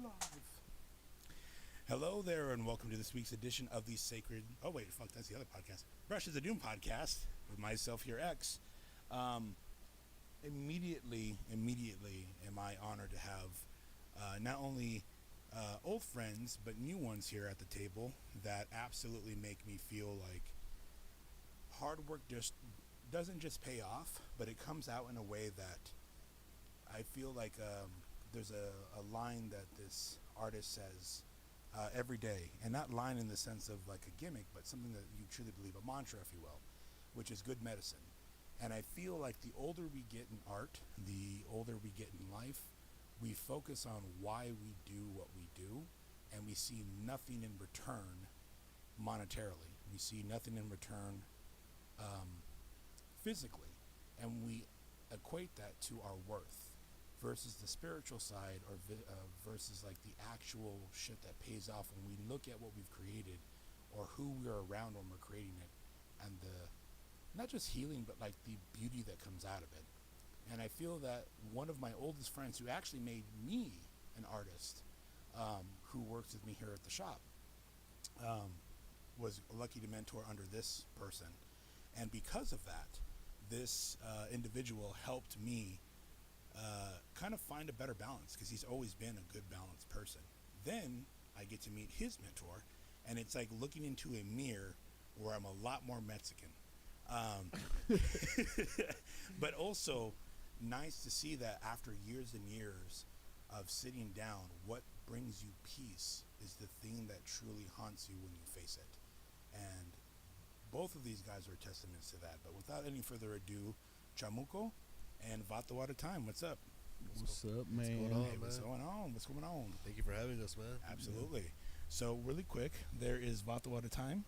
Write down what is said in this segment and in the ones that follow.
live. Hello there, and welcome to this week's edition of the Sacred. Oh wait, fuck, that's the other podcast. Brushes of Doom podcast with myself here, X. Immediately, am I honored to have not only old friends but new ones here at the table that absolutely make me feel like hard work just doesn't just pay off, but it comes out in a way that I feel like there's a line that this artist says every day, and not line in the sense of like a gimmick, but something that you truly believe, a mantra, if you will, which is good medicine. And I feel like the older we get in art, the older we get in life, we focus on why we do what we do, and we see nothing in return monetarily. We see nothing in return physically, and we equate that to our worth versus the spiritual side, or versus like the actual shit that pays off when we look at what we've created or who we're around when we're creating it, and the not just healing but like the beauty that comes out of it. And I feel that one of my oldest friends, who actually made me an artist, who works with me here at the shop, was lucky to mentor under this person, and because of that, this individual helped me kind of find a better balance, because he's always been a good balanced person. Then I get to meet his mentor, and it's like looking into a mirror where I'm a lot more Mexican. But also nice to see that after years and years of sitting down, what brings you peace is the thing that truly haunts you when you face it. And both of these guys are testaments to that. But without any further ado, Chamuco and VATO at a time. What's up? What's up, man? What's going on, man? What's going on? What's going on? Thank you for having us, man. Absolutely. Yeah. So really quick, there is VATO at a time.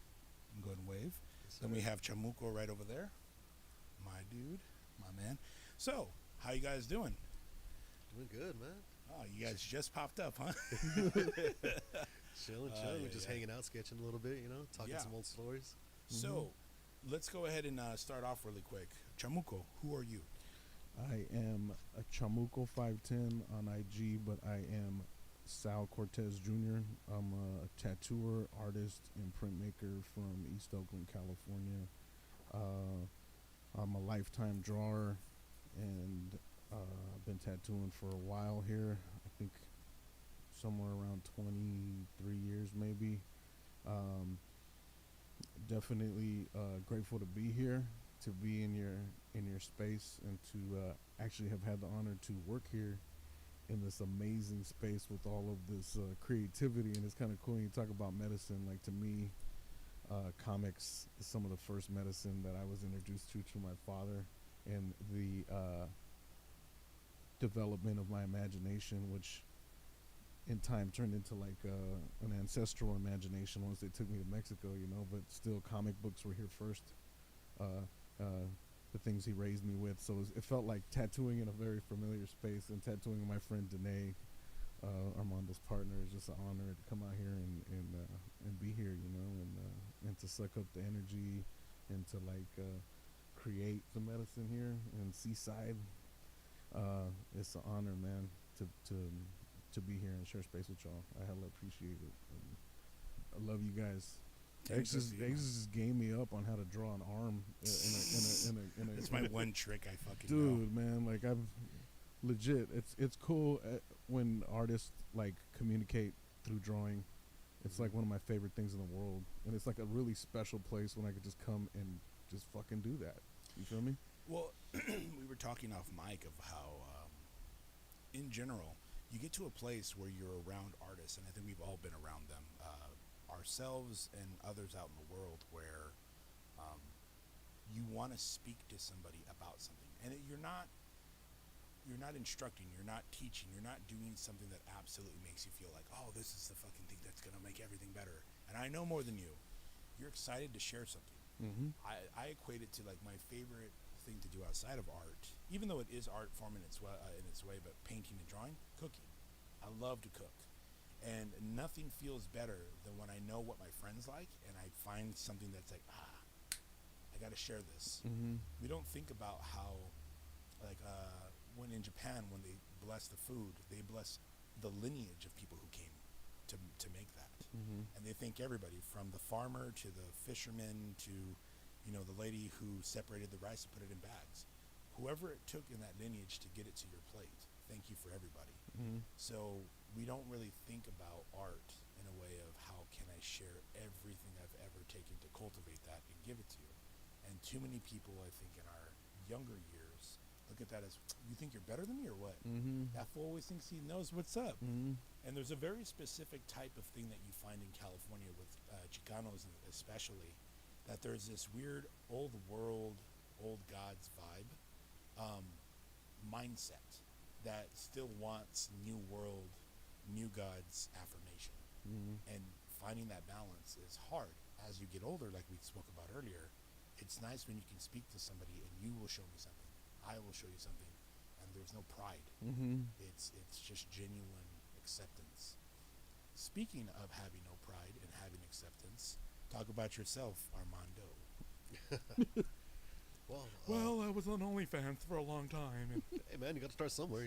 I'm going to wave. Yes, then we have Chamuco right over there. My dude, my man. So, how you guys doing? Doing good, man. Oh, you guys just popped up, huh? Chilling. We're just hanging out, sketching a little bit, talking some old stories. So, let's go ahead and start off really quick. Chamuco, who are you? I am a Chamuco 510 on IG, but I am Sal Cortez Jr. I'm a tattooer, artist, and printmaker from East Oakland, California. I'm a lifetime drawer, and I've been tattooing for a while here. I think somewhere around 23 years maybe. Definitely grateful to be here, to be in your space, and to actually have had the honor to work here in this amazing space with all of this creativity. And it's kind of cool when you talk about medicine. Like, to me, comics is some of the first medicine that I was introduced to through my father, and the development of my imagination, which in time turned into like an ancestral imagination once they took me to Mexico, but still comic books were here first. The things he raised me with, so it felt like tattooing in a very familiar space, and tattooing my friend Danae, Armando's partner, is just an honor to come out here and be here, and to suck up the energy, and to like create the medicine here in Seaside. It's an honor, man, to be here and share space with y'all. I hella appreciate it. And I love you guys. X just gave me up on how to draw an arm. It's my one trick I fucking dude, know. Man. Like, I've legit. It's cool when artists like communicate through drawing. It's like one of my favorite things in the world, and it's like a really special place when I could just come and just fucking do that. You feel me? Well, we were talking off mic of how, in general, you get to a place where you're around artists, and I think we've all been around them, ourselves and others out in the world, where you want to speak to somebody about something, and you're not instructing, you're not teaching, you're not doing something that absolutely makes you feel like, oh, this is the fucking thing that's going to make everything better, and I know more than you. You're excited to share something. I equate it to like my favorite thing to do outside of art, even though it is art form in its way, but painting and drawing, cooking. I love to cook, and nothing feels better than when I know what my friends like, and I find something that's like, I got to share this. We don't think about how, like, when in Japan, when they bless the food, they bless the lineage of people who came to make that. Mm-hmm. And they thank everybody from the farmer to the fisherman to, the lady who separated the rice and put it in bags. Whoever it took in that lineage to get it to your plate, thank you for everybody. Mm-hmm. So we don't really think about art in a way of how can I share everything I've ever taken to cultivate that and give it to you. And too many people, I think, in our younger years look at that as, you think you're better than me or what? Mm-hmm. That fool always thinks he knows what's up. Mm-hmm. And there's a very specific type of thing that you find in California with Chicanos especially, that there's this weird old world, old gods vibe, mindset that still wants new world, new gods affirmation. Mm-hmm. And finding that balance is hard. As you get older, like we spoke about earlier, it's nice when you can speak to somebody and you will show me something, I will show you something, and there's no pride. Mm-hmm. It's just genuine acceptance. Speaking of having no pride and having acceptance, talk about yourself, Armando. Well, I was on OnlyFans for a long time. And hey man, you got to start somewhere,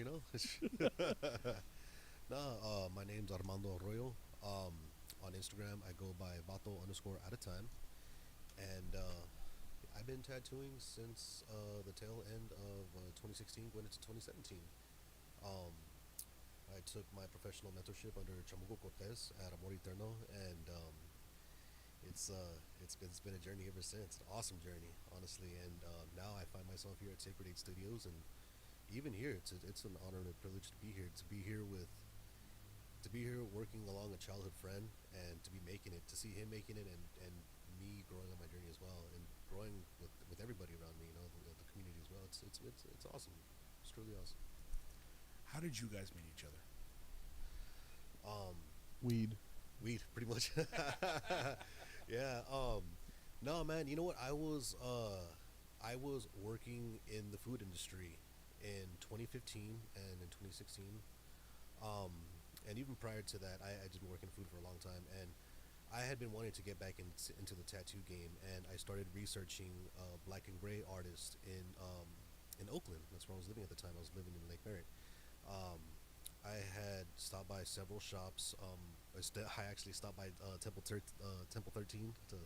My name's Armando Arroyo. On Instagram, I go by VATO_@a time, and I've been tattooing since the tail end of 2016, going into 2017. I took my professional mentorship under Chamuco at Amor Eterno, and it's been a journey ever since. An awesome journey, honestly. And now I find myself here at Sacred 8 Studios, and even here, it's an honor and a privilege to be here. To be here working along a childhood friend, and to be making it, to see him making it, and me growing on my journey as well, and growing with everybody around me, the community as well. It's awesome. It's truly awesome. how did you guys meet each other? Weed. Pretty much. Yeah. No, man. You know what? I was working in the food industry in 2015 and in 2016. And even prior to that, I had been working in food for a long time, and I had been wanting to get back into the tattoo game, and I started researching black and gray artists in Oakland. That's where I was living at the time. I was living in Lake Merritt. I had stopped by several shops. I actually stopped by Temple 13 to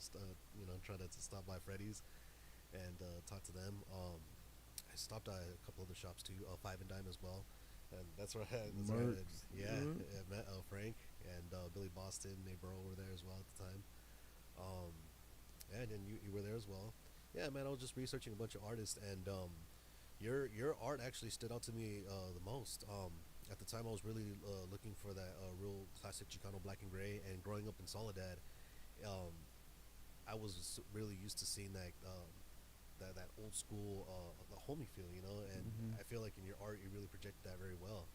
try to stop by Freddy's and talk to them. I stopped by a couple other shops too, Five and Dime as well, and that's where I had I met Frank and Billy Boston. Nate Burrow were there as well at the time. And then you were there as well. Yeah, man, I was just researching a bunch of artists, and your art actually stood out to me the most. At the time, I was really looking for that real classic Chicano black and gray. And growing up in Soledad, I was really used to seeing that old school, the homie feel, And Mm-hmm. I feel like in your art, you really projected that very well.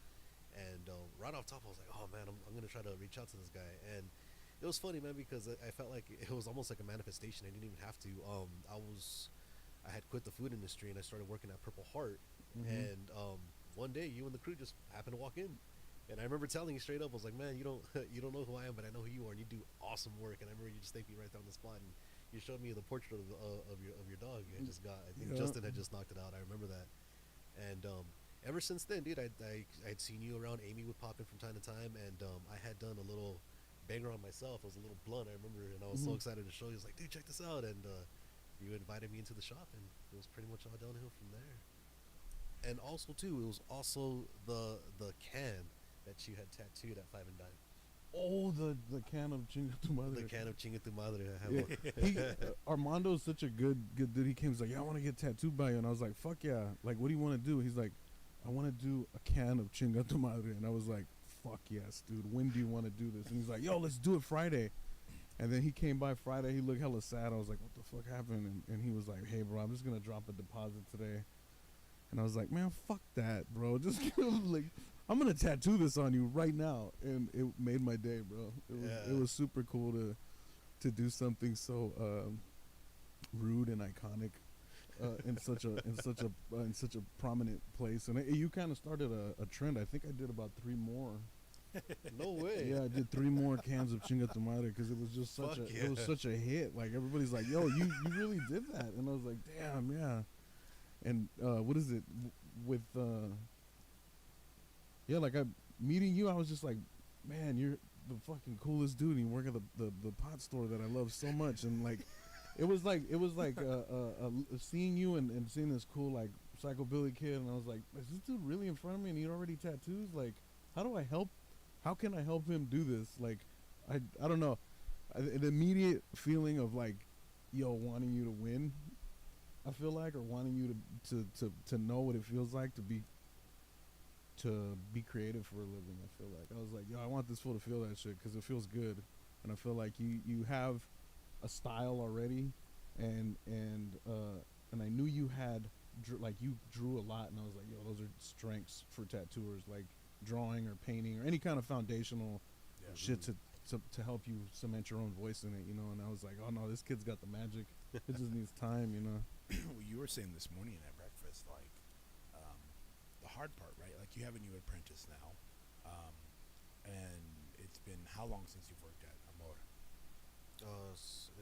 And right off top, I was like, oh man, I'm gonna try to reach out to this guy. And it was funny, man, because I felt like it was almost like a manifestation. I didn't even have to. I had quit the food industry and I started working at Purple Heart. Mm-hmm. And one day, you and the crew just happened to walk in, and I remember telling you straight up, I was like, man, you don't know who I am, but I know who you are, and you do awesome work. And I remember you just thanked me right there on the spot, and you showed me the portrait of your dog you had just got. I think Justin had just knocked it out. I remember that. And ever since then, dude, I'd seen you around. Amy would pop in from time to time, and I had done a little banger on myself. It was a little blunt, I remember, and I was so excited to show you. I was like, dude, check this out. And you invited me into the shop, and it was pretty much all downhill from there. And also, too, it was also the can that you had tattooed at Five and Dime. Oh, the can of Chinga Tu Madre. The can of Chinga Tu Madre. Armando's such a good dude. He came, he's like, yeah, I want to get tattooed by you. And I was like, fuck yeah. Like, what do you want to do? He's like, I want to do a can of Chinga Tu Madre. And I was like, fuck yes, dude. When do you want to do this? And he's like, yo, let's do it Friday. And then he came by Friday. He looked hella sad. I was like, what the fuck happened? And he was like, hey, bro, I'm just going to drop a deposit today. And I was like, man, fuck that, bro. Just like, I'm gonna tattoo this on you right now, and it made my day, bro. It was super cool to do something so rude and iconic in such a prominent place. And you kind of started a trend. I think I did about 3 more. No way. Yeah, I did 3 more cans of Chinga Tu Madre because it was just it was such a hit. Like everybody's like, yo, you really did that, and I was like, damn, yeah. And what is it with like meeting you, I was just like, man, you're the fucking coolest dude. And you work at the pot store that I love so much, and like, it was like seeing you and seeing this cool like psychobilly kid, and I was like, is this dude really in front of me? And he already tattoos. Like, how do I help? How can I help him do this? Like, I don't know. An immediate feeling of like, yo, wanting you to win. I feel like, or wanting you to know what it feels like to be creative for a living. I feel like I was like, yo, I want this fool to feel that shit because it feels good, and I feel like you have a style already, and I knew you had you drew a lot, and I was like, yo, those are strengths for tattooers, like drawing or painting or any kind of foundational shit to help you cement your own voice in it, you know. And I was like, oh no, this kid's got the magic. It just needs time, you know. Well, you were saying this morning at breakfast, like, the hard part, right? Like, you have a new apprentice now, and it's been how long since you've worked at Amor?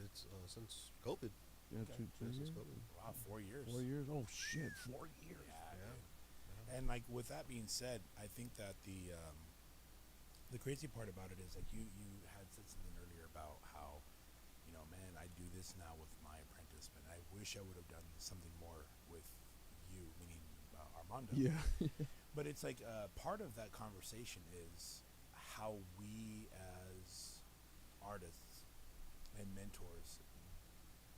It's since COVID. Yeah, Okay. Since years. COVID. Wow, 4 years. 4 years. Oh shit, 4 years. Yeah, Yeah. dude. And like, with that being said, I think that the crazy part about it is, like, you had said something earlier about how, you know, man, I do this now with my apprentice, but I wish I would have done something more with you, meaning Armando. Yeah. But it's like, part of that conversation is how we as artists and mentors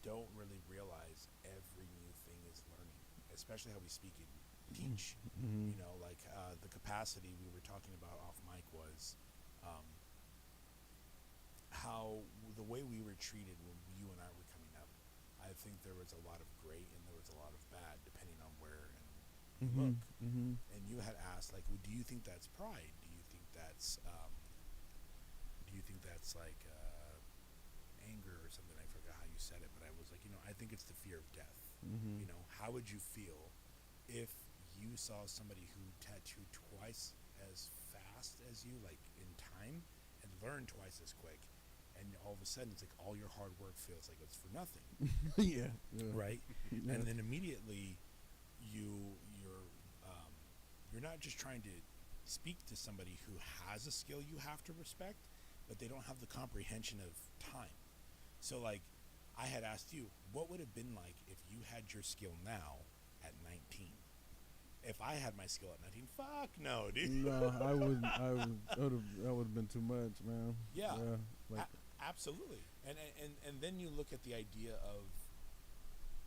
don't really realize every new thing is learning, especially how we speak and teach. Mm-hmm. You know, like, the capacity we were talking about off mic was how the way we were treated when you and I were coming up. I think there was a lot of great and there was a lot of bad, depending on where and you look. Mm-hmm. And you had asked, like, well, do you think that's pride? Do you think that's like anger or something? I forgot how you said it, but I was like, you know, I think it's the fear of death. Mm-hmm. You know, how would you feel if you saw somebody who tattooed twice as fast as you, like in time, and learned twice as quick, and all of a sudden it's like all your hard work feels like it's for nothing. Yeah. Right? Yeah. And then immediately you're not just trying to speak to somebody who has a skill you have to respect, but they don't have the comprehension of time. So, like, I had asked you, what would have been like if you had your skill now at 19? If I had my skill at 19, fuck no, dude. No, I would have been too much, man. Yeah. Like, Absolutely. And then you look at the idea of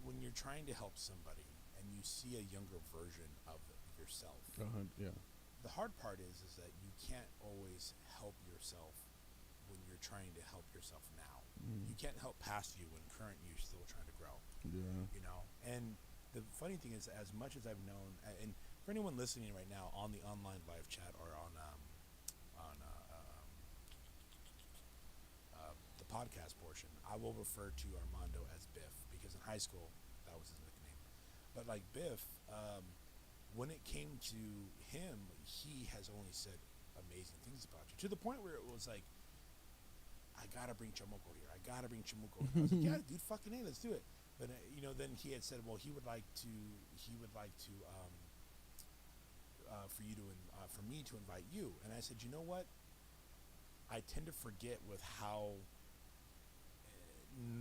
when you're trying to help somebody and you see a younger version of yourself. yeah. The hard part is that you can't always help yourself when you're trying to help yourself now. You can't help past you when current you're still trying to grow. Yeah. You know? And the funny thing is, as much as I've known, and for anyone listening right now on the online live chat or on the podcast portion, I will refer to Armando as Biff, because in high school that was his nickname. But like Biff, when it came to him, he has only said amazing things about you, to the point where it was like, I gotta bring Chamuco here. I gotta bring Chamuco here. I was like, yeah, dude, fucking A, let's do it. But you know, then he had said, well, he would like to for me to invite you. And I said, you know what? I tend to forget with how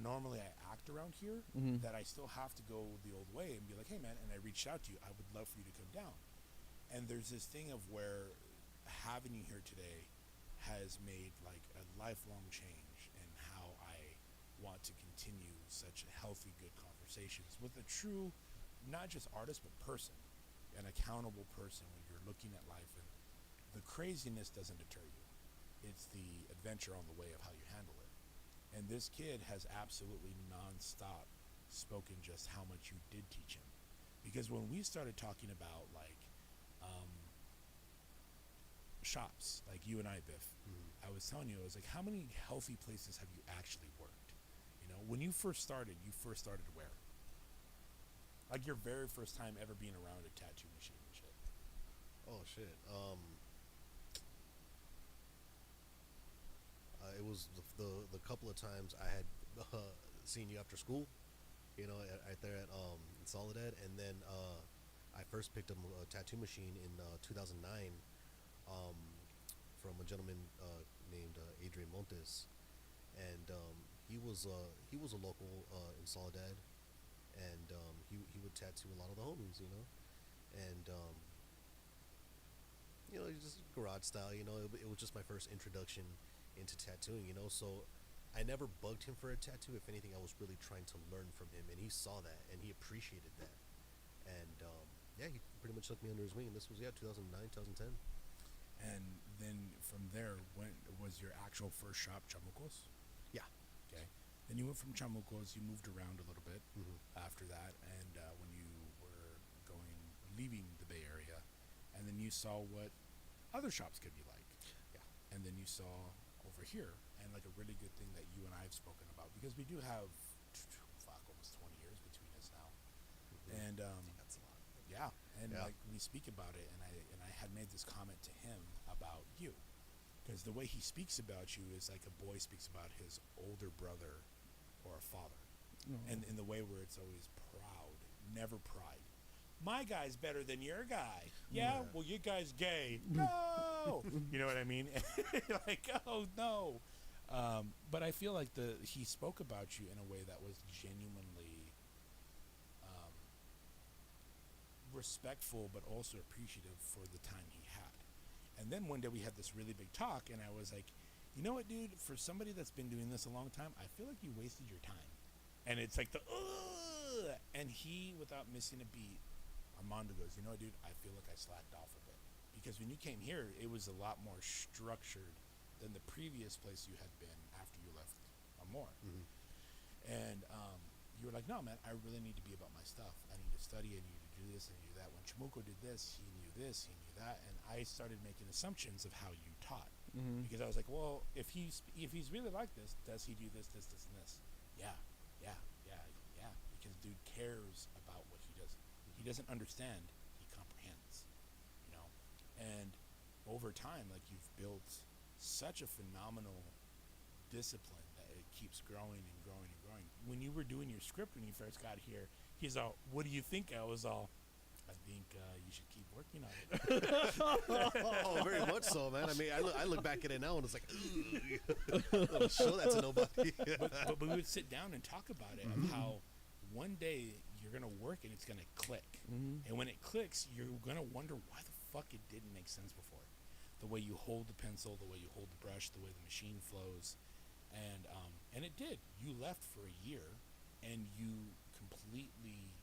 normally I act around here, that I still have to go the old way and be like, hey man, and I reached out to you, I would love for you to come down. And there's this thing of where having you here today has made like a lifelong change in how I want to continue such healthy, good conversations with a true, not just artist, but person, an accountable person when you're looking at life. And the craziness doesn't deter you. It's the adventure on the way of how you handle it. And this kid has absolutely nonstop spoken just how much you did teach him. Because when we started talking about like shops, like you and I, Biff, I was telling you, I was like, how many healthy places have you actually worked? You know, when you first started where? Like your very first time ever being around a tattoo machine and shit. Oh shit. It was the couple of times I had seen you after school, you know, right there at in Soledad, and then I first picked up a tattoo machine in 2009. from a gentleman named Adrian Montes, and he was a local in Soledad, and he would tattoo a lot of the homies, and just garage style. It was just my first introduction into tattooing. So I never bugged him for a tattoo. If anything, I was really trying to learn from him, and he saw that and he appreciated that. And yeah, he pretty much took me under his wing. And this was 2009, 2010. And then from there, when was your actual first shop, Chamucos? Yeah. Okay. Then you went from Chamucos, you moved around a little bit after that, and when you were leaving the Bay Area, and then you saw what other shops could be like. Yeah. And then you saw over here, and like a really good thing that you and I have spoken about, because we do have, almost 20 years between us now. And I think that's a lot. yeah, and Yeah. like we speak about it, and I had made this comment to him about you, because the way he speaks about you is like a boy speaks about his older brother or a father, and in the way where it's always proud, never pride. My guy's better than your guy. Yeah, well, your guy's gay. No, you know what I mean? Like, oh no. But I feel like he spoke about you in a way that was genuinely respectful, but also appreciative for the time he had. And then one day we had this really big talk, and I was like, you know what, dude? For somebody that's been doing this a long time, I feel like you wasted your time. And it's like ugh! And he, without missing a beat, Armando goes, you know what, dude? I feel like I slacked off a bit. Because when you came here, it was a lot more structured than the previous place you had been after you left Amor. And you were like, no, man, I really need to be about my stuff. I need to study. I need to do this. I need to do that. When Chamuco did this, he knew this, he knew that. And I started making assumptions of how you taught. Because I was like, well, if he's really like this, does he do this, this, and this? Yeah. Because dude cares about what he does. He doesn't understand. He comprehends. And over time, like, you've built such a phenomenal discipline that it keeps growing and growing and growing. When you were doing your script when you first got here, he's all, what do you think? I was all, I think you should keep working on it. Oh, very much so, man. I mean, I look back at it now and it's like, don't show that to nobody. but we would sit down and talk about it, of how one day you're going to work and it's going to click. And when it clicks, you're going to wonder why the fuck it didn't make sense before. The way you hold the pencil, the way you hold the brush, the way the machine flows. And it did. You left for a year, and you completely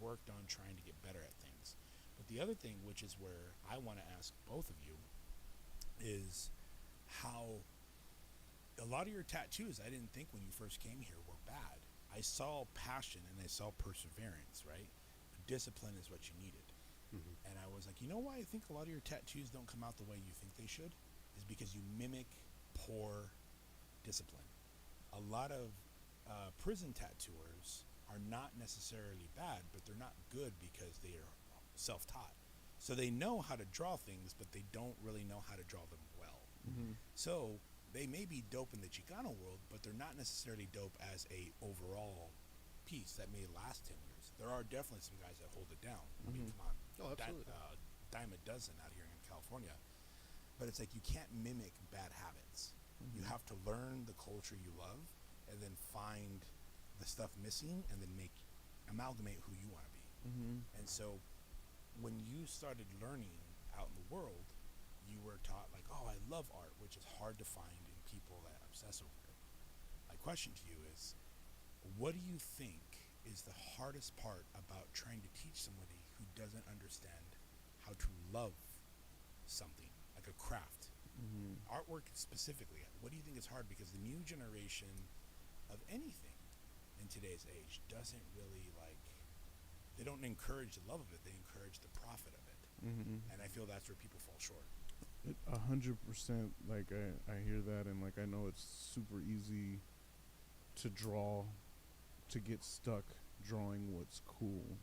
worked on trying to get better at things. But the other thing, which is where I want to ask both of you, is how a lot of your tattoos, I didn't think when you first came here were bad. I saw passion and I saw perseverance, right? Discipline is what you needed. And I was like, you know why I think a lot of your tattoos don't come out the way you think they should? Is because you mimic poor discipline. A lot of prison tattooers are not necessarily bad, but they're not good because they are self-taught. So they know how to draw things, but they don't really know how to draw them well. So they may be dope in the Chicano world, but they're not necessarily dope as a overall piece that may last 10 years. There are definitely some guys that hold it down. I mean, come on. Oh, absolutely. Dime a dozen out here in California. But it's like you can't mimic bad habits. You have to learn the culture you love and then find the stuff missing and then amalgamate who you want to be. And so when you started learning out in the world, you were taught like, oh, I love art, which is hard to find in people that obsess over it. My question to you is, what do you think is the hardest part about trying to teach somebody who doesn't understand how to love something, like a craft? Artwork specifically, what do you think is hard? Because the new generation of anything in today's age doesn't really they don't encourage the love of it, they encourage the profit of it. And I feel that's where people fall short. 100%. Like, I hear that, and like, I know it's super easy to draw, to get stuck drawing what's cool,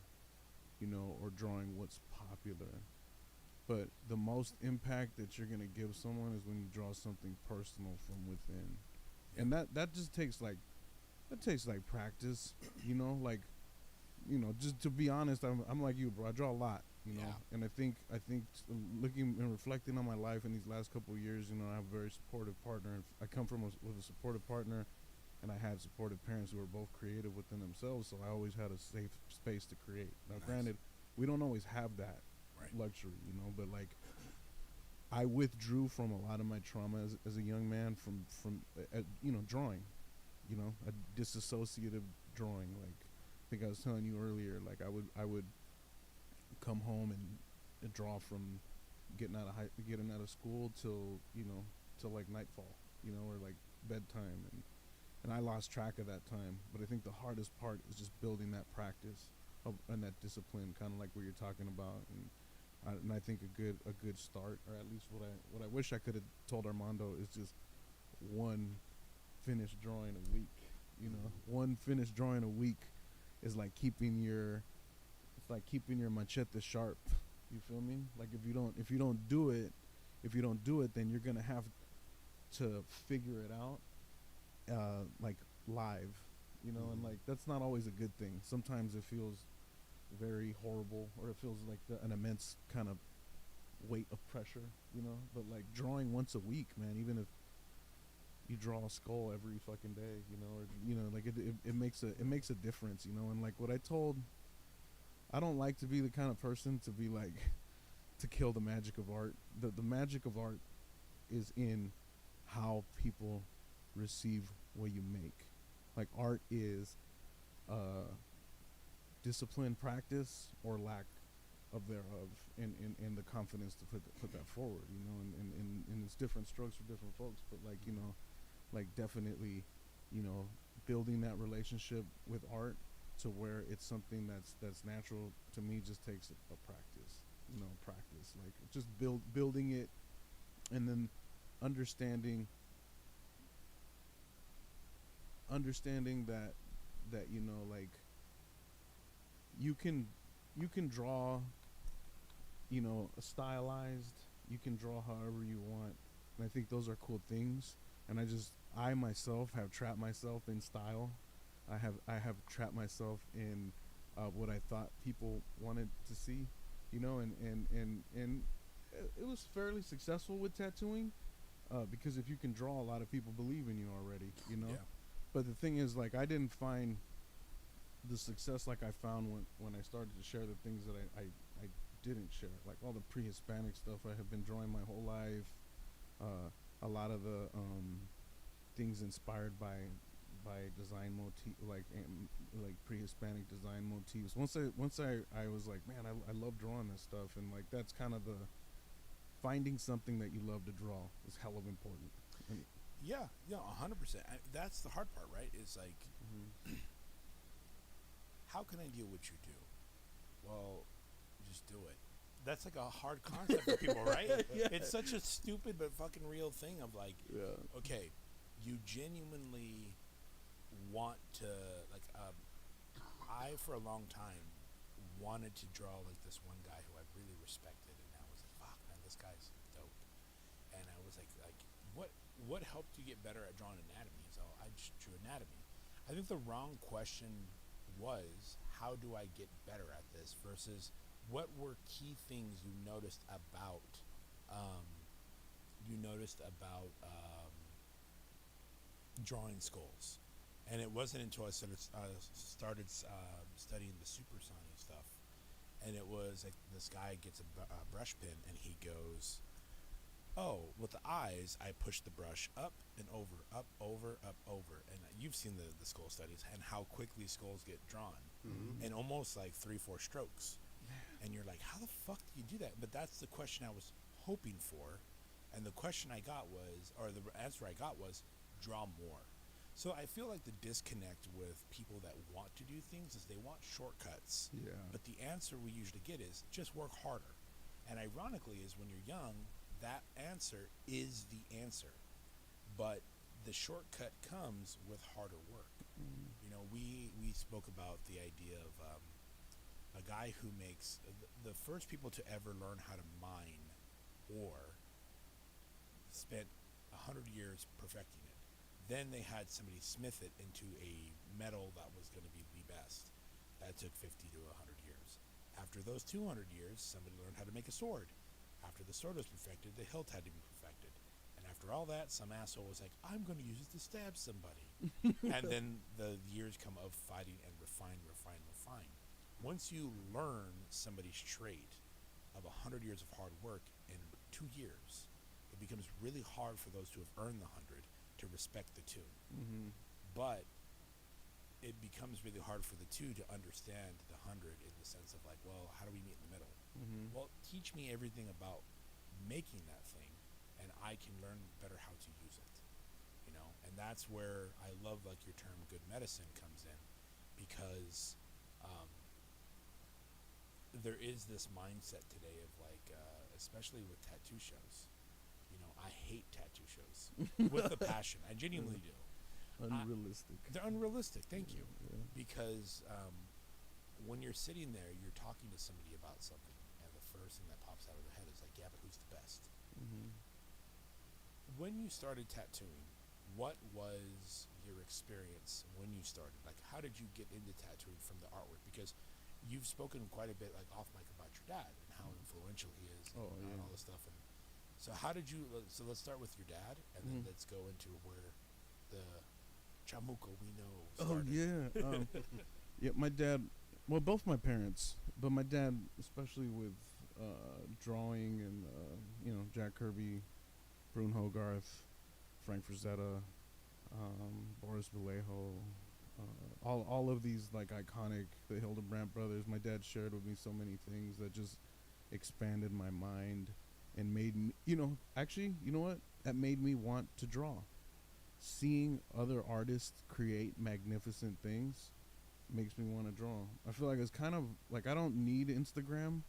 or drawing what's popular. But the most impact that you're gonna give someone is when you draw something personal from within, and that just takes like practice. Like, you know, just to be honest, I'm like you, bro. I draw a lot, you know, Yeah. and I think looking and reflecting on my life in these last couple of years, you know, I have a very supportive partner. I come from with a supportive partner, and I had supportive parents who were both creative within themselves. So I always had a safe space to create. Now, Nice. granted, we don't always have that Right. luxury, you know, but like I withdrew from a lot of my trauma as a young man from you know, drawing, you know, a disassociative drawing. Like I think I was telling you earlier, like I would come home and draw from getting out of school till, you know, till like nightfall, you know, or like bedtime, and I lost track of that time. But I think the hardest part is just building that practice and that discipline, kind of like what you're talking about. And I think a good start, or at least what I wish I could have told Armando, is just one finished drawing a week. You know, one finished drawing a week is like keeping your machete sharp. You feel me? Like if you don't do it, then you're gonna have to figure it out, like live, you know, and like that's not always a good thing. Sometimes it feels very horrible, or it feels like an immense kind of weight of pressure, you know. But like drawing once a week, man, even if you draw a skull every fucking day, you know, or you know, like it makes a difference, you know. And like what I don't like to be the kind of person to be like to kill the magic of art. The magic of art is in how people receive what you make. Like art is discipline, practice, or lack of thereof, and the confidence to put that forward, you know. And it's different strokes for different folks, but like, you know, like definitely, you know, building that relationship with art to where it's something that's natural to me just takes a practice, you know, like just building it, and then understanding that you know, like you can draw, you know, a stylized, you can draw however you want, and I think those are cool things. And I myself have trapped myself in style. I have trapped myself in what I thought people wanted to see, you know. And it was fairly successful with tattooing, because if you can draw, a lot of people believe in you already, you know. Yeah. But the thing is, like, I didn't find the success like I found when I started to share the things that I didn't share, like all the pre-Hispanic stuff I have been drawing my whole life, a lot of the things inspired by design motif, like pre-Hispanic design motifs. Once I was like, man, I love drawing this stuff, and like that's kind of the finding something that you love to draw is hell of important. And, Yeah, 100%. That's the hard part, right? Is like, how can I do what you do? Well, just do it. That's like a hard concept for people, right? Yeah. It's such a stupid but fucking real thing of like, yeah. okay, you genuinely want to, like, I for a long time wanted to draw like this one guy who I really respected, and I was like, fuck, man, this guy's dope. And I was like, what helped you get better at drawing anatomy? So I just drew anatomy. I think the wrong question was, how do I get better at this, versus what were key things you noticed about drawing skulls. And it wasn't until I started studying the supersonic stuff, and it was like this guy gets a brush pen, and he goes, oh, with the eyes, I push the brush up and over, up, over, up, over. And you've seen the skull studies and how quickly skulls get drawn, in almost like 3-4 strokes. And you're like, how the fuck do you do that? But that's the question I was hoping for. And the question I got was, or the answer I got was, draw more. So I feel like the disconnect with people that want to do things is they want shortcuts. Yeah. But the answer we usually get is just work harder. And ironically is when you're young, that answer is the answer. But the shortcut comes with harder work. You know, we spoke about the idea of a guy who makes the first people to ever learn how to mine ore spent 100 years perfecting it. Then they had somebody smith it into a metal that was going to be the best. That took 50 to 100 years. After those 200 years, somebody learned how to make a sword. After the sword was perfected, the hilt had to be perfected. And after all that, some asshole was like, I'm going to use it to stab somebody. And then the years come of fighting and refine. Once you learn somebody's trait of 100 years of hard work in 2 years, it becomes really hard for those who have earned the 100 to respect the 2. Mm-hmm. But it becomes really hard for the 2 to understand the 100 in the sense of like, well, how do we meet in the middle? Mm-hmm. Well, teach me everything about making that thing, and I can learn better how to use it. You know, and that's where I love like your term "good medicine" comes in, because there is this mindset today of like, especially with tattoo shows. You know, I hate tattoo shows with a passion. I genuinely do. Unrealistic. They're unrealistic. Thank you, Yeah. because when you're sitting there, you're talking to somebody about something, and the first thing that pops out of their head is like, yeah, but who's the best? Mm-hmm. When you started tattooing, what was your experience when you started? Like, how did you get into tattooing from the artwork? Because you've spoken quite a bit, like off mic, about your dad and how influential he is, and all this stuff. And so, how did you? So let's start with your dad, and then let's go into where the Chamuco we know started. Oh yeah, yeah. My dad, well, both my parents, but my dad especially with drawing and Jack Kirby, Brune Hogarth, Frank Frazetta, Boris Vallejo, all of these like iconic, the Hildebrandt brothers. My dad shared with me so many things that just expanded my mind and made me, actually, you know what? That made me want to draw. Seeing other artists create magnificent things makes me want to draw. I feel like it's kind of like I don't need Instagram,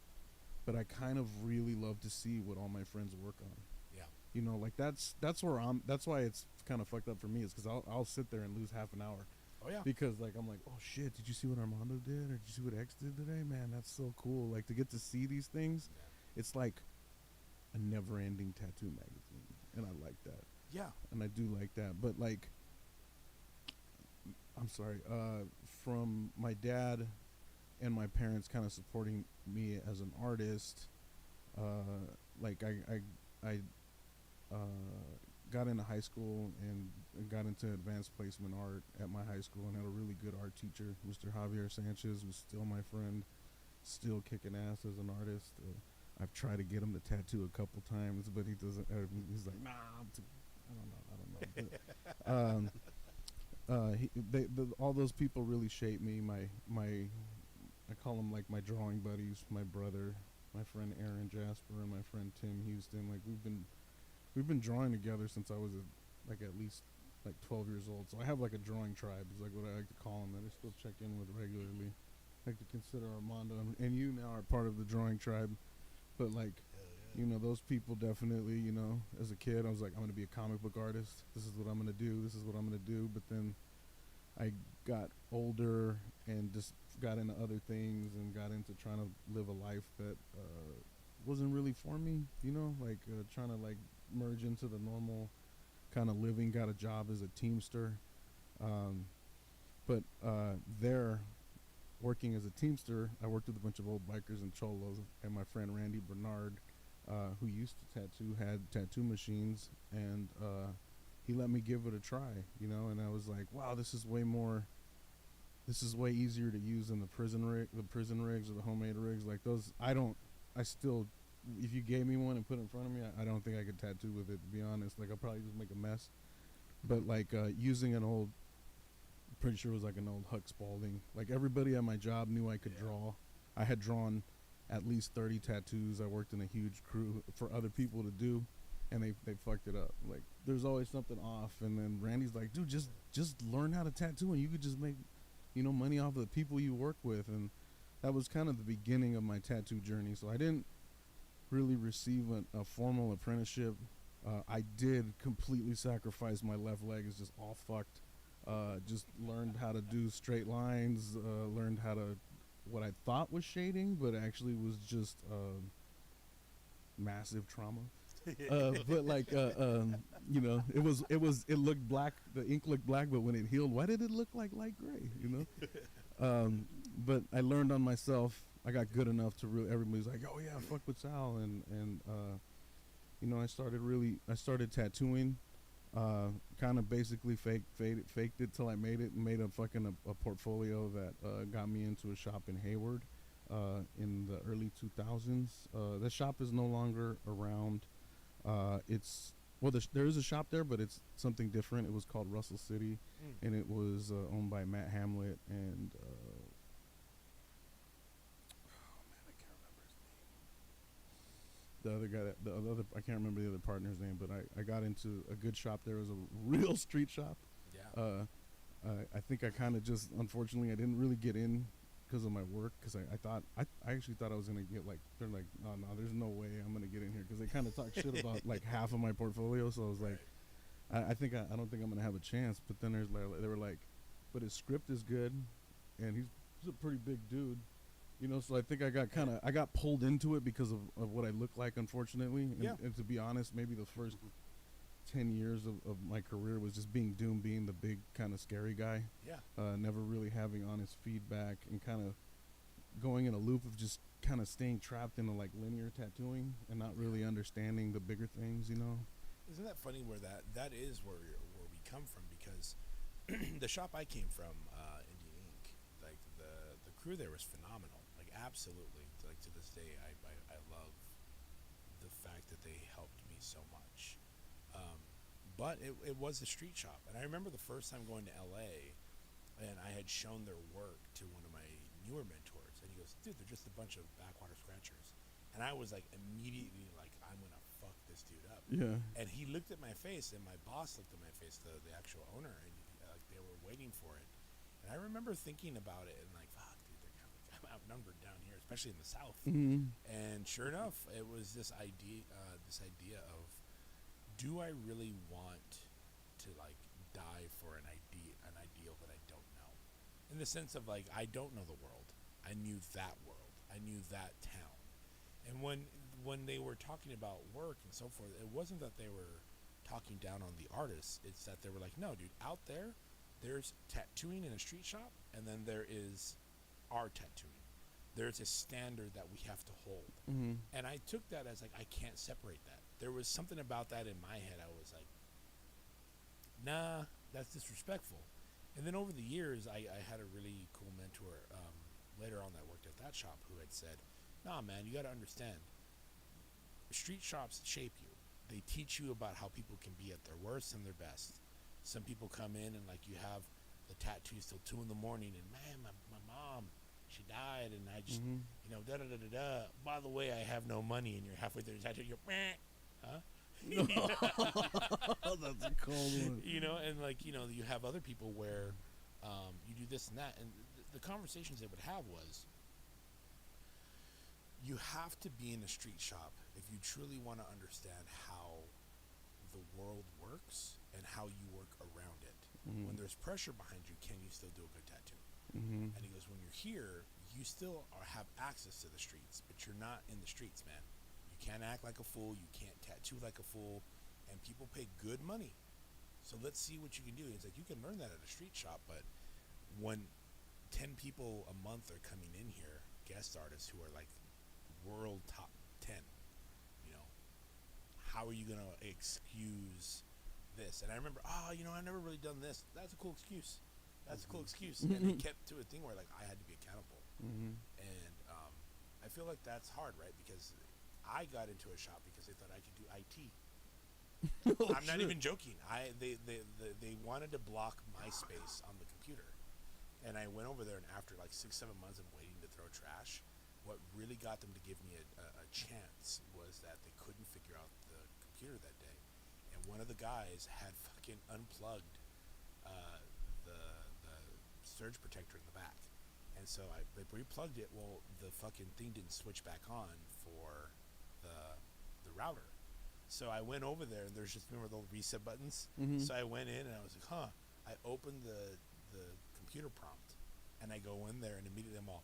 but I kind of really love to see what all my friends work on. Yeah. Like that's where that's why it's kind of fucked up for me, is because I'll sit there and lose half an hour. Oh yeah. Because like I'm like, oh shit, did you see what Armando did, or did you see what X did today? Man, that's so cool. Like to get to see these things, it's like a never-ending tattoo magazine, and I like that. Yeah. And I do like that, but like, I'm sorry, from my dad and my parents kind of supporting me as an artist, like I got into high school and got into advanced placement art at my high school, and had a really good art teacher, Mr. Javier Sanchez, who's still my friend, still kicking ass as an artist. I've tried to get him to tattoo a couple times, but he doesn't. He's like, nah, I don't know. But, all those people really shaped me. I call them like my drawing buddies. My brother, my friend Aaron Jasper, and my friend Tim Houston. Like we've been drawing together since I was at least 12 years old. So I have like a drawing tribe, is like what I like to call them, that I still check in with regularly. I like to consider Armando and you now are part of the drawing tribe. But like, those people definitely, as a kid, I was like, I'm going to be a comic book artist. This is what I'm going to do. This is what I'm going to do. But then I got older and just got into other things and got into trying to live a life that wasn't really for me, trying to like merge into the normal kind of living. Got a job as a Teamster. But there, working as a Teamster, I worked with a bunch of old bikers and cholos, and my friend Randy Bernard, who used to tattoo, had tattoo machines, and he let me give it a try, and I was like, wow, this is way easier to use than the prison rigs or the homemade rigs. Like those, if you gave me one and put it in front of me, I don't think I could tattoo with it, to be honest. Like I'll probably just make a mess. But like using an old, pretty sure it was like an old Huck Spalding. Like everybody at my job knew I could draw. I had drawn at least 30 tattoos. I worked in a huge crew for other people to do, and they fucked it up. Like there's always something off. And then Randy's like, dude, just learn how to tattoo, and you could just make, money off of the people you work with. And that was kind of the beginning of my tattoo journey. So I didn't really receive a formal apprenticeship. I did completely sacrifice my left leg. It's just all fucked. Just learned how to do straight lines, learned how to, what I thought was shading, but actually was just massive trauma. But like, it looked black, the ink looked black, but when it healed, why did it look like light gray, But I learned on myself. I got good enough to really. Everybody's like, "Oh yeah, fuck with Sal," and you know, I started tattooing. Kind of basically faked it till I made it, and made a portfolio that got me into a shop in Hayward in the early 2000s. The shop is no longer around. It's well, there is a shop there, but it's something different. It was called Russell City, and it was owned by Matt Hamlet and oh man, I can't remember his name. The other guy, the other, I can't remember the other partner's name, but I got into a good shop there. It was a real street shop. Yeah. I think I kind of just, unfortunately, I didn't really get in because of my work, because I actually thought I was gonna get, like, they're like, no, there's no way I'm gonna get in here, because they kind of talk shit about like half of my portfolio. So I was like, I don't think I'm gonna have a chance. But then they were like, but his script is good, and he's a pretty big dude, you know. So I think I got pulled into it because of what I look like, unfortunately. And to be honest, maybe the first 10 years of my career was just being Doom, being the big kind of scary guy. Yeah. Never really having honest feedback, and kind of going in a loop of just kind of staying trapped in a like linear tattooing and not really understanding the bigger things, you know. Isn't that funny where that is where we come from? Because the shop I came from, Indian Ink, like the crew there was phenomenal. Like, absolutely. Like, to this day, I love the fact that they helped me so much. But it was a street shop. And I remember the first time going to LA, and I had shown their work to one of my newer mentors, and he goes, dude, they're just a bunch of backwater scratchers. And I was like, immediately like, I'm gonna fuck this dude up. Yeah. And he looked at my face, and my boss looked at my face, the actual owner, and like, they were waiting for it. And I remember thinking about it and like, fuck, dude, I'm outnumbered down here, especially in the South. Mm-hmm. And sure enough, it was this idea of, do I really want to like die for an ideal that I don't know? In the sense of, like, I don't know the world. I knew that world. I knew that town. And when they were talking about work and so forth, it wasn't that they were talking down on the artists. It's that they were like, no, dude, out there's tattooing in a street shop, and then there is our tattooing. There's a standard that we have to hold. Mm-hmm. And I took that as like, I can't separate that. There was something about that in my head. I was like, nah, that's disrespectful. And then over the years, I had a really cool mentor later on that worked at that shop who had said, nah, man, you got to understand, street shops shape you. They teach you about how people can be at their worst and their best. Some people come in and like, you have the tattoos till 2 a.m, and man, my mom, she died, and I just, you know, da da da da da. By the way, I have no money, and you're halfway through the tattoo, you're, huh? That's a cold one. You know, and like, you know, you have other people where you do this and that, and the conversations they would have was, you have to be in a street shop if you truly want to understand how the world works and how you work around it. Mm-hmm. When there's pressure behind you, can you still do a good tattoo? Mm-hmm. And he goes, when you're here, you still have access to the streets, but you're not in the streets, man. You can't act like a fool. You can't tattoo like a fool. And people pay good money. So let's see what you can do. He's like, you can learn that at a street shop, but when 10 people a month are coming in here, guest artists who are like world top 10, you know, how are you going to excuse this? And I remember, you know, I've never really done this. That's a cool excuse. That's a cool excuse. And it kept to a thing where like I had to be accountable. Mm-hmm. And I feel like that's hard, right? Because I got into a shop because they thought I could do IT. I'm not even joking. They wanted to block my space on the computer. And I went over there, and after like 6-7 months of waiting to throw trash, what really got them to give me a chance was that they couldn't figure out the computer that day. And one of the guys had fucking unplugged the surge protector in the back. And so they replugged it. Well, the fucking thing didn't switch back on for the router. So I went over there, and there's just, remember the reset buttons? Mm-hmm. So I went in, and I was like, huh. I opened the computer prompt, and I go in there, and immediately I'm all,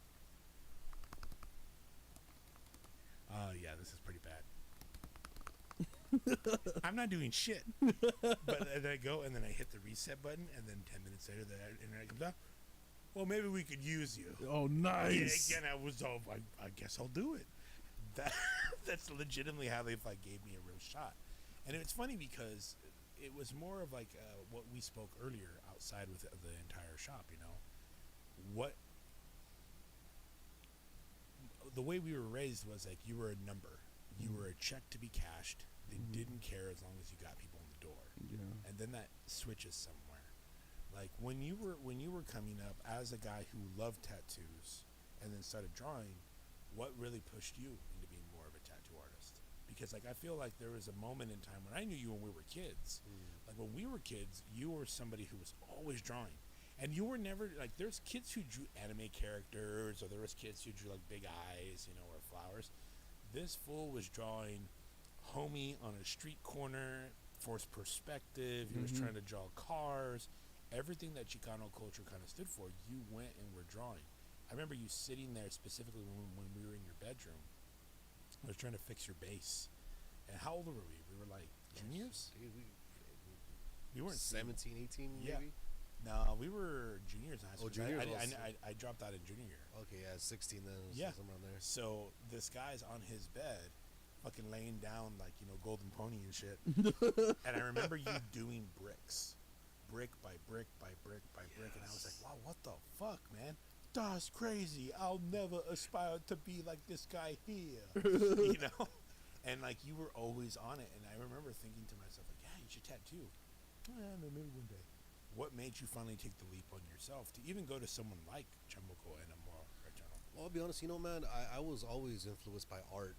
yeah, this is pretty bad. I'm not doing shit. But then I go, and then I hit the reset button, and then 10 minutes later, the internet comes up. well, maybe we could use you. Oh, nice. Yeah, again, I was all, I guess I'll do it. That that's legitimately how they like gave me a real shot, and it's funny because it was more of like what we spoke earlier outside with the entire shop. You know, what the way we were raised was like you were a number, you were a check to be cashed. They didn't care as long as you got people in the door. Yeah. And then that switches somewhere. Like when you were coming up as a guy who loved tattoos and then started drawing, what really pushed you into being more of a tattoo artist? Because like I feel like there was a moment in time when I knew you when we were kids. Like when we were kids, you were somebody who was always drawing. And you were never like there's kids who drew anime characters, or there was kids who drew like big eyes, you know, or flowers. This fool was drawing homie on a street corner, forced perspective. He was trying to draw cars. Everything that Chicano culture kind of stood for, you went and were drawing. I remember you sitting there specifically when we were in your bedroom. I was trying to fix your bass. And how old were we? We were like juniors? Dude, We weren't 17, 18 Yeah. maybe? No, we were juniors in high school. juniors I dropped out in junior year. Okay, yeah, 16 then. Yeah. Somewhere around there. So this guy's on his bed, fucking laying down like, you know, golden pony and shit. And I remember you doing bricks. Brick by brick by brick by brick. And I was like, wow, what the fuck, man? That's crazy. I'll never aspire to be like this guy here. You know? And like you were always on it. And I remember thinking to myself, like, yeah, you should tattoo. Yeah, maybe one day. What made you finally take the leap on yourself to even go to someone like Chamuco and a more regional? Well, I'll be honest, you know, man, I was always influenced by art.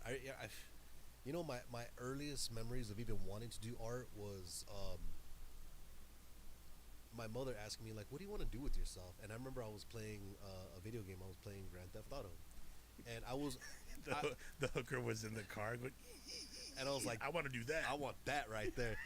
You know, my earliest memories of even wanting to do art was my mother asking me, like, what do you want to do with yourself? And I remember I was playing a video game. I was playing Grand Theft Auto. And I was... the hooker was in the car going, and I was like, I want to do that. I want that right there.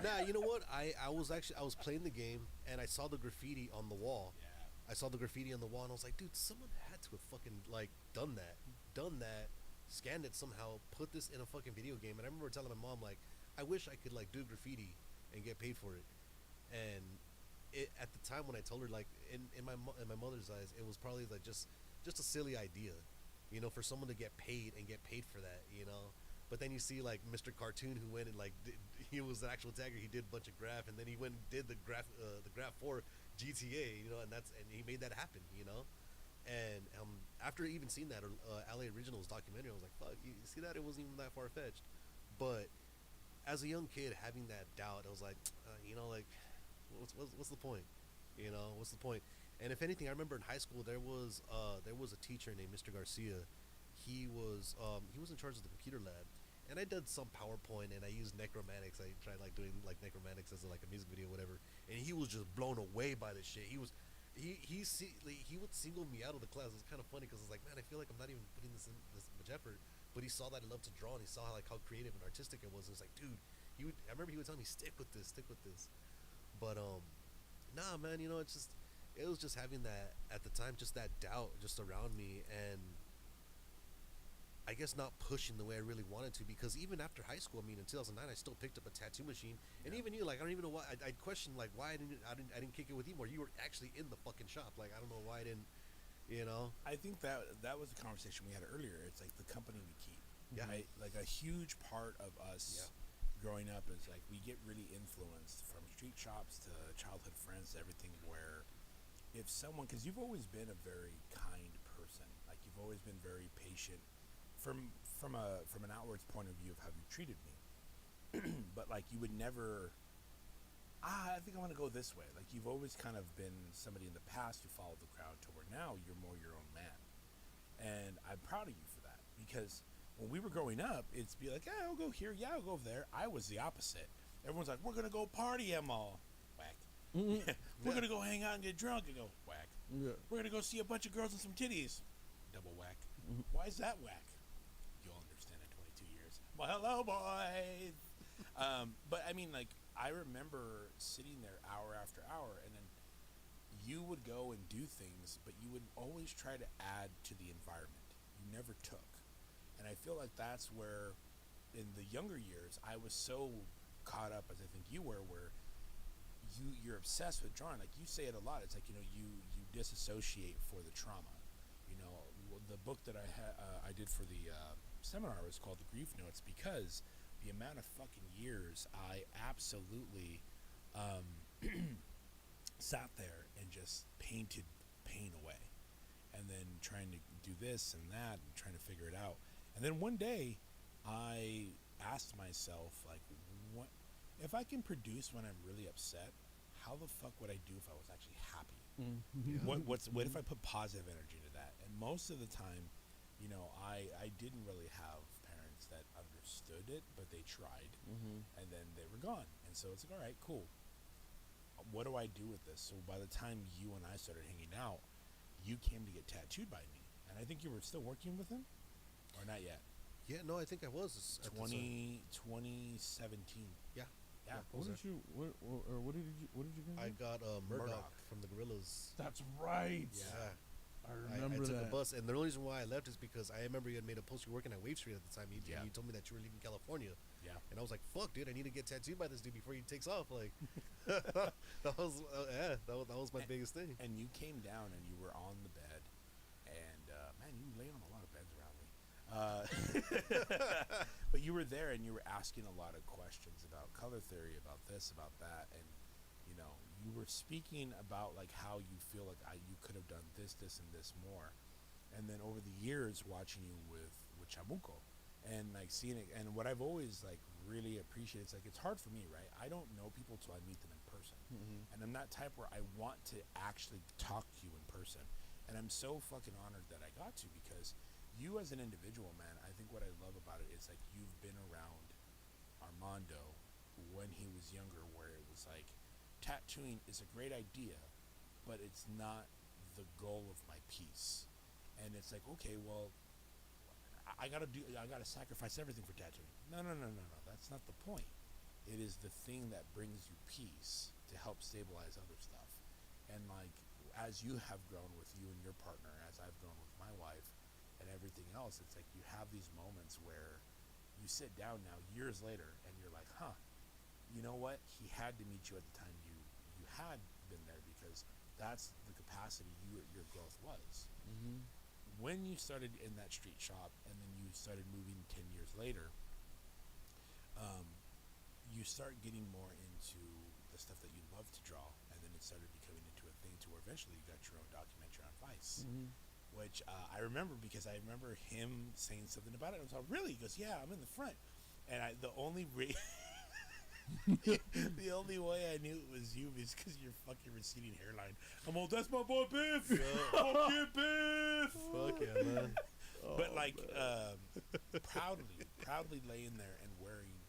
Nah, you know what? I was playing the game, and I saw the graffiti on the wall. Yeah. I saw the graffiti on the wall, and I was like, dude, someone had to have fucking, like, done that, scanned it somehow, put this in a fucking video game. And I remember telling my mom, like, I wish I could, like, do graffiti and get paid for it. And at the time when I told her, like, in my mother's eyes, it was probably, like, just a silly idea, you know, for someone to get paid for that, you know. But then you see, like, Mr. Cartoon, who went and, like, he was an actual tagger. He did a bunch of graph, and then he went and did the graph for GTA, you know, and he made that happen, you know. And after even seeing that LA Originals documentary, I was like, fuck, you see that? It wasn't even that far-fetched. But as a young kid, having that doubt, I was like, you know, like, what's the point? You know, what's the point? And if anything, I remember in high school there was a teacher named Mr. Garcia. He was in charge of the computer lab, and I did some PowerPoint, and I used necromantics. I tried like doing like necromantics as like a music video, or whatever. And he was just blown away by this shit. He would single me out of the class. It was kind of funny because it's like, man, I feel like I'm not even putting this much effort. But he saw that I loved to draw, and he saw how creative and artistic it was. And it was like, dude, I remember he would tell me, stick with this. But nah, man, you know, it was just having that at the time, just that doubt just around me, and I guess not pushing the way I really wanted to, because even after high school, I mean, in 2009, I still picked up a tattoo machine, and even you, like, I don't even know why. I'd question, like, why I didn't kick it with you more. You were actually in the fucking shop. Like, I don't know why I didn't, you know. I think that was a conversation we had earlier. It's like the company we keep. Yeah. Right? Like a huge part of us growing up is like we get really influenced from street shops to childhood friends to everything, where if someone, because you've always been a very kind person, like you've always been very patient from an outwards point of view of how you treated me. But like you would never, I think I want to go this way. Like you've always kind of been somebody in the past who followed the crowd to where now you're more your own man. And I'm proud of you for that, because when we were growing up, it's be like, yeah, I'll go here, yeah, I'll go over there. I was the opposite. Everyone's like, we're going to go party at mall. Whack. We're going to go hang out and get drunk, and go, whack. Yeah. We're going to go see a bunch of girls and some titties. Double whack. Why is that whack? You'll understand in 22 years. Well, hello, boys. But I mean, like, I remember sitting there hour after hour, and then you would go and do things, but you would always try to add to the environment. You never took. And I feel like that's where, in the younger years, I was so caught up, as I think you were, where you're obsessed with drawing. Like you say it a lot. It's like you disassociate for the trauma. The book that I did for the seminar was called The Grief Notes, because the amount of fucking years I absolutely sat there and just painted pain away, and then trying to do this and that and trying to figure it out. And then one day I asked myself, like, what if I can produce when I'm really upset? How the fuck would I do if I was actually happy? Yeah. What if I put positive energy into that? And most of the time, I didn't really have parents that understood it, but they tried, and then they were gone. And so it's like, all right, cool. What do I do with this? So by the time you and I started hanging out, you came to get tattooed by me, and I think you were still working with him, or not yet. Yeah, no, I think I was. At the time. 2017. Yeah. Yeah. What did you get? I got Murdoch Murdoch. from the Gorillas. That's right. Yeah. I I remember took that. a bus, and the only reason why I left is because I remember you had made a post. You were working at Wave Street at the time. Yeah. You told me that you were leaving California. Yeah. And I was like, "Fuck, dude! I need to get tattooed by this dude before he takes off." Like, that was my biggest thing. And you came down and you were on the bed, and man, you lay on a lot of beds around me. But you were there and you were asking a lot of questions about color theory, about this, about that, and you were speaking about like how you feel like you could have done this, and this more. And then over the years, watching you with Chamuco, and like seeing it, and what I've always like really appreciated, it's like it's hard for me, right? I don't know people till I meet them in person, and I'm that type where I want to actually talk to you in person, and I'm so fucking honored that I got to, because you as an individual, man, I think what I love about it is like you've been around Armando when he was younger, where it was like tattooing is a great idea, but it's not the goal of my piece. And it's like, okay, well, I gotta sacrifice everything for tattooing. No, that's not the point. It is the thing that brings you peace to help stabilize other stuff. And like, as you have grown with you and your partner, as I've grown with my wife and everything else, it's like you have these moments where you sit down now years later and you're like, huh, you know what? He had to meet you at the time you had been there, because that's the capacity your growth was. When you started in that street shop and then you started moving 10 years later, you start getting more into the stuff that you love to draw, and then it started becoming into a thing to where eventually you got your own documentary on Vice, which I remember, because I remember him saying something about it. I was like, really? He goes, yeah, I'm in the front. And the only the only way I knew it was you is because your fucking receding hairline. I'm all, that's my boy Biff. Fuck you, Biff. Fuck yeah, man. But like, proudly laying there and wearing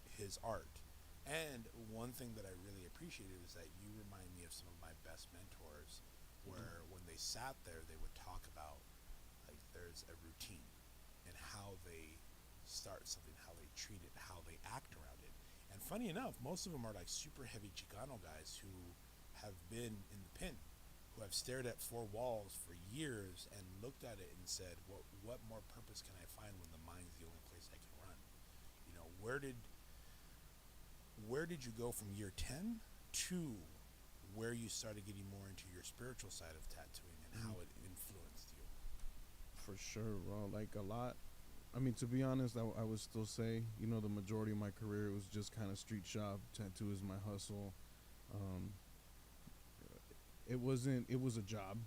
his art. And one thing that I really appreciated is that you remind me of some of my best mentors, where when they sat there, they would talk about like there's a routine and how they start something, how they treat it, how they act around it. And funny enough, most of them are like super heavy Chicano guys who have been in the pen, who have stared at four walls for years and looked at it and said, what more purpose can I find when the mind's the only place I can run? Where did you go from year 10 to where you started getting more into your spiritual side of tattooing, and how it influenced you? For sure, bro. Like a lot. I mean, to be honest, I would still say, the majority of my career was just kind of street shop. Tattoo is my hustle. It was a job.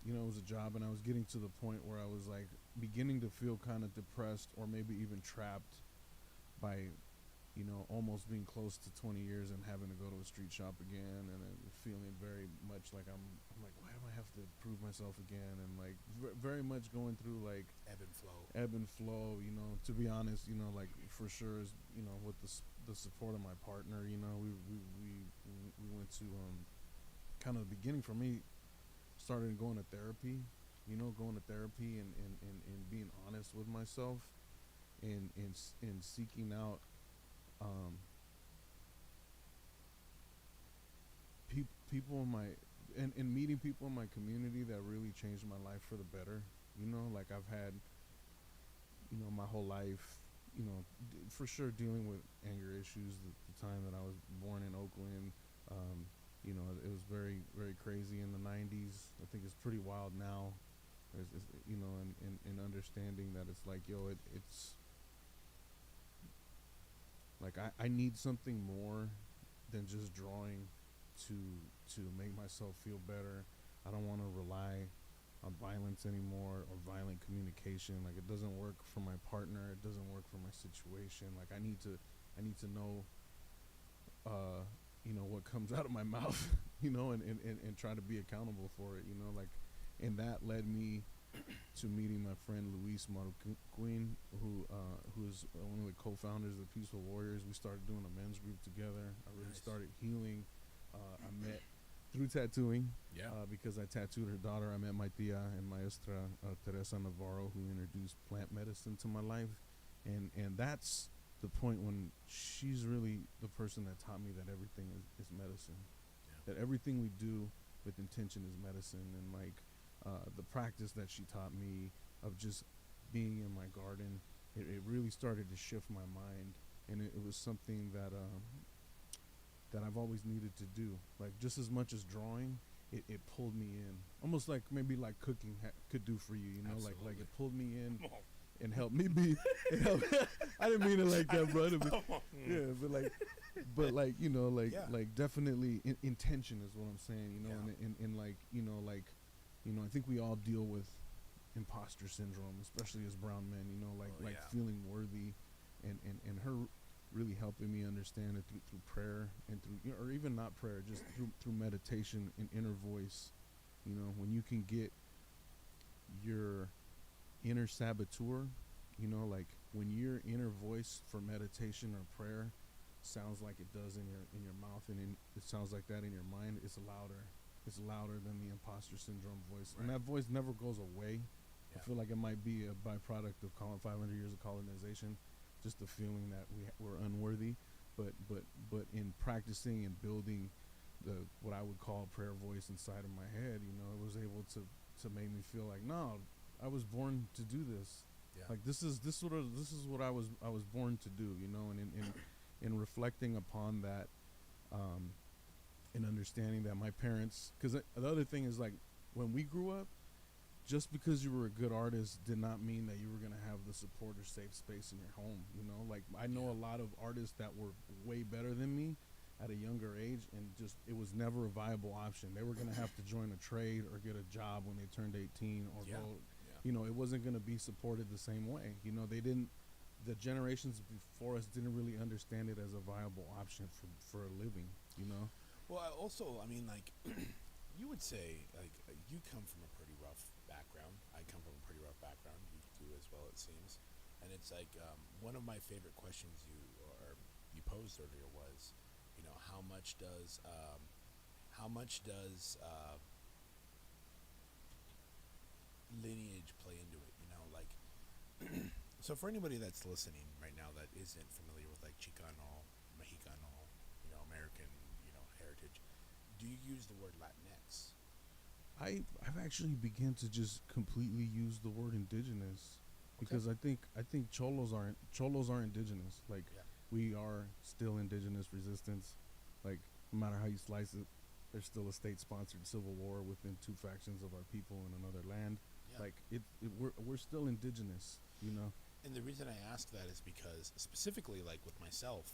It was a job, and I was getting to the point where I was like beginning to feel kind of depressed, or maybe even trapped by, almost being close to 20 years and having to go to a street shop again, and then feeling very much like I'm like, why do I have to prove myself again? And like very much going through like Ebb and flow. To be honest, like for sure is, with the support of my partner, we went to kind of the beginning for me, started going to therapy, and being honest with myself, and seeking out people in my and meeting people in my community that really changed my life for the better. Like I've had, my whole life, for sure dealing with anger issues. The time that I was born in Oakland, You know, it was very, very crazy in the 90s. I think it's pretty wild now. You know, in understanding that it's like, yo, it's like I need something more than just drawing to make myself feel better. I don't want to rely on violence anymore or violent communication. Like, it doesn't work for my partner. It doesn't work for my situation. Like, I need to know, you know, what comes out of my mouth, you know, and try to be accountable for it, you know, like, and that led me to meeting my friend Luis Marquin, who's one of the co-founders of the Peaceful Warriors. We started doing a men's group together. I really started healing. I met through tattooing, because I tattooed her daughter. I met my tia and maestra Teresa Navarro, who introduced plant medicine to my life, and that's the point when she's really the person that taught me that everything is medicine, that everything we do with intention is medicine. And like, the practice that she taught me of just being in my garden, it really started to shift my mind, and it was something that that I've always needed to do. Like, just as much as drawing, it pulled me in, almost like maybe like cooking could do for you, you know. Absolutely. Like it pulled me in and helped me be. I didn't mean it like that, brother. But, yeah, but like, you know, like definitely intention is what I'm saying, you know. And like, you know, I think we all deal with imposter syndrome, especially as brown men, you know, like feeling worthy, and her really helping me understand it through prayer and through, you know, or even not prayer, just through meditation and inner voice. You know, when you can get your inner saboteur, you know, like when your inner voice for meditation or prayer sounds like it does in your mouth, and it sounds like that in your mind, it's louder than the imposter syndrome voice. And that voice never goes away. I feel like it might be a byproduct of 500 years of colonization, just the feeling that we're unworthy. But in practicing and building what I would call a prayer voice inside of my head, you know, it was able to make me feel like, no, I was born to do this. Like, this is what I was born to do, you know. And in reflecting upon that, and understanding that my parents, because the other thing is, like, when we grew up, just because you were a good artist did not mean that you were going to have the support or safe space in your home, you know. Like, I know a lot of artists that were way better than me at a younger age, and just, it was never a viable option. They were going to have to join a trade or get a job when they turned 18 or go, you know, it wasn't going to be supported the same way. You know, the generations before us didn't really understand it as a viable option for a living, you know. Well, I mean, like, you would say, like, you come from a pretty rough background. I come from a pretty rough background. You do as well, it seems. And it's like, one of my favorite questions you posed earlier was, you know, how much does lineage play into it? You know, like, so for anybody that's listening right now that isn't familiar with, like, Chicano, Mexicano, you know, American, you know, heritage, do you use the word Latinx? I've actually begun to just completely use the word indigenous, because I think cholos aren't indigenous. Like, we are still indigenous resistance. Like, no matter how you slice it, there's still a state-sponsored civil war within two factions of our people in another land. Like, we're still indigenous, you know. And the reason I ask that is because, specifically, like, with myself,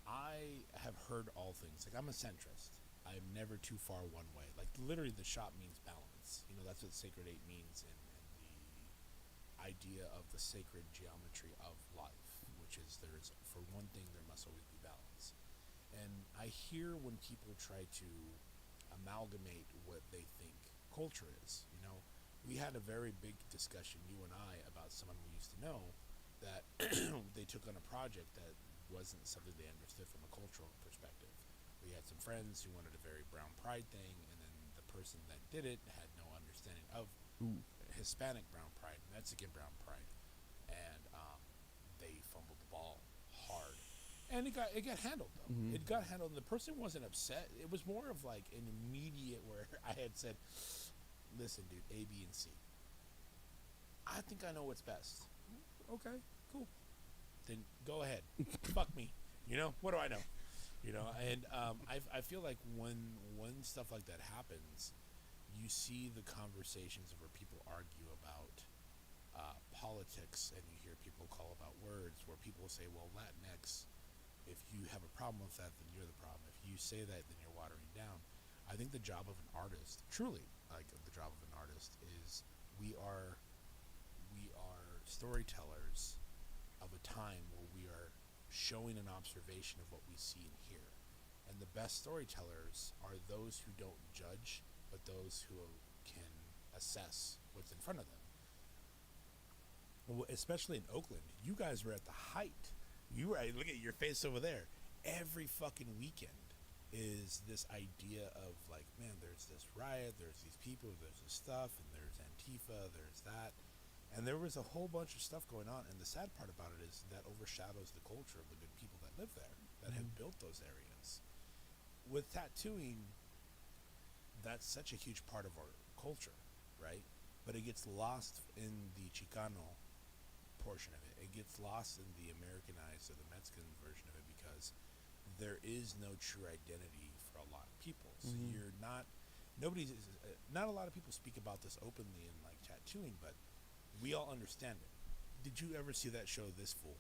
I have heard all things. Like, I'm a centrist. I'm never too far one way. Like, literally, the shop means balance. You know, that's what Sacred 8 means in the idea of the sacred geometry of life, which is, for one thing, there must always be balance. And I hear when people try to amalgamate what they think culture is. You know, we had a very big discussion, you and I, about someone we used to know that they took on a project that wasn't something they understood from a cultural perspective. We had some friends who wanted a very brown pride thing, and then the person that did it had no understanding of Hispanic brown pride, Mexican brown pride, and they fumbled the ball hard. And it got handled, though. Mm-hmm. It got handled, and the person wasn't upset. It was more of like an immediate where I had said, listen, dude, A, B, and C. I think I know what's best. Okay, cool. Then go ahead. Fuck me. You know, what do I know? You know, and I feel like when stuff like that happens, you see the conversations where people argue about politics, and you hear people call about words, where people say, well, Latinx, if you have a problem with that, then you're the problem. If you say that, then you're watering down. I think the job of an artist, truly, like the job of an artist, is we are storytellers of a time where we are showing an observation of what we see and hear. And the best storytellers are those who don't judge, but those who can assess what's in front of them. Well, especially in Oakland, you guys were at the height. You were, look at your face over there. Every fucking weekend is this idea of like, man, there's this riot, there's these people, there's this stuff, and there's Antifa, there's that. And there was a whole bunch of stuff going on. And the sad part about it is that overshadows the culture of the good people that live there, that have built those areas. With tattooing, that's such a huge part of our culture, right? But it gets lost in the Chicano portion of it. It gets lost in the Americanized or the Mexican version of it, because there is no true identity for a lot of people. So you're not, not a lot of people speak about this openly in like tattooing, but we all understand it. Did you ever see that show, This Fool?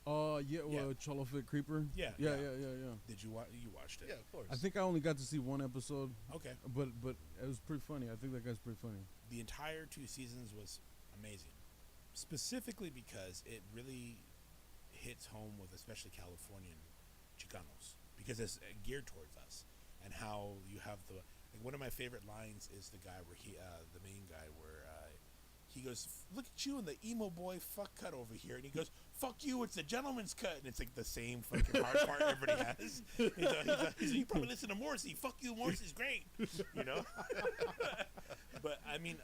Cholo Fit Creeper. Yeah. Did you you watched it? Yeah, of course. I think I only got to see one episode. Okay. But it was pretty funny. I think that guy's pretty funny. The entire 2 seasons was amazing, specifically because it really hits home with especially Californian Chicanos, because it's geared towards us, and how you have the, like, one of my favorite lines is the guy where the main guy, where he goes, look at you and the emo boy fuck cut over here, and he goes, fuck you, it's the gentleman's cut, and it's like the same fucking hard part everybody has. He's like, you probably listen to Morrissey, fuck you, Morrissey's great, you know. But I mean,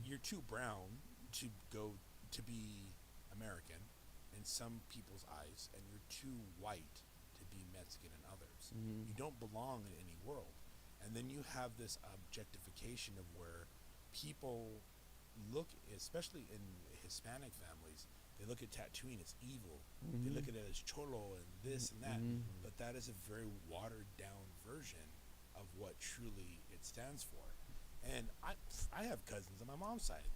you're too brown to go to be American in some people's eyes, and you're too white to be Mexican in others. You don't belong in any world. And then you have this objectification of where people look, especially in Hispanic families, they look at tattooing as evil. They look at it as cholo and this and that. But that is a very watered down version of what truly it stands for. And I have cousins on my mom's side,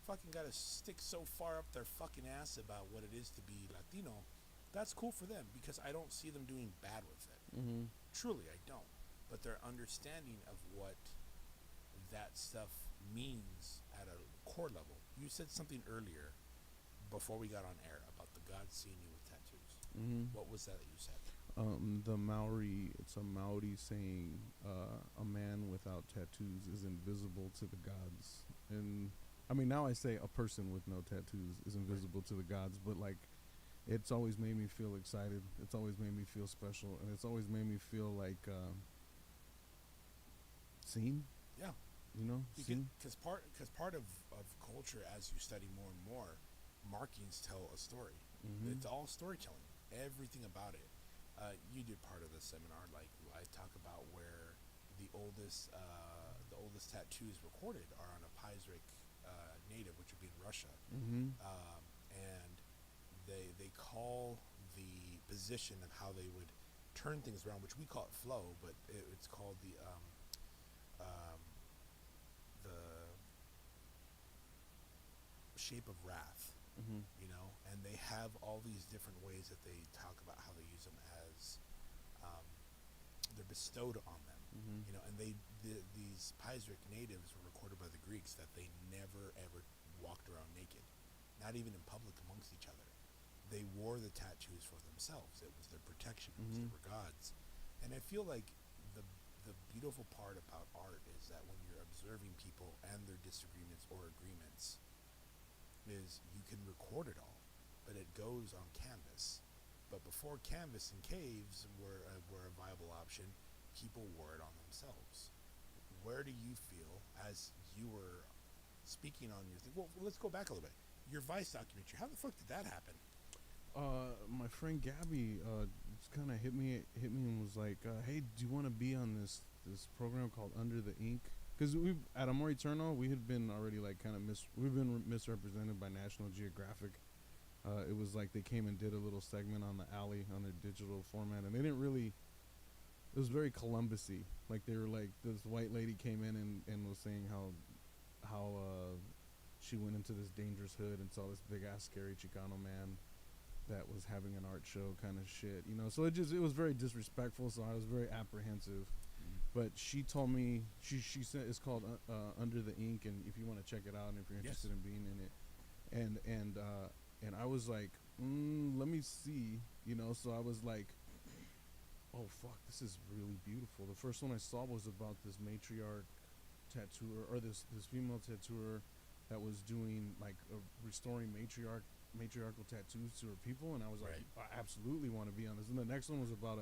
fucking got a stick so far up their fucking ass about what it is to be Latino. That's cool for them, because I don't see them doing bad with it. Truly, I don't. But their understanding of what that stuff means at a core level. You said something earlier before we got on air about the God seeing you with tattoos. What was that you said? The Maori, it's a Maori saying, a man without tattoos is invisible to the gods. And I mean, now I say a person with no tattoos is invisible to the gods, but like, it's always made me feel excited. It's always made me feel special, and it's always made me feel like seen. Yeah. You know, because part of culture, as you study more and more, markings tell a story. It's all storytelling, everything about it. You did part of the seminar, like I talk about where the oldest tattoos recorded are on a Paisrik native, which would be in Russia, and they call the position of how they would turn things around, which we call it flow, but it's called the shape of wrath, you know, and they have all these different ways that they talk about how they use them as they're bestowed on them, you know, and these Paisrik natives were recorded by the Greeks that they never ever walked around naked, not even in public amongst each other. They wore the tattoos for themselves. It was their protection. It was their gods. And I feel like the beautiful part about art is that when you're observing people and their disagreements or agreements, is you can record it all, but it goes on canvas. But before canvas and caves were a viable option, people wore it on themselves. Where do you feel, as you were speaking on your thing? Well, let's go back a little bit. Your Vice documentary, how the fuck did that happen? My friend Gabby just kind of hit me and was like, "Hey, do you want to be on this program called Under the Ink?" Because we at Amor Eterno, we had been already like kind of we've been misrepresented by National Geographic, It was like they came and did a little segment on the alley on their digital format, and they didn't really. It was very Columbusy. Like they were like this white lady came in and was saying how she went into this dangerous hood and saw this big ass scary Chicano man that was having an art show kind of shit, you know. So it was very disrespectful. So I was very apprehensive. But she told me she said it's called Under the Ink, and if you want to check it out and if you're interested in being in it, and I was like, let me see, you know. So I was like, oh fuck, this is really beautiful. The first one I saw was about this matriarch tattooer, or this female tattooer that was doing like restoring matriarchal tattoos to her people, and I was like, I absolutely want to be on this. And the next one was about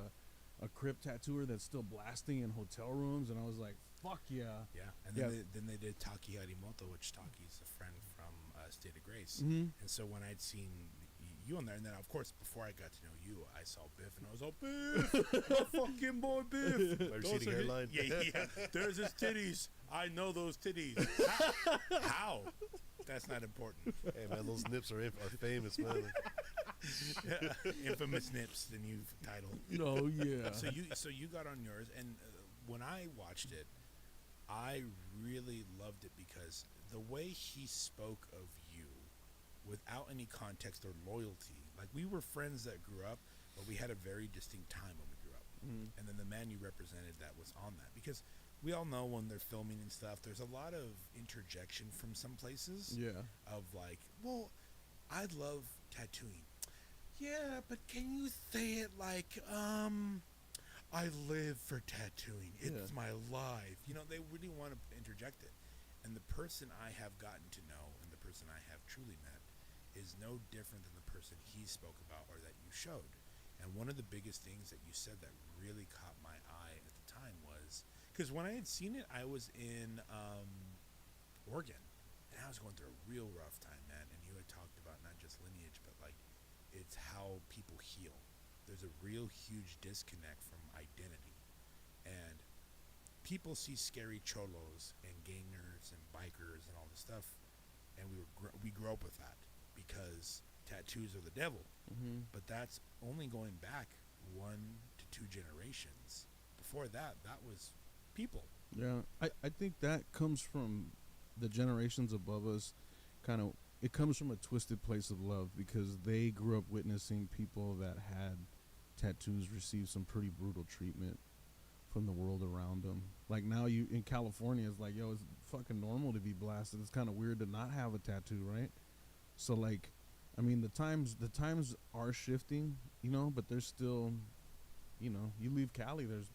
a crypt tattooer that's still blasting in hotel rooms, and I was like, fuck yeah. And then they did Taki Harimoto, which Taki's a friend from State of Grace. And so when I'd seen you on there, and then of course before I got to know you, I saw Biff, and I was all, Biff, my fucking boy Biff. Receding hairline. Yeah. There's his titties. I know those titties. How? That's not important. Hey man, those nips are famous, man. Infamous nips, the new title. No, yeah. So you got on yours, and when I watched it, I really loved it because the way he spoke of you, without any context or loyalty, like we were friends that grew up, but we had a very distinct time when we grew up. And then the man you represented that was on that, because we all know when they're filming and stuff, there's a lot of interjection from some places. Yeah. Of like, well, I love tattooing. Yeah, but can you say it like, I live for tattooing. It's my life. You know, they really want to interject it. And the person I have gotten to know and the person I have truly met is no different than the person he spoke about or that you showed. And one of the biggest things that you said that really caught my eye at the time was, because when I had seen it, I was in Oregon, and I was going through a real rough time, man. And you had talked about not just lineage, but like it's how people heal. There's a real huge disconnect from identity, and people see scary cholos and gangers and bikers and all this stuff, and we grew up with that because tattoos are the devil. But that's only going back 1 to 2 generations. Before that was people. Yeah, I think that comes from the generations above us. It comes from a twisted place of love, because they grew up witnessing people that had tattoos receive some pretty brutal treatment from the world around them. Like now you in California, it's like, yo, it's fucking normal to be blasted. It's kind of weird to not have a tattoo, right? So like, I mean, the times are shifting, you know, but there's still, you know, you leave Cali, there's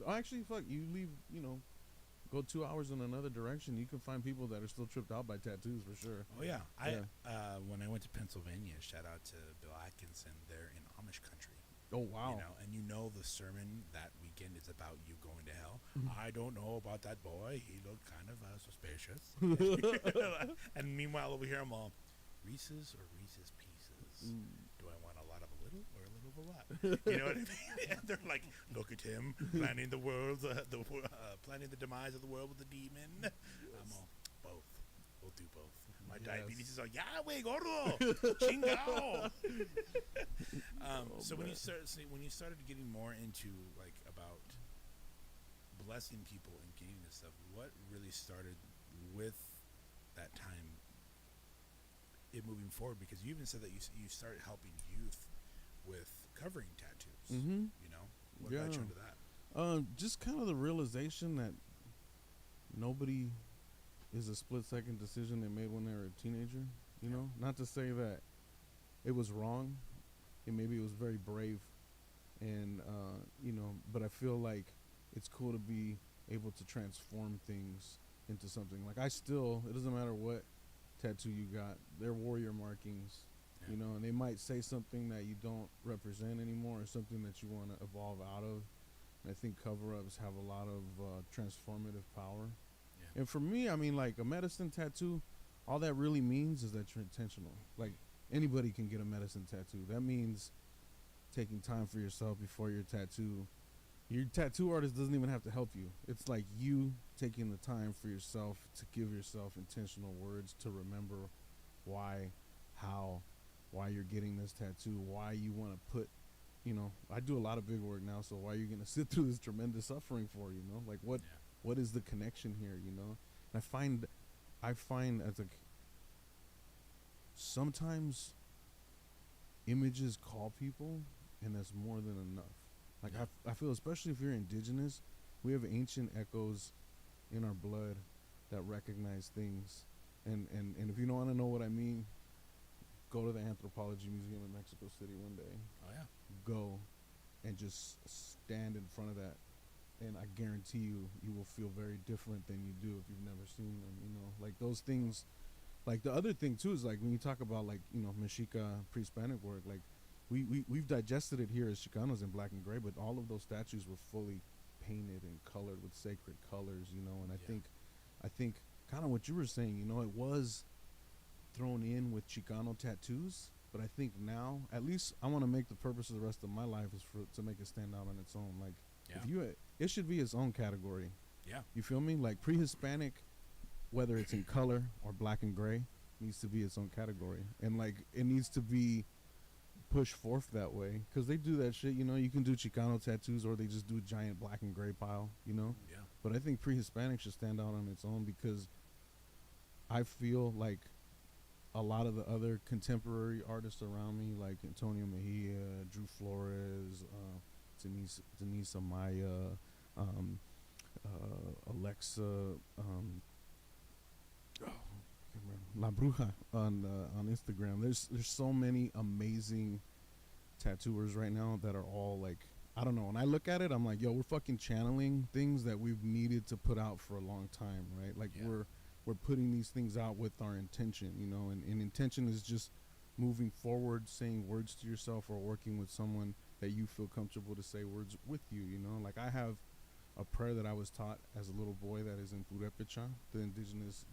actually, fuck, you leave, you know, go 2 hours in another direction, you can find people that are still tripped out by tattoos for sure. Oh yeah. When I went to Pennsylvania, shout out to Bill Atkinson, they're in Amish country. Oh wow. You know, and you know the sermon that weekend is about you going to hell. I don't know about that boy. He looked kind of suspicious. And meanwhile over here I'm all, Reese's or Reese's Pieces? Do I want a lot of a little or a little of a lot? You know what I mean? And they're like, look at him planning the world, planning the demise of the world with the demon. I'm all, both. We'll do both. My diabetes is like, yeah, wey, gordo, chingao. So when you started getting more into like about blessing people and getting this stuff, what really started with that time? It moving forward, because you even said that you started helping youth with covering tattoos. You know, what got you into that? Just kind of the realization that nobody is a split-second decision they made when they were a teenager. You know, not to say that it was wrong, and maybe it was very brave, and you know, but I feel like it's cool to be able to transform things into something. Like it doesn't matter what tattoo you got, they're warrior markings, you know, and they might say something that you don't represent anymore, or something that you want to evolve out of. And I think cover-ups have a lot of transformative power. And for me, I mean, like a medicine tattoo, all that really means is that you're intentional. Like anybody can get a medicine tattoo. That means taking time for yourself before your tattoo. Your tattoo artist doesn't even have to help you. It's like you taking the time for yourself to give yourself intentional words to remember why, how, why you're getting this tattoo, why you want to put, you know, I do a lot of big work now, so why are you going to sit through this tremendous suffering for, you know? Like Yeah. what is the connection here, you know? And I find as a sometimes images call people, and that's more than enough. Like Yeah. I feel, especially if you're indigenous, we have ancient echoes in our blood that recognize things. And if you don't want to know what I mean, go to the Anthropology Museum in Mexico City one day. Oh yeah. Go and just stand in front of that, and I guarantee you will feel very different than you do if you've never seen them, you know? Like those things. Like the other thing too is like when you talk about like, you know, Mexica pre-Hispanic work, like we've digested it here as Chicanos in black and gray, but all of those statues were fully painted and colored with sacred colors, you know. And I think kind of what you were saying, you know, it was thrown in with Chicano tattoos, but I think now, at least I want to make the purpose of the rest of my life is to make it stand out on its own. Like Yeah. it should be its own category. Yeah. You feel me? Like pre-Hispanic, whether it's in color or black and gray, needs to be its own category, and like it needs to be pushed forth that way, because they do that shit, you know. You can do Chicano tattoos, or they just do a giant black and gray pile, you know. Yeah. But I think pre-Hispanic should stand out on its own, because I feel like a lot of the other contemporary artists around me, like Antonio Mejia, Drew Flores, Denise Amaya, Alexa, La Bruja on Instagram. There's so many amazing tattooers right now that are all like, I don't know. When I look at it, I'm like, yo, we're fucking channeling things that we've needed to put out for a long time, right? Like Yeah. we're putting these things out with our intention, you know, and intention is just moving forward, saying words to yourself, or working with someone that you feel comfortable to say words with you, you know. Like I have a prayer that I was taught as a little boy that is in Purepecha, the indigenous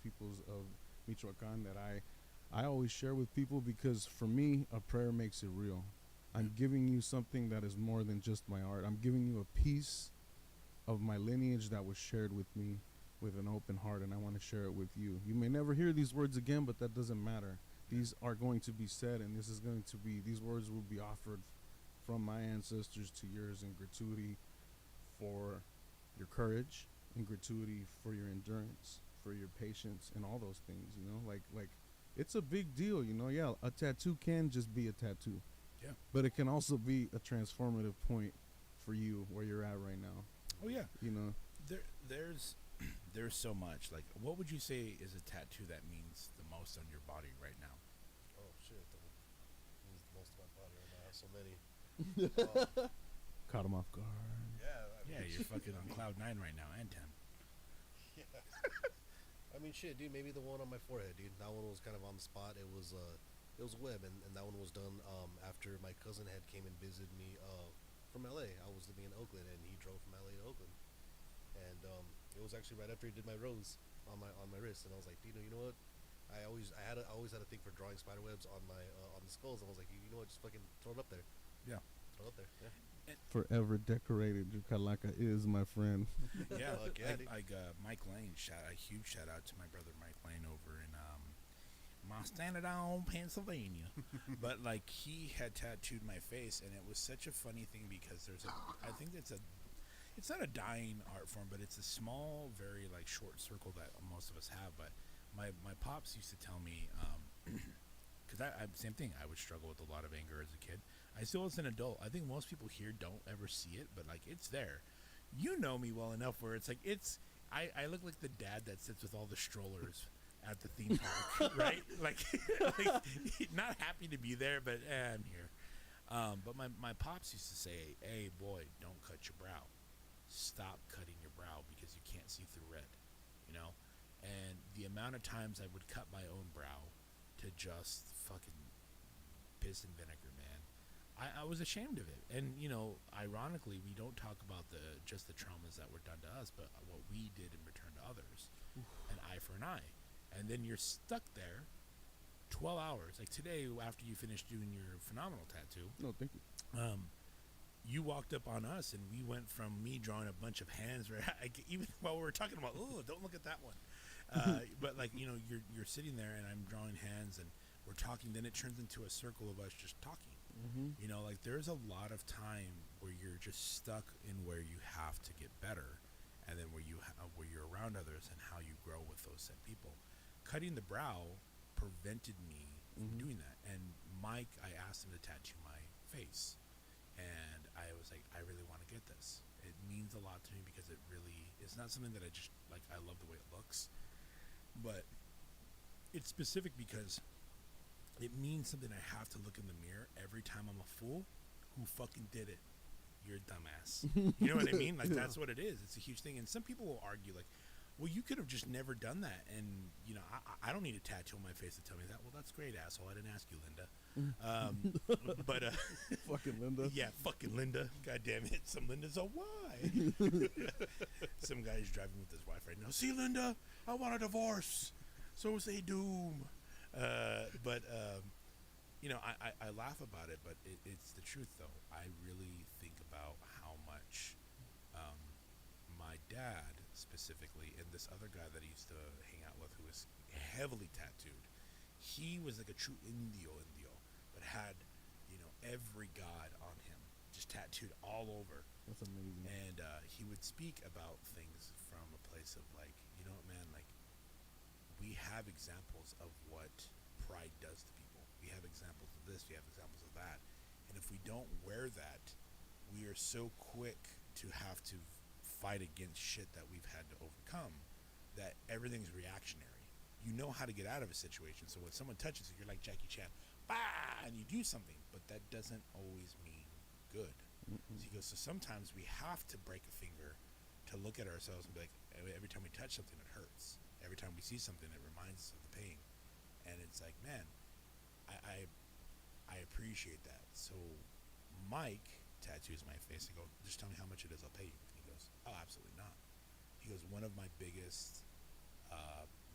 peoples of Michoacan, that I always share with people, because for me a prayer makes it real. I'm giving you something that is more than just my art. I'm giving you a piece of my lineage that was shared with me with an open heart, and I want to share it with you. You may never hear these words again, but that doesn't matter. These are going to be said, and these words will be offered from my ancestors to yours in gratuity for your courage, in gratuity for your endurance, for your patience, and all those things, you know. Like it's a big deal, you know. Yeah, a tattoo can just be a tattoo. Yeah. But it can also be a transformative point for you where you're at right now. Oh yeah. You know. There's so much. Like, what would you say is a tattoo that means the most on your body right now? Oh shit, that means the most of my body right now. I have so many. Caught him off guard. Yeah, Yeah, you're fucking on cloud 9 right now, and 10. Yeah. I mean, shit, dude. Maybe the one on my forehead, dude. That one was kind of on the spot. It was web, and that one was done after my cousin had came and visited me from LA. I was living in Oakland, and he drove from LA to Oakland, and it was actually right after he did my rose on my wrist, and I was like, dude, you know what? I always had a thing for drawing spider webs on my on the skulls. And I was like, you know what? Just fucking throw it up there. Yeah. Throw it up there. Yeah. Forever decorated, Jukalaka is my friend. Yeah, Fuck yeah, dude. like Mike Lane. A huge shout out to my brother Mike Lane over in Mastanodown, Pennsylvania. But like, he had tattooed my face, and it was such a funny thing, because I think it's not a dying art form, but it's a small, very like short circle that most of us have. But my pops used to tell me, because I same thing. I would struggle with a lot of anger as a kid. I still, as an adult, I think most people here don't ever see it, but like, it's there. You know me well enough where it's like, I look like the dad that sits with all the strollers at the theme park, right? Like, not happy to be there, but I'm here. But my pops used to say, hey boy, don't cut your brow. Stop cutting your brow, because you can't see through red, you know? And the amount of times I would cut my own brow to just fucking piss and vinegar, man. I was ashamed of it. And, you know, ironically, we don't talk about just the traumas that were done to us, but what we did in return to others. An eye for an eye. And then you're stuck there 12 hours. Like today, after you finished doing your phenomenal tattoo, No, thank you. you walked up on us, and we went from me drawing a bunch of hands, where even while we were talking about, oh, don't look at that one. But like, you know, you're sitting there, and I'm drawing hands, and we're talking, then it turns into a circle of us just talking. Mm-hmm. You know, like there's a lot of time where you're just stuck in where you have to get better, and then where you're around others and how you grow with those said people. Cutting the brow prevented me from doing that. And Mike, I asked him to tattoo my face, and I was like, I really want to get this. It means a lot to me because it's not something that I just like. I love the way it looks, but it's specific because it means something. I have to look in the mirror every time I'm a fool. Who fucking did it? You're a dumbass. You know what I mean? Like, that's what it is. It's a huge thing. And some people will argue, like, well, you could have just never done that. And, you know, I don't need a tattoo on my face to tell me that. Well, that's great, asshole. I didn't ask you, Linda. But fucking Linda. yeah, fucking Linda. God damn it. Some Lindas are why. Some guy's driving with his wife right now. See, Linda, I want a divorce. So say Doom. You know, I laugh about it, but it's the truth, though. I really think about how much my dad, specifically, and this other guy that I used to hang out with who was heavily tattooed, he was like a true indio, but had, you know, every god on him, just tattooed all over. That's amazing. And he would speak about things from a place of like, you know what, man, like, we have examples of what pride does to people. We have examples of this, we have examples of that. And if we don't wear that, we are so quick to have to fight against shit that we've had to overcome that everything's reactionary. You know how to get out of a situation. So when someone touches you, you're like Jackie Chan, bah, and you do something, but that doesn't always mean good. So he goes, so sometimes we have to break a finger to look at ourselves and be like, every time we touch something, it hurts. Every time we see something, it reminds us of the pain. And it's like, man, I appreciate that. So Mike tattoos my face and go, just tell me how much it is, I'll pay you. And he goes, oh, absolutely not. He goes, one of my biggest,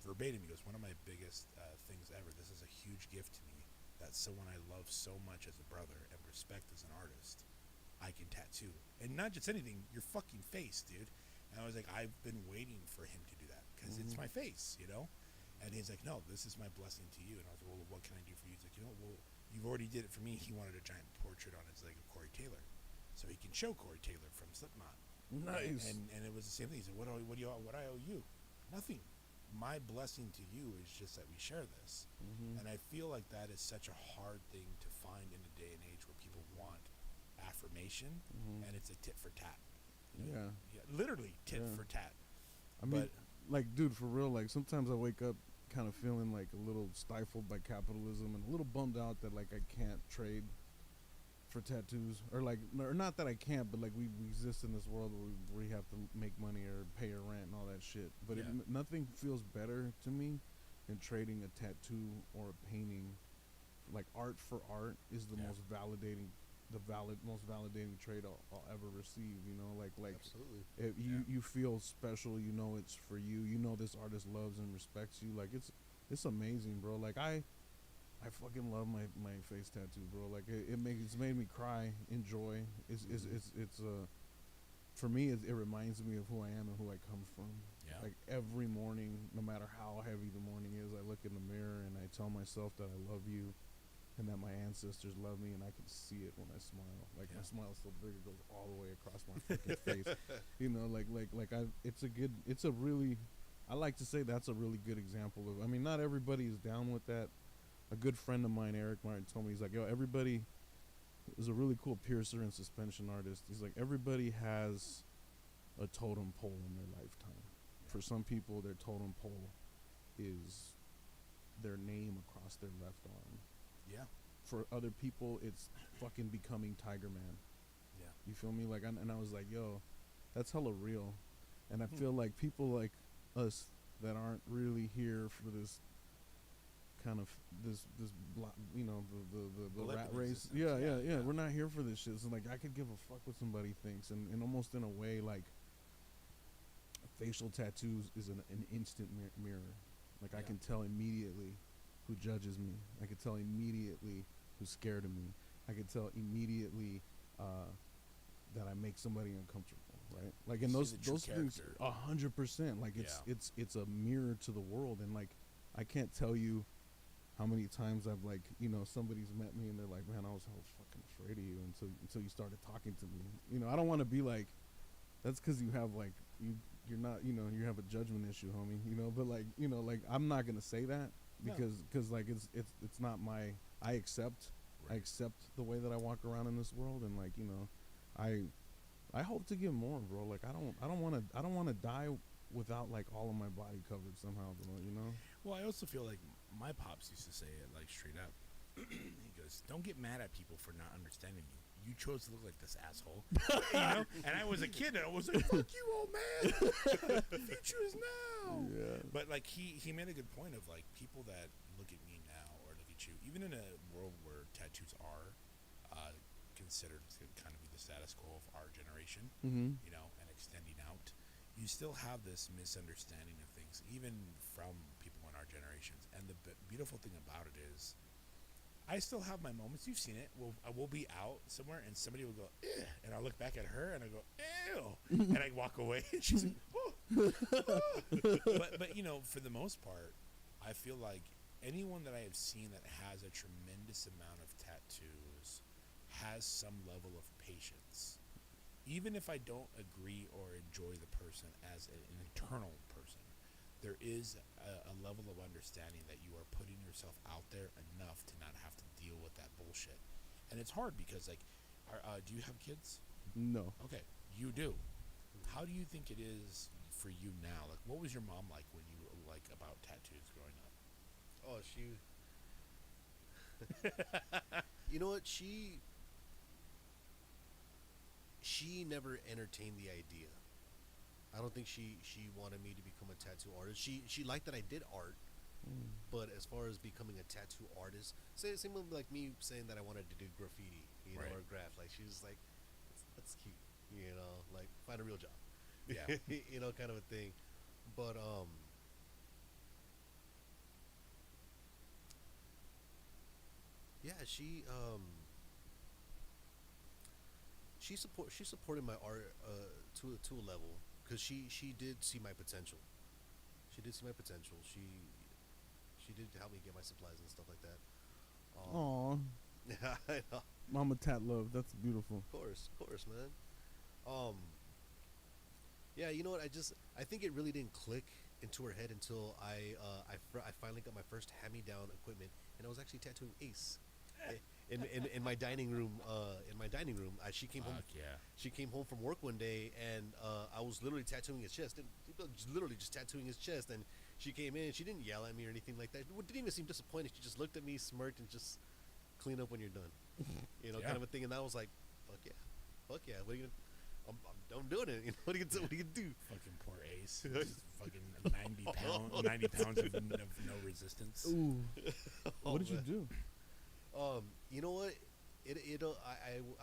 verbatim, he goes, one of my biggest things ever. This is a huge gift to me. That's someone I love so much as a brother and respect as an artist. I can tattoo. And not just anything, your fucking face, dude. And I was like, I've been waiting for him to do that because it's my face, you know? And he's like, no, this is my blessing to you. And I was like, well, what can I do for you? He's like, you know, well, you've already did it for me. He wanted a giant portrait on his leg of Corey Taylor. So he can show Corey Taylor from Slipknot. Nice. And it was the same thing. He said, what I owe you? Nothing. My blessing to you is just that we share this. And I feel like that is such a hard thing to find in a day and age where people want affirmation, and it's a tit for tat. You know? Yeah, literally tit for tat. I mean, like, dude, for real, like, sometimes I wake up kind of feeling like a little stifled by capitalism and a little bummed out that, like, I can't trade for tattoos, or like, or not that I can't, but like we exist in this world where we have to make money or pay our rent and all that shit. But nothing feels better to me than trading a tattoo or a painting. Like, art for art is the most validating, most validating trade I'll ever receive. You know, like absolutely. You feel special. You know it's for you. You know this artist loves and respects you. Like, it's amazing, bro. Like, I fucking love my face tattoo, bro. Like, it's made me cry in joy. It's for me, it reminds me of who I am and who I come from. Yeah. Like, every morning, no matter how heavy the morning is, I look in the mirror and I tell myself that I love you and that my ancestors love me, and I can see it when I smile. Like, my smile is so big, it goes all the way across my fucking face. You know, I like to say that's a really good example of, I mean, not everybody is down with that. A good friend of mine, Eric Martin, told me, he's like, yo, everybody is a really cool piercer and suspension artist. He's like, everybody has a totem pole in their lifetime. For some people, their totem pole is their name across their left arm. Yeah. For other people, it's fucking becoming Tiger Man. Yeah. You feel me? Like, and I was like, yo, that's hella real. And I feel like people like us that aren't really here for this kind of you know, the rat race. Yeah. We're not here for this shit. So, like, I could give a fuck what somebody thinks, and almost in a way, like, facial tattoos is an instant mirror. Like, I can tell immediately who judges me. I can tell immediately who's scared of me. I can tell immediately that I make somebody uncomfortable, right? Like, in those things, 100%. Like, it's a mirror to the world, and like, I can't tell you how many times I've like, somebody's met me and they're like, man, I was fucking afraid of you until you started talking to me. I don't want to be like, that's because you have like you're not, you have a judgment issue, homie. But like, like I'm not gonna say that because like it's not my. I accept the way that I walk around in this world, and like, I hope to get more, bro. Like I don't want to die without like all of my body covered somehow, bro. Well, I also feel like my pops used to say it like straight up. He goes, "Don't get mad at people for not understanding you. You chose to look like this asshole." And I was a kid, and I was like, "Fuck you, old man. The future is now." Yeah. But like he made a good point of like people that look at me now or look at you, even in a world where tattoos are considered to kind of be the status quo of our generation, Mm-hmm. and extending out, you still have this misunderstanding of things, even from people in our generations. And the beautiful thing about it is, I still have my moments. You've seen it. I will be out somewhere, and somebody will go, "Ew," and I'll look back at her, and I go, "Ew," and I walk away, and she's like, "Oh." But for the most part, I feel like anyone that I have seen that has a tremendous amount of tattoos has some level of patience. Even if I don't agree or enjoy the person as an internal person, there is a level of understanding that you are putting yourself out there enough to not have to deal with that bullshit. And it's hard because, like, do you have kids? No. Okay, you do. How do you think it is for you now? Like, what was your mom like when you were, like, about tattoos growing up? Oh, you know what? She never entertained the idea. I don't think she wanted me to become a tattoo artist. She liked that I did art, but as far as becoming a tattoo artist, same with like me saying that I wanted to do graffiti, Right. or graph. Like she was like, that's cute, like find a real job, Yeah. kind of a thing. But yeah, she supported my art to a level because she did see my potential. She did see my potential. She did help me get my supplies and stuff like that. Aw, Yeah, I know. Mama Tat love. That's beautiful. Of course, man. Um, yeah, you know what? I think it really didn't click into her head until I finally got my first hand-me-down equipment, and I was actually tattooing Ace. In my dining room, she came home. Fuck yeah. She came home from work one day, and I was literally tattooing his chest. Literally just tattooing his chest. And she came in. She didn't yell at me or anything like that. It didn't even seem disappointed. She just looked at me, smirked, and just clean up when you're done. Yeah. Kind of a thing. And I was like, fuck yeah. What are you gonna? I'm doing it. What are you gonna do? Fucking poor Ace. Just fucking 90 pounds of no resistance. Ooh. Oh, What did you man. do? You know what?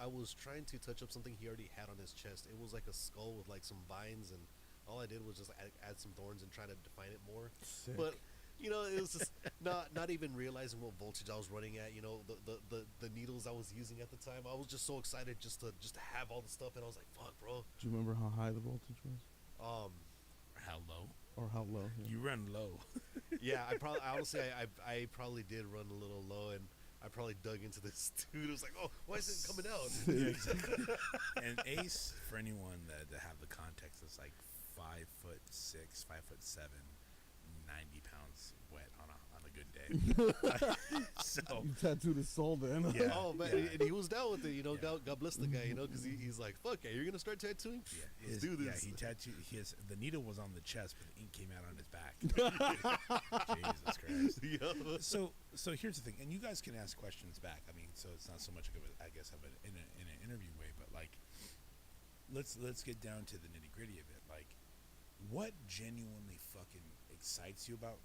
I was trying to touch up something he already had on his chest. It was like a skull with like some vines, and all I did was just add some thorns and try to define it more. Sick. But it was just not even realizing what voltage I was running at. The needles I was using at the time. I was just so excited just to have all the stuff, and I was like, "Fuck, bro." Do you remember how high the voltage was, How low? or how low? Yeah. You run low. Yeah, I probably did run a little low, and I probably dug into this dude. It was like, "Oh, why is it coming out?" Yeah, exactly. And Ace, for anyone that have the context, is like 5'6", 5'7", 90 pounds wet on a good day. So You tattooed his soul then. Yeah. Oh man, yeah. and he was down with it. Yeah. God bless the guy. Because he's like, "Fuck yeah, you're gonna start tattooing? Yeah, Let's do this." Yeah, he tattooed. The needle was on the chest, but the ink came out on his back. Jesus Christ. Yeah. So here's the thing, and you guys can ask questions back. I mean, so it's not so much of I guess of in an interview way, but like, let's get down to the nitty gritty of it. Like, what genuinely fucking excites you about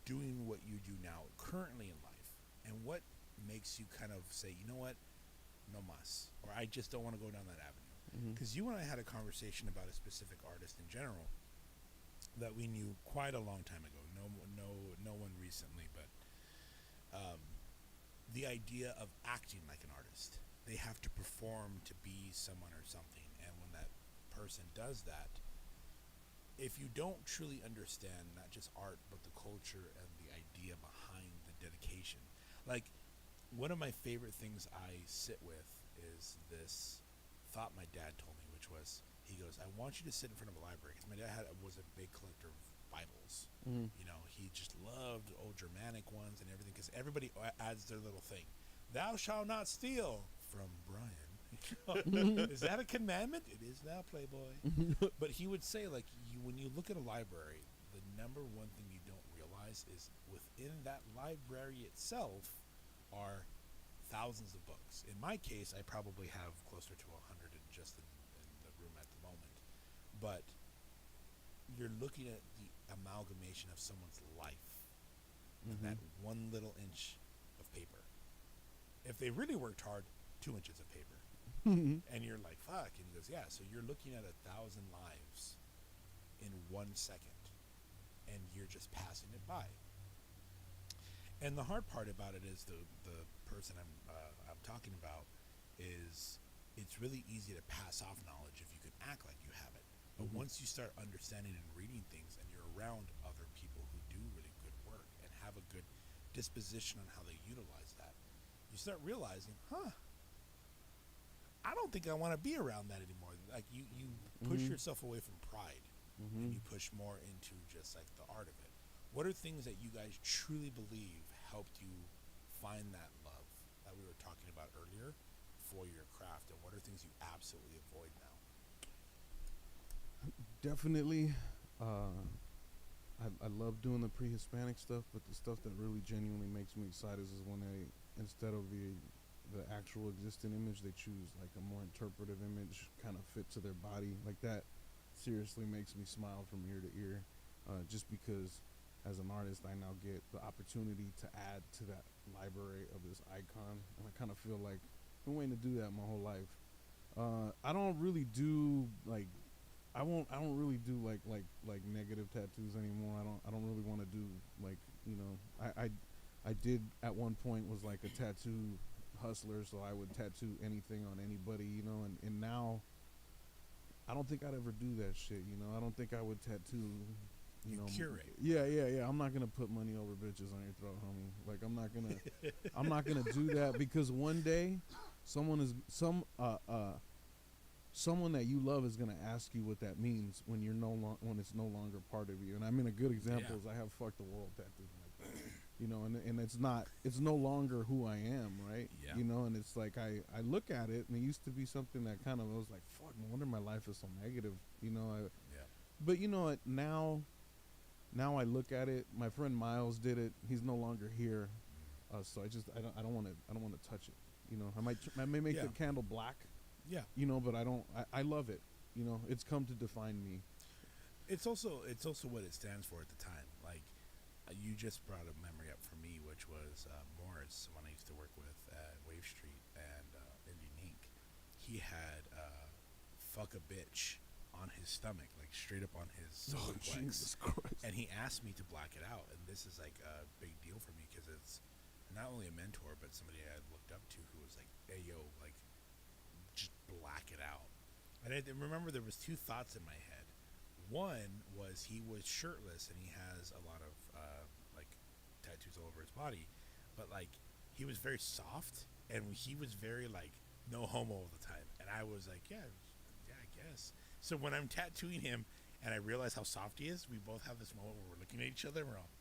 doing what you do now, currently in life, and what makes you kind of say, you know what, no mas, or I just don't want to go down that avenue. Because you and I had a conversation about a specific artist in general that we knew quite a long time ago. No one recently, but the idea of acting like an artist. They have to perform to be someone or something, and when that person does that, if you don't truly understand not just art but the culture and the idea behind the dedication dedication. Like, one of my favorite things I sit with is this thought my dad told me, which was, he goes, I want you to sit in front of a library. Because my dad was a big collector of Bibles. Mm-hmm. You know, he just loved old Germanic ones and everything, because everybody adds their little thing. Thou shalt not steal from Brian. Is that a commandment? It is now, Playboy. But he would say, like, when you look at a library, the number one thing you don't realize is within that library itself are thousands of books. In my case, I probably have closer to 100 just in the room at the moment. But you're looking at the amalgamation of someone's life in that one little inch of paper. If they really worked hard, 2 inches of paper. And you're like, fuck. And he goes, yeah, so you're looking at 1,000 lives in 1 second, and you're just passing it by. And the hard part about it is the person I'm talking about is, it's really easy to pass off knowledge if you can act like you have it. But once you start understanding and reading things, and you're around other people who do really good work and have a good disposition on how they utilize that, you start realizing, I don't think I want to be around that anymore. Like, you push yourself away from pride, and you push more into just like the art of it. What are things that you guys truly believe helped you find that love that we were talking about earlier for your craft, and what are things you absolutely avoid now? Definitely, I love doing the pre-Hispanic stuff, but the stuff that really genuinely makes me excited is when they, instead of the actual existing image, they choose like a more interpretive image, kind of fit to their body. Like, that seriously makes me smile from ear to ear, just because as an artist I now get the opportunity to add to that library of this icon, and I kind of feel like I've been waiting to do that my whole life. I don't really do like I don't really do like negative tattoos anymore. I don't really want to do, like, you know, I did at one point was like a tattoo hustler, so I would tattoo anything on anybody, you know, and now I don't think I'd ever do that shit, you know. I don't think I would tattoo, you know, curate. Yeah. I'm not gonna put money over bitches on your throat, homie. Like, I'm not gonna do that, because one day someone that you love is gonna ask you what that means when when it's no longer part of you. And I mean, a good example is I have "fuck the world" tattooed on my throat, you know, and it's no longer who I am, right? Yeah. You know, and it's like I look at it, and it used to be something that kind of, I was like, fuck, no wonder my life is so negative, you know. But you know what, now I look at it. My friend Miles did it. He's no longer here, so I don't want to touch it, you know. I may make the candle black, you know, but I love it, you know. It's come to define me. It's also what it stands for at the time. Like, you just brought a memory up for me, which was Morris, someone I used to work with at Wave Street and Indian Ink. He had "fuck a bitch" on his stomach, like straight up on his solar plex. Jesus Christ. And he asked me to black it out, and this is like a big deal for me, because it's not only a mentor, but somebody I had looked up to who was like, hey, yo, like, just black it out. And I remember there was two thoughts in my head. One was, he was shirtless, and he has a lot of like tattoos all over his body, but like, he was very soft, and he was very like no homo all the time. And I was like, yeah, I guess. So when I'm tattooing him and I realize how soft he is, we both have this moment where we're looking at each other and we're all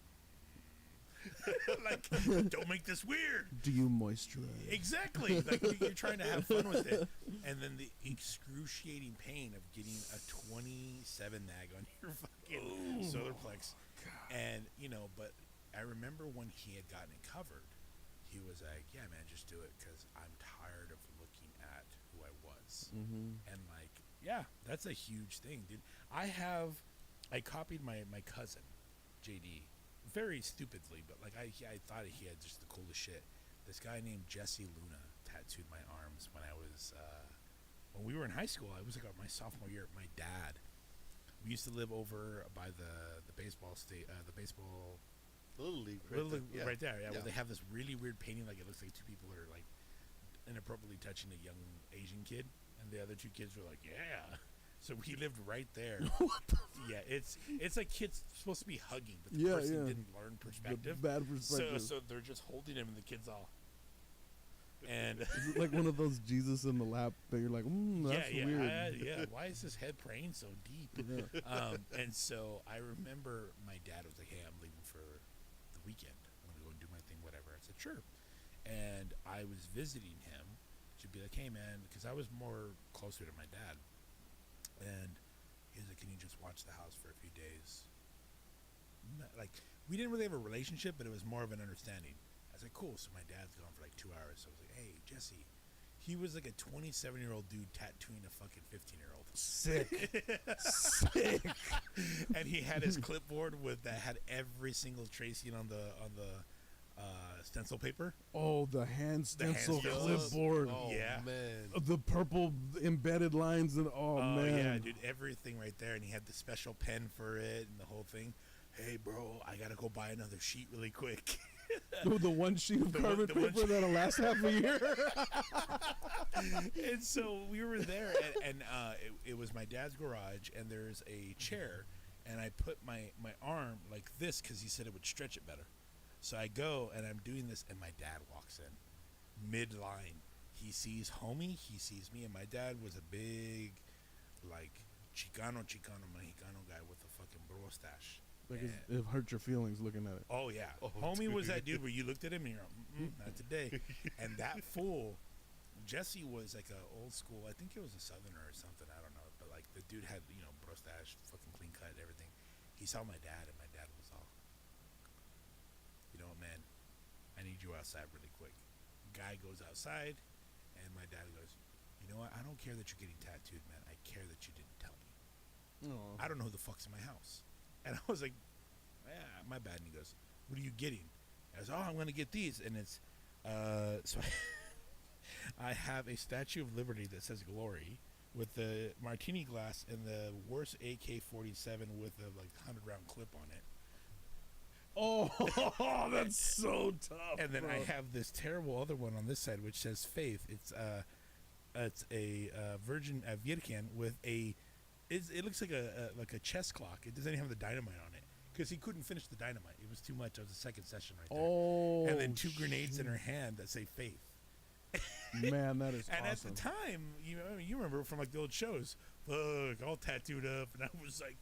like, don't make this weird. Do you moisturize? Exactly. Like, you're trying to have fun with it. And then the excruciating pain of getting a 27 nag on your fucking solar plex. And, you know, but I remember when he had gotten it covered, he was like, yeah, man, just do it, because I'm tired of looking at who I was. And like, yeah, that's a huge thing, dude. I copied my cousin, JD, very stupidly, but like, I thought he had just the coolest shit. This guy named Jesse Luna tattooed my arms when I was, when we were in high school. I was like my sophomore year. My dad, we used to live over by the baseball Little League, right there. Yeah, well, they have this really weird painting, like it looks like two people are like inappropriately touching a young Asian kid, and the other two kids were like, yeah. So we lived right there. Yeah, it's like kids supposed to be hugging, but the Yeah, person yeah. didn't learn perspective. The bad perspective. So they're just holding him, and the kids all. And Is it like one of those Jesus in the lap that you're like, that's weird. yeah. Why is his head praying so deep? Yeah. And so I remember my dad was like, "Hey, I'm leaving for the weekend. I'm gonna go and do my thing, whatever." I said, "Sure." And I was visiting him to be like, "Hey, man," because I was more closer to my dad. And he was like, "Can you just watch the house for a few days?" Like, we didn't really have a relationship, but it was more of an understanding. I was like, "Cool." So my dad's gone for like 2 hours. So I was like, "Hey, Jesse." He was like a 27-year-old dude tattooing a fucking 15-year-old. Sick. Sick. And he had his clipboard that had every single tracing on the stencil paper. Oh, the hand stencil stencils. clipboard. Oh, Yeah. man. The purple embedded lines and man. Yeah, dude, everything right there. And he had the special pen for it and the whole thing. "Hey, bro, I gotta go buy another sheet really quick." The one sheet of carbon paper that'll last half a year. And so we were there, and it was my dad's garage, and there's a chair, and I put my arm like this because he said it would stretch it better. So I go, and I'm doing this, and my dad walks in, mid-line. He sees homie, he sees me, and my dad was a big, like, Chicano, Mexicano guy with a fucking mustache. Like it hurt your feelings looking at it. Oh, yeah. Oh, Homie was dude. that dude where you looked at him and you're like, not today. And that fool, Jesse was like a old school, I think he was a Southerner or something, I don't know. But like the dude had, mustache, fucking clean cut, everything. He saw my dad, and my dad was all, "You know what, man? I need you outside really quick." Guy goes outside, and my dad goes, "You know what? I don't care that you're getting tattooed, man. I care that you didn't tell me. Oh. I don't know who the fuck's in my house." And I was like, "Yeah, my bad." And he goes, "What are you getting?" I was, "Oh, I'm going to get these." And it's, so I have a Statue of Liberty that says "Glory" with the martini glass and the worst AK-47 with a like 100-round clip on it. Oh, that's so tough. And then bro. I have this terrible other one on this side which says "Faith." It's a Virgin with a. It looks like a chess clock. It doesn't even have the dynamite on it because he couldn't finish the dynamite. It was too much. It was the second session right there. Oh, and then 2 grenades in her hand that say "Faith." Man, that is And awesome. at the time, you remember from like the old shows, fuck, all tattooed up, and I was like,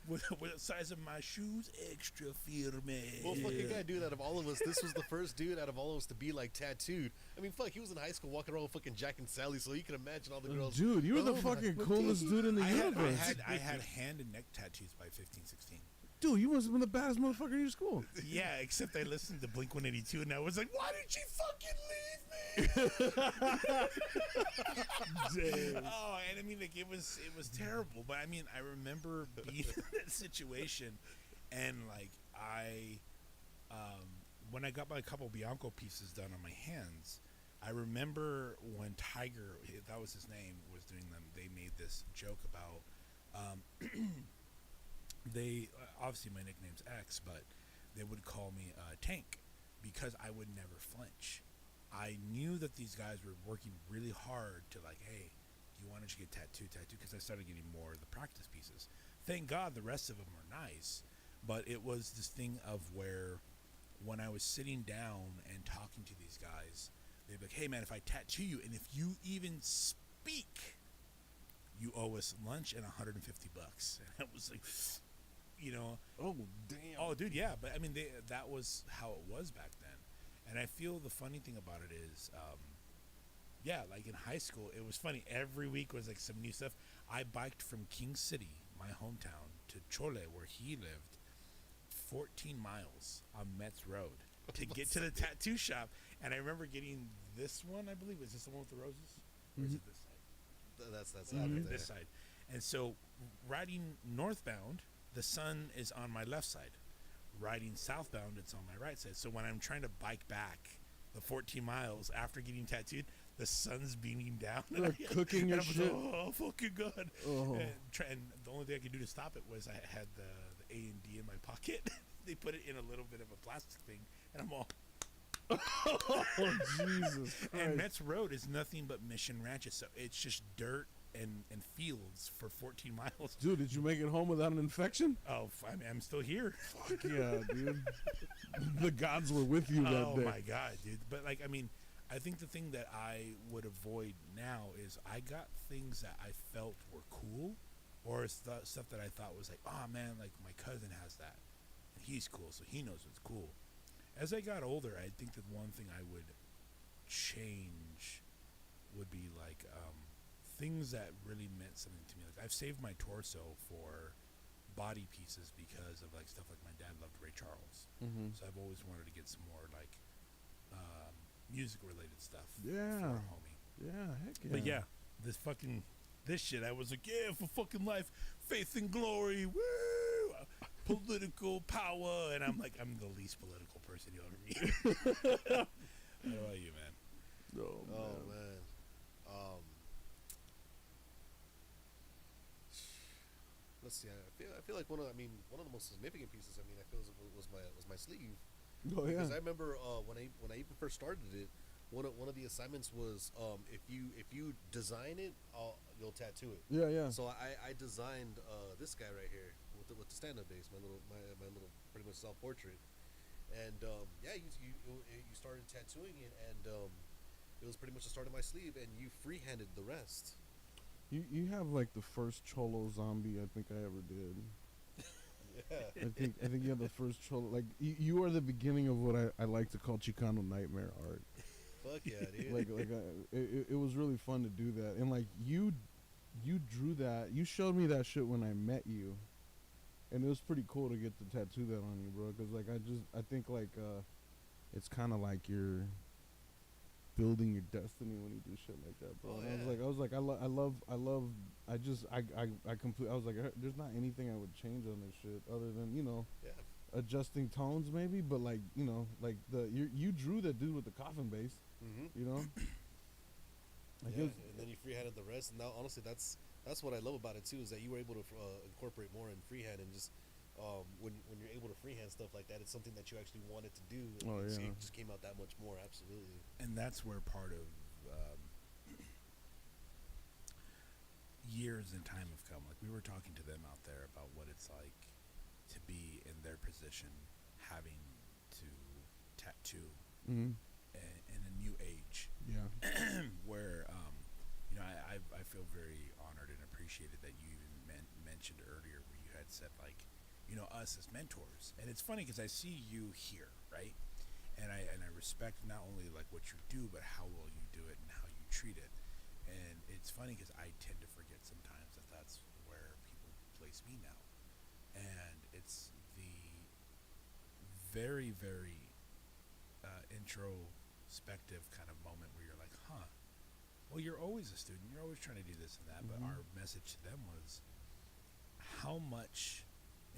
with the size of my shoes, extra firme. Well, fuck, you gotta do that. Of all of us, this was the first dude out of all of us to be like tattooed. I mean, fuck, he was in high school walking around with fucking Jack and Sally, so you can imagine all the girls. Dude, you were the "Oh, fucking my coolest dude in the universe. I had hand and neck tattoos by 15, 16. Dude, you must have been the baddest motherfucker in your school. Yeah, except I listened to Blink 182, and I was like, "Why did she fucking leave me?" Oh, and I mean, like it was terrible. But I mean, I remember being in that situation, and like when I got my couple Bianco pieces done on my hands, I remember when Tiger, that was his name, was doing them. They made this joke about. They obviously my nickname's X, but they would call me Tank because I would never flinch. I knew that these guys were working really hard to like, "Hey, do you want to get tattooed?" Because I started getting more of the practice pieces. Thank God the rest of them are nice, but it was this thing of where when I was sitting down and talking to these guys, they'd be like, "Hey man, if I tattoo you and if you even speak, you owe us lunch and $150." And I was like, Oh, damn. oh, dude, yeah. But I mean, that was how it was back then. And I feel the funny thing about it is, yeah, like in high school, it was funny. Every week was like some new stuff. I biked from King City, my hometown, to Chole, where he lived, 14 miles on Metz Road to get to the tattoo shop. And I remember getting this one, I believe. Is this the one with the roses? Or is it this side? That's Okay, this side. And so riding northbound, the sun is on my left side. Riding southbound, it's on my right side. So when I'm trying to bike back the 14 miles after getting tattooed, the sun's beaming down. They're cooking your and I'm shit. Like, oh, fucking God. Oh. And the only thing I could do to stop it was I had the A&D in my pocket. They put it in a little bit of a plastic thing, and I'm all... Oh, Jesus Christ. And Metz Road is nothing but Mission Ranches, so it's just dirt and fields for 14 miles. Dude, did you make it home without an infection? Oh, I mean, I'm still here. Fuck yeah, dude. The gods were with you that day. Oh my god, dude! But like, I mean, I think the thing that I would avoid now is I got things that I felt were cool, or stuff that I thought was like, oh man, like my cousin has that, and he's cool, so he knows what's cool. As I got older, I think that one thing I would change would be like things that really meant something to me. Like I've saved my torso for body pieces because of like stuff like my dad loved Ray Charles, so I've always wanted to get some more like music related stuff. Yeah, for a homie. Yeah, heck yeah. But yeah, this shit, I was like, yeah, for fucking life, faith and glory, woo, political power, and I'm like, I'm the least political person you'll ever meet. How about you, man? Oh man. Let's see. I feel like one of the most significant pieces. I feel was my sleeve. Oh yeah. Because I remember when I even first started it, one of the assignments was if you design it, you'll tattoo it. Yeah, yeah. So I designed this guy right here with the stand-up base, my little pretty much self-portrait, and you started tattooing it, and it was pretty much the start of my sleeve, and you freehanded the rest. You have like the first cholo zombie I think I ever did. Yeah. I think you have the first cholo. Like you are the beginning of what I like to call Chicano nightmare art. Fuck yeah, dude. It was really fun to do that, and like you drew that. You showed me that shit when I met you, and it was pretty cool to get to tattoo that on you, bro. Because like I think like it's kind of like you're building your destiny when you do shit like that, bro. Oh, And yeah. I was like, I was like, there's not anything I would change on this shit other than, Yeah. adjusting tones maybe, but like, like you drew that dude with the coffin base, Mm-hmm. Like Yeah, and then you freehanded the rest, and now honestly, that's what I love about it too, is that you were able to incorporate more in freehand, and just when you're able to freehand stuff like that, it's something that you actually wanted to do. And Oh, so yeah. it just came out that much more. Absolutely. And that's where part of years and time have come. Like we were talking to them out there about what it's like to be in their position, having to tattoo mm-hmm. in a new age, Yeah. where I feel very honored and appreciated that you even mentioned earlier where you had said like, us as mentors. And it's funny because I see you here, right? And I respect not only like what you do, but how well you do it and how you treat it. And it's funny because I tend to forget sometimes that that's where people place me now. And it's the very, very introspective kind of moment where you're like, huh, well, you're always a student. You're always trying to do this and that. But our message to them was how much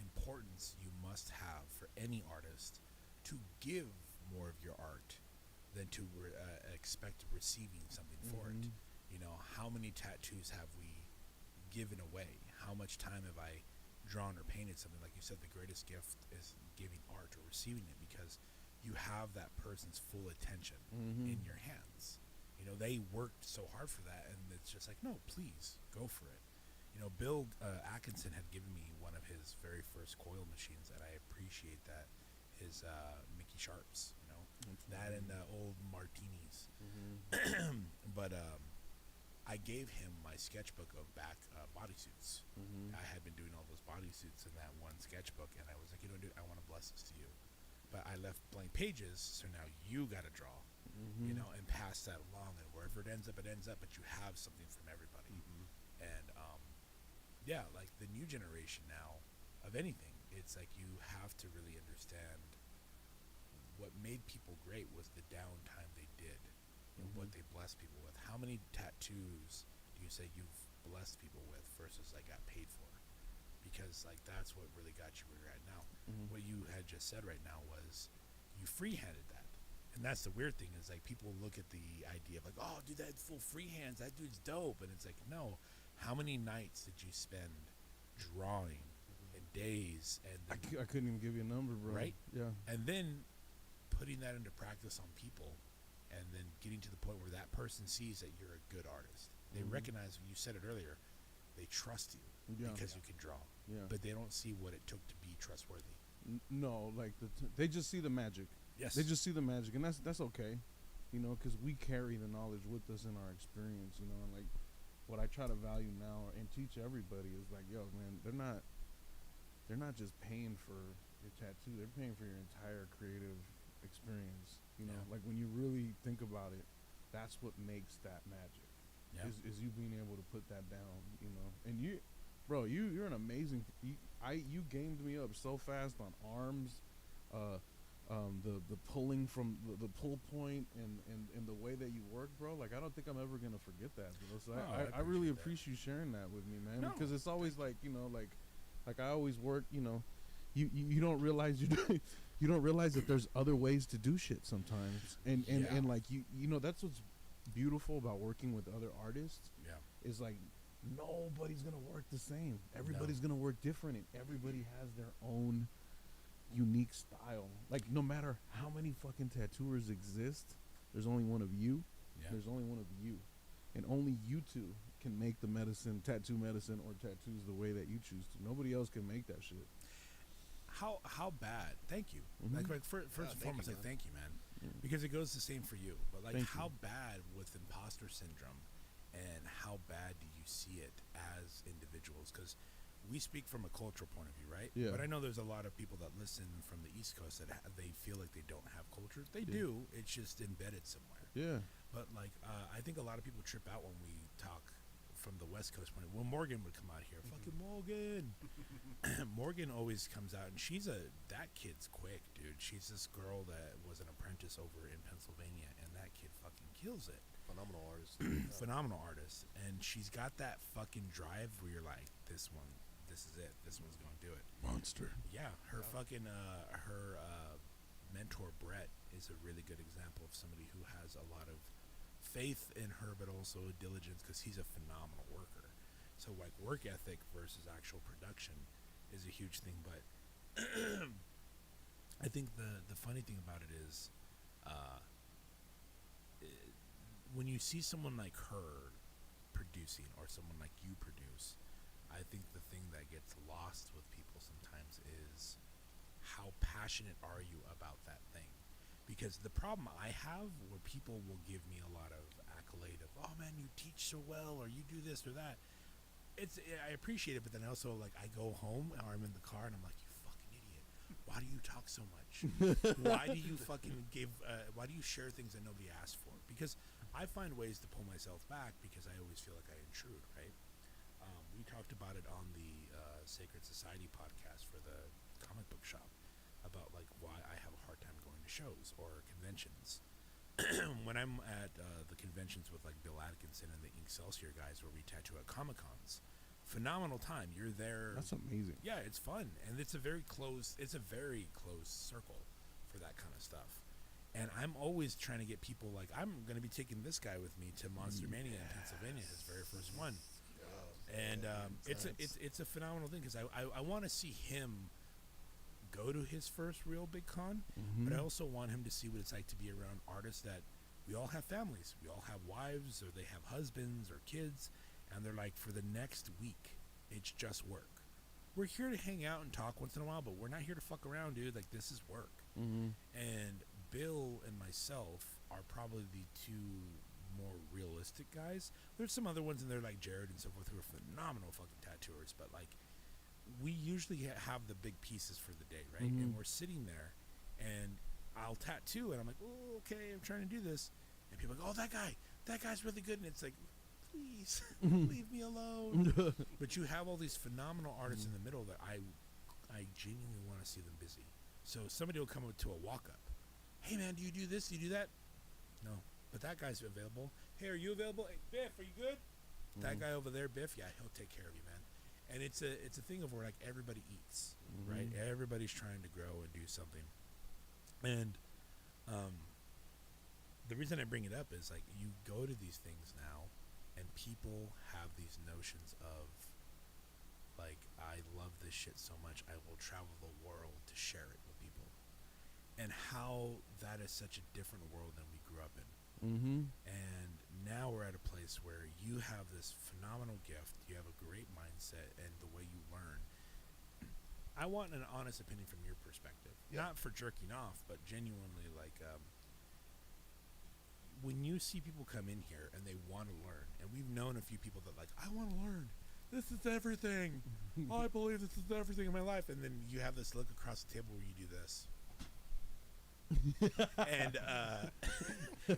importance you must have for any artist to give more of your art than to expect receiving something for it. How many tattoos have we given away? How much time have I drawn or painted something? Like you said, the greatest gift is giving art or receiving it, because you have that person's full attention in your hands. They worked so hard for that, and it's just like, no, please go for it. Bill Atkinson had given me one of his very first coil machines, and I appreciate that. His Mickey Sharps, that and the old Martinis. But I gave him my sketchbook of back bodysuits. I had been doing all those bodysuits in that one sketchbook, and I was like, dude, I want to bless this to you. But I left blank pages, so now you got to draw, and pass that along, and wherever it ends up, but you have something from everybody. And yeah, like the new generation now of anything, it's like you have to really understand what made people great was the downtime they did and what they blessed people with. How many tattoos do you say you've blessed people with versus like got paid for? Because like that's what really got you where you're at now. What you had just said right now was you freehanded that. And that's the weird thing, is like people look at the idea of like, oh, dude, that full freehands, that dude's dope. And it's like, no, how many nights did you spend drawing and days? And I couldn't even give you a number, bro. Right? Yeah. And then putting that into practice on people, and then getting to the point where that person sees that you're a good artist, They recognize, you said it earlier, they trust you because you can draw. Yeah. But they don't see what it took to be trustworthy. No, like they just see the magic. Yes. They just see the magic, and that's okay, you know, because we carry the knowledge with us in our experience, you know. And like what I try to value now and teach everybody is like, yo, man, they're not just paying for your tattoo; they're paying for your entire creative experience. You know, like when you really think about it, that's what makes that magic. Yeah. Is you being able to put that down, you know. And you, bro, you're an amazing. You gamed me up so fast on arms, the pulling from the pull point and the way that you work, bro. Like I don't think I'm ever gonna forget that, bro. So I really appreciate you sharing that with me, man. No, because it's always like, you know, like I always work, you know, you don't realize you don't realize that there's other ways to do shit sometimes, and like you know, that's what's beautiful about working with other artists. Yeah. Is like nobody's gonna work the same. Everybody's gonna work different, and everybody has their own unique style. Like no matter how many fucking tattooers exist, there's only one of you. Yeah. There's only one of you, and only you two can make the tattoo medicine or tattoos the way that you choose to. Nobody else can make that shit. How bad? Thank you. Like first and foremost, like thank you, man, because it goes the same for you. But like, how bad with imposter syndrome, and how bad do you see it as individuals? Because we speak from a cultural point of view, right? Yeah. But I know there's a lot of people that listen from the East Coast that they feel like they don't have culture. They do. It's just embedded somewhere. Yeah. But like, I think a lot of people trip out when we talk from the West Coast. When Morgan would come out here, fucking Morgan. Morgan always comes out, and that kid's quick, dude. She's this girl that was an apprentice over in Pennsylvania, and that kid fucking kills it. Phenomenal artist. Phenomenal artist. And she's got that fucking drive where you're like, this is it. This one's going to do it. Monster. Yeah. Her fucking, her mentor, Brett, is a really good example of somebody who has a lot of faith in her, but also diligence, because he's a phenomenal worker. So like work ethic versus actual production is a huge thing. But I think the funny thing about it is, when you see someone like her producing, or someone like you produce, I think the thing that gets lost with people sometimes is how passionate are you about that thing. Because the problem I have, where people will give me a lot of accolade of, oh man, you teach so well, or you do this or that. I appreciate it, but then also, like, I go home or I'm in the car and I'm like, you fucking idiot. Why do you talk so much? Why do you fucking why do you share things that nobody asked for? Because I find ways to pull myself back, because I always feel like I intrude, right? We talked about it on the Sacred Society podcast for the comic book shop, about like why I have a hard time going to shows or conventions. When I'm at the conventions with like Bill Atkinson and the Excelsior guys, where we tattoo at Comic Cons, phenomenal time. You're there. That's amazing. Yeah, it's fun, and it's a very close circle for that kind of stuff. And I'm always trying to get people, like, I'm going to be taking this guy with me to Monster Mania in Pennsylvania, his very first one. And it's a phenomenal thing, because I want to see him go to his first real big con, but I also want him to see what it's like to be around artists that we all have families, we all have wives, or they have husbands or kids, and they're like, for the next week, it's just work. We're here to hang out and talk once in a while, but we're not here to fuck around, dude. Like, this is work. And Bill and myself are probably the two more realistic guys. There's some other ones in there, like Jared and so forth, who are phenomenal fucking tattooers, but like, we usually have the big pieces for the day, right? And we're sitting there, and I'll tattoo, and I'm like, oh, okay, I'm trying to do this, and people are like, oh, that guy's really good, and it's like, please leave me alone. But you have all these phenomenal artists in the middle that I genuinely want to see them busy. So somebody will come up to a walk-up, hey man, do you do this, do you do that? No, but that guy's available. Hey, are you available? Hey, Biff, are you good? That guy over there, Biff, yeah, he'll take care of you, man. And it's a thing of where, like, everybody eats, right? Everybody's trying to grow and do something. And the reason I bring it up is, like, you go to these things now, and people have these notions of, like, I love this shit so much, I will travel the world to share it with people. And how that is such a different world than we grew up in. And now we're at a place place where you have this phenomenal gift, you have a great mindset, and the way you learn. I want an honest opinion from your perspective, not for jerking off, but genuinely, like, when you see people come in here and they want to learn, and we've known a few people that, like, I want to learn. This is everything. I believe this is everything in my life. And then you have this look across the table where you do this. And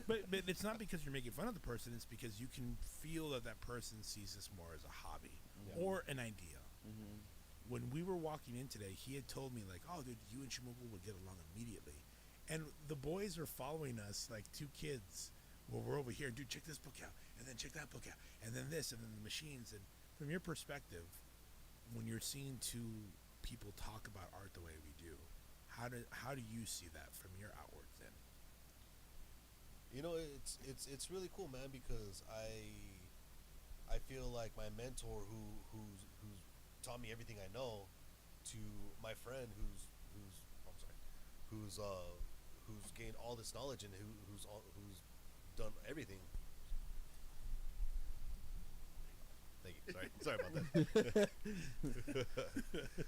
but it's not because you're making fun of the person. It's because you can feel that that person sees this more as a hobby or an idea. When we were walking in today, he had told me, like, oh, dude, you and Chamuco would get along immediately. And the boys are following us like two kids. Well, we're over here, dude, check this book out, and then check that book out, and then this, and then the machines. And from your perspective, when you're seeing two people talk about art the way we do, how do you see that from your outwards then? You know, it's really cool, man, because I feel like my mentor who's taught me everything I know, to my friend who's gained all this knowledge and who's done everything. Thank you. Sorry about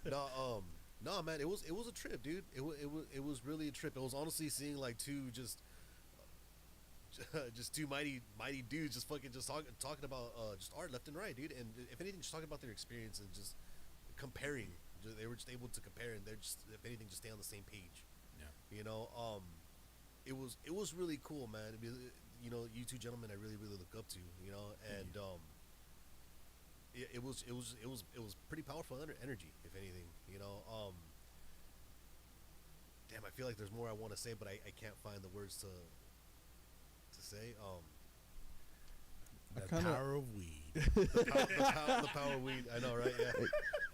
that. No, man, it was a trip, dude. It was really a trip. It was honestly seeing like two just two mighty dudes just fucking just talking about just art left and right, dude. And if anything, just talking about their experience and just comparing. They were just able to compare, and they're just, if anything, just stay on the same page. Yeah. You know, it was really cool, man. You know, you two gentlemen I really look up to. You know, and it was pretty powerful energy, if anything. You know, damn, I feel like there's more I want to say, but I can't find the words to say. The power of weed. The power of weed. I know, right? Yeah.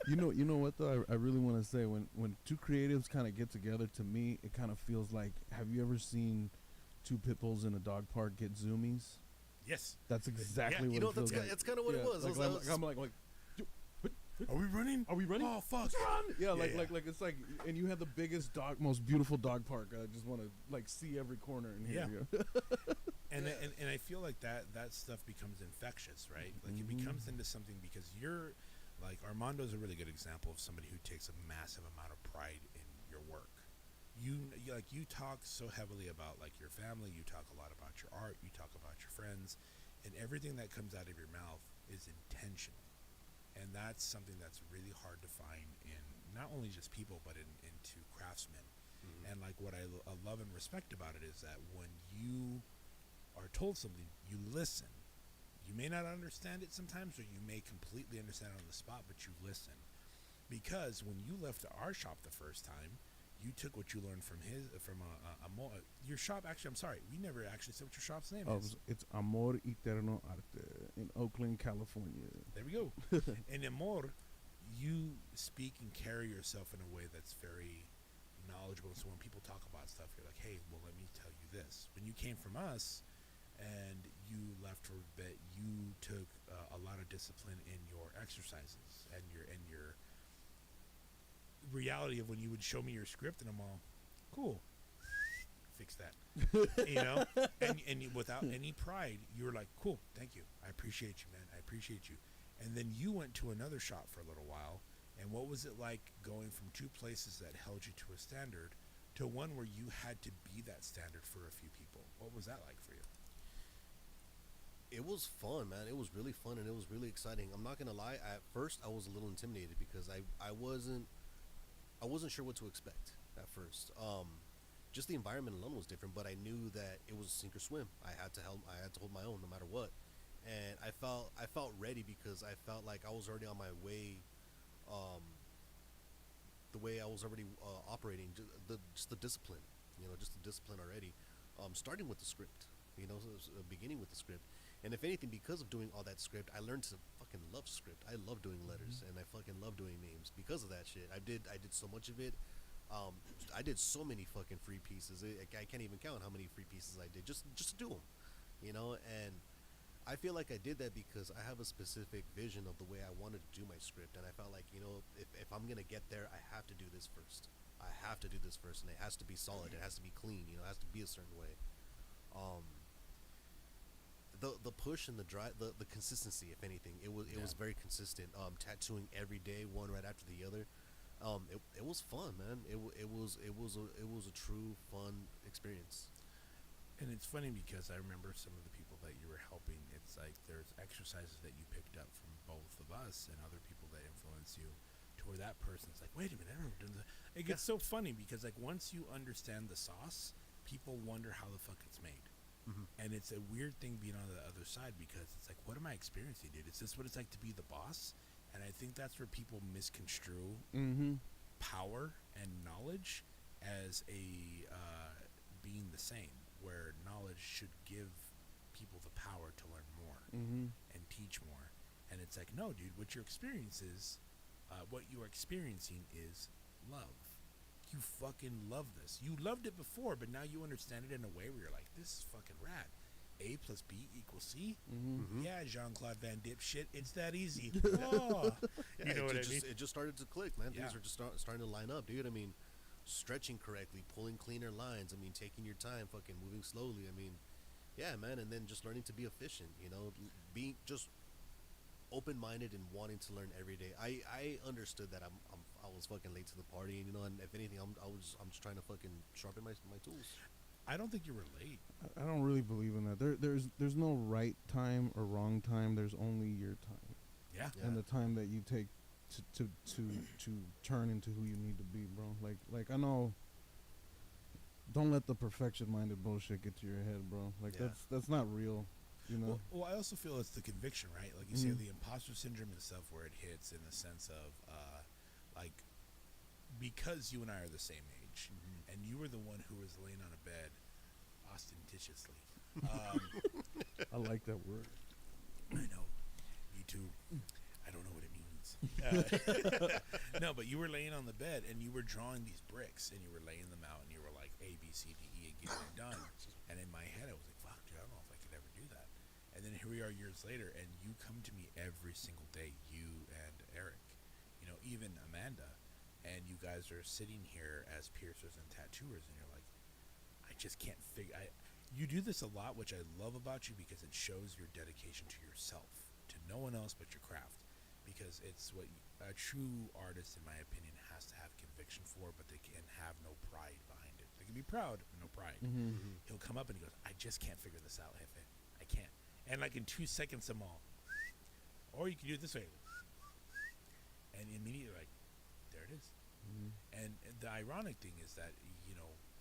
You know what though? I really want to say, when two creatives kind of get together, to me it kind of feels like, have you ever seen two pit bulls in a dog park get zoomies? Yes. That's exactly what you know, it feels like. that's kind of what it was. I'm like, are we running? Are we running? Oh fuck! Let's run! Yeah, Yeah, like it's like, and you have the biggest most beautiful dog park. I just want to like see every corner in here. Yeah. And I feel like that stuff becomes infectious, right? Like it becomes into something, because you're like, Armando's a really good example of somebody who takes a massive amount of pride in your work. You talk so heavily about like your family, you talk a lot about your art, you talk about your friends, and everything that comes out of your mouth is intentional. And that's something that's really hard to find in not only just people, but into craftsmen. And like what I love and respect about it is that when you are told something, you listen. You may not understand it sometimes, or you may completely understand it on the spot, but you listen. Because when you left our shop the first time, you took what you learned from your shop. Actually, I'm sorry, we never actually said what your shop's name is. It's Amor Eterno Arte in Oakland, California. There we go. In Amor, you speak and carry yourself in a way that's very knowledgeable. So when people talk about stuff, you're like, hey, well, let me tell you this. When you came from us and you left for a bit, you took a lot of discipline in your exercises and your reality of when you would show me your script, and I'm all, cool, fix that. You know, and without any pride, you were like, cool, thank you, I appreciate you, man, I appreciate you. And then you went to another shop for a little while, and what was it like going from two places that held you to a standard to one where you had to be that standard for a few people? What was that like for you? It was fun, man. It was really fun, and it was really exciting. I'm not gonna lie. At first, I was a little intimidated because I wasn't sure what to expect at first. Just the environment alone was different, but I knew that it was sink or swim. I had to hold my own no matter what, and I felt ready because I felt like I was already on my way. The way I was already operating, just the discipline, just the discipline already. Starting with the script, beginning with the script. And if anything, because of doing all that script, I learned to fucking love script. I love doing letters, and I fucking love doing names because of that shit. I did so much of it. I did so many fucking free pieces. I can't even count how many free pieces I did just to do them, And I feel like I did that because I have a specific vision of the way I wanted to do my script, and I felt like, if I'm gonna get there, I have to do this first. I have to do this first, and it has to be solid. It has to be clean. It has to be a certain way. The push and the drive, the consistency, if anything, it was very consistent. Tattooing every day, one right after the other. It was fun, man. It was a true fun experience. And it's funny because I remember some of the people that you were helping. It's like there's exercises that you picked up from both of us and other people that influence you, to where that person's like, wait a minute, I never done that. It gets so funny because like once you understand the sauce, people wonder how the fuck it's made. And it's a weird thing being on the other side because it's like, what am I experiencing, dude? Is this what it's like to be the boss? And I think that's where people misconstrue power and knowledge as a being the same, where knowledge should give people the power to learn more and teach more. And it's like, no, dude, what what you are experiencing is love. You fucking love this. You loved it before, but now you understand it in a way where you're like, this is fucking rad. A plus B equals C? Yeah, Jean-Claude Van Dipshit, it's that easy. Oh. You know what I mean? It just started to click, man. Yeah. Things are just starting to line up, dude. I mean, stretching correctly, pulling cleaner lines. I mean, taking your time, fucking moving slowly. I mean, yeah, man. And then just learning to be efficient, being just open-minded and wanting to learn every day. I understood that I was fucking late to the party, and if anything, I'm just trying to fucking sharpen my tools. I don't think you were late. I don't really believe in that. There's no right time or wrong time. There's only your time. Yeah. And the time that you take to turn into who you need to be, bro. Like I know. Don't let the perfection-minded bullshit get to your head, bro. Like that's not real. Well, I also feel it's the conviction, right? Like you say, the imposter syndrome and stuff, where it hits in the sense of, like, because you and I are the same age, and you were the one who was laying on a bed ostentatiously. I like that word. I know. Me too. I don't know what it means. No, but you were laying on the bed, and you were drawing these bricks, and you were laying them out, and you were like, A, B, C, D, E, and getting it done. And in my head, I was like, fuck, dude, I don't know if I could ever do that. And then here we are years later, and you come to me every single day, you and Eric, even Amanda, and you guys are sitting here as piercers and tattooers, and you're like, I just can't figure. You do this a lot, which I love about you because it shows your dedication to yourself, to no one else but your craft, because it's what a true artist, in my opinion, has to have conviction for, but they can have no pride behind it. They can be proud, but no pride. He'll come up and he goes, I just can't figure this out, Jefe. I can't. And like in 2 seconds, I'm all, or you can do it this way. And immediately, like, there it is. And the ironic thing is that,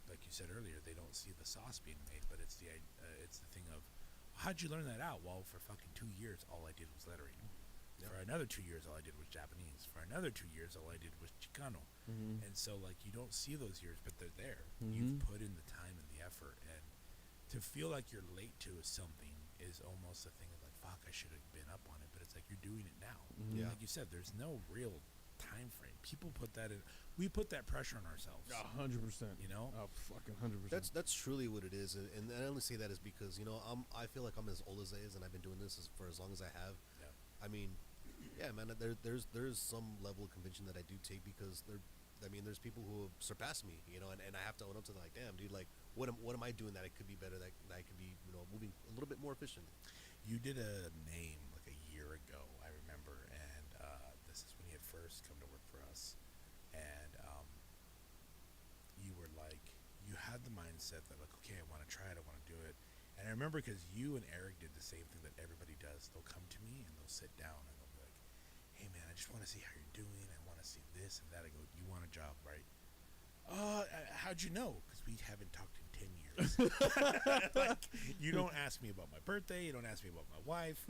like you said earlier, they don't see the sauce being made, but it's the thing of, how'd you learn that out? Well, for fucking 2 years, all I did was lettering. For another 2 years, all I did was Japanese. For another 2 years, all I did was Chicano. And so, like, you don't see those years, but they're there. You've put in the time and the effort, and to feel like you're late to something is almost a thing of like, fuck, I should have been up on it, but it's like you're doing it now. Like you said, there's no real time frame. People put that in. We put that pressure on ourselves. 100%. Oh, fucking 100%. That's truly what it is, and I only say that is because I feel like I'm as old as I is, and I've been doing this for as long as I have. Yeah. I mean, yeah, man. There's some level of convention that I do take because there's people who have surpassed me, and I have to own up to that. Like, damn, dude, like, what am I doing that I could be better? That I could be, moving a little bit more efficient. You did a name like a year ago, I remember, and this is when you had first come to work for us, and you were like, you had the mindset that like, okay, I want to try it, I want to do it, and I remember because you and Eric did the same thing that everybody does. They'll come to me and they'll sit down and they'll be like, hey man, I just want to see how you're doing. I want to see this and that. I go, you want a job, right? How'd you know? Because we haven't talked in 10 years. Like, you don't ask me about my birthday. You don't ask me about my wife.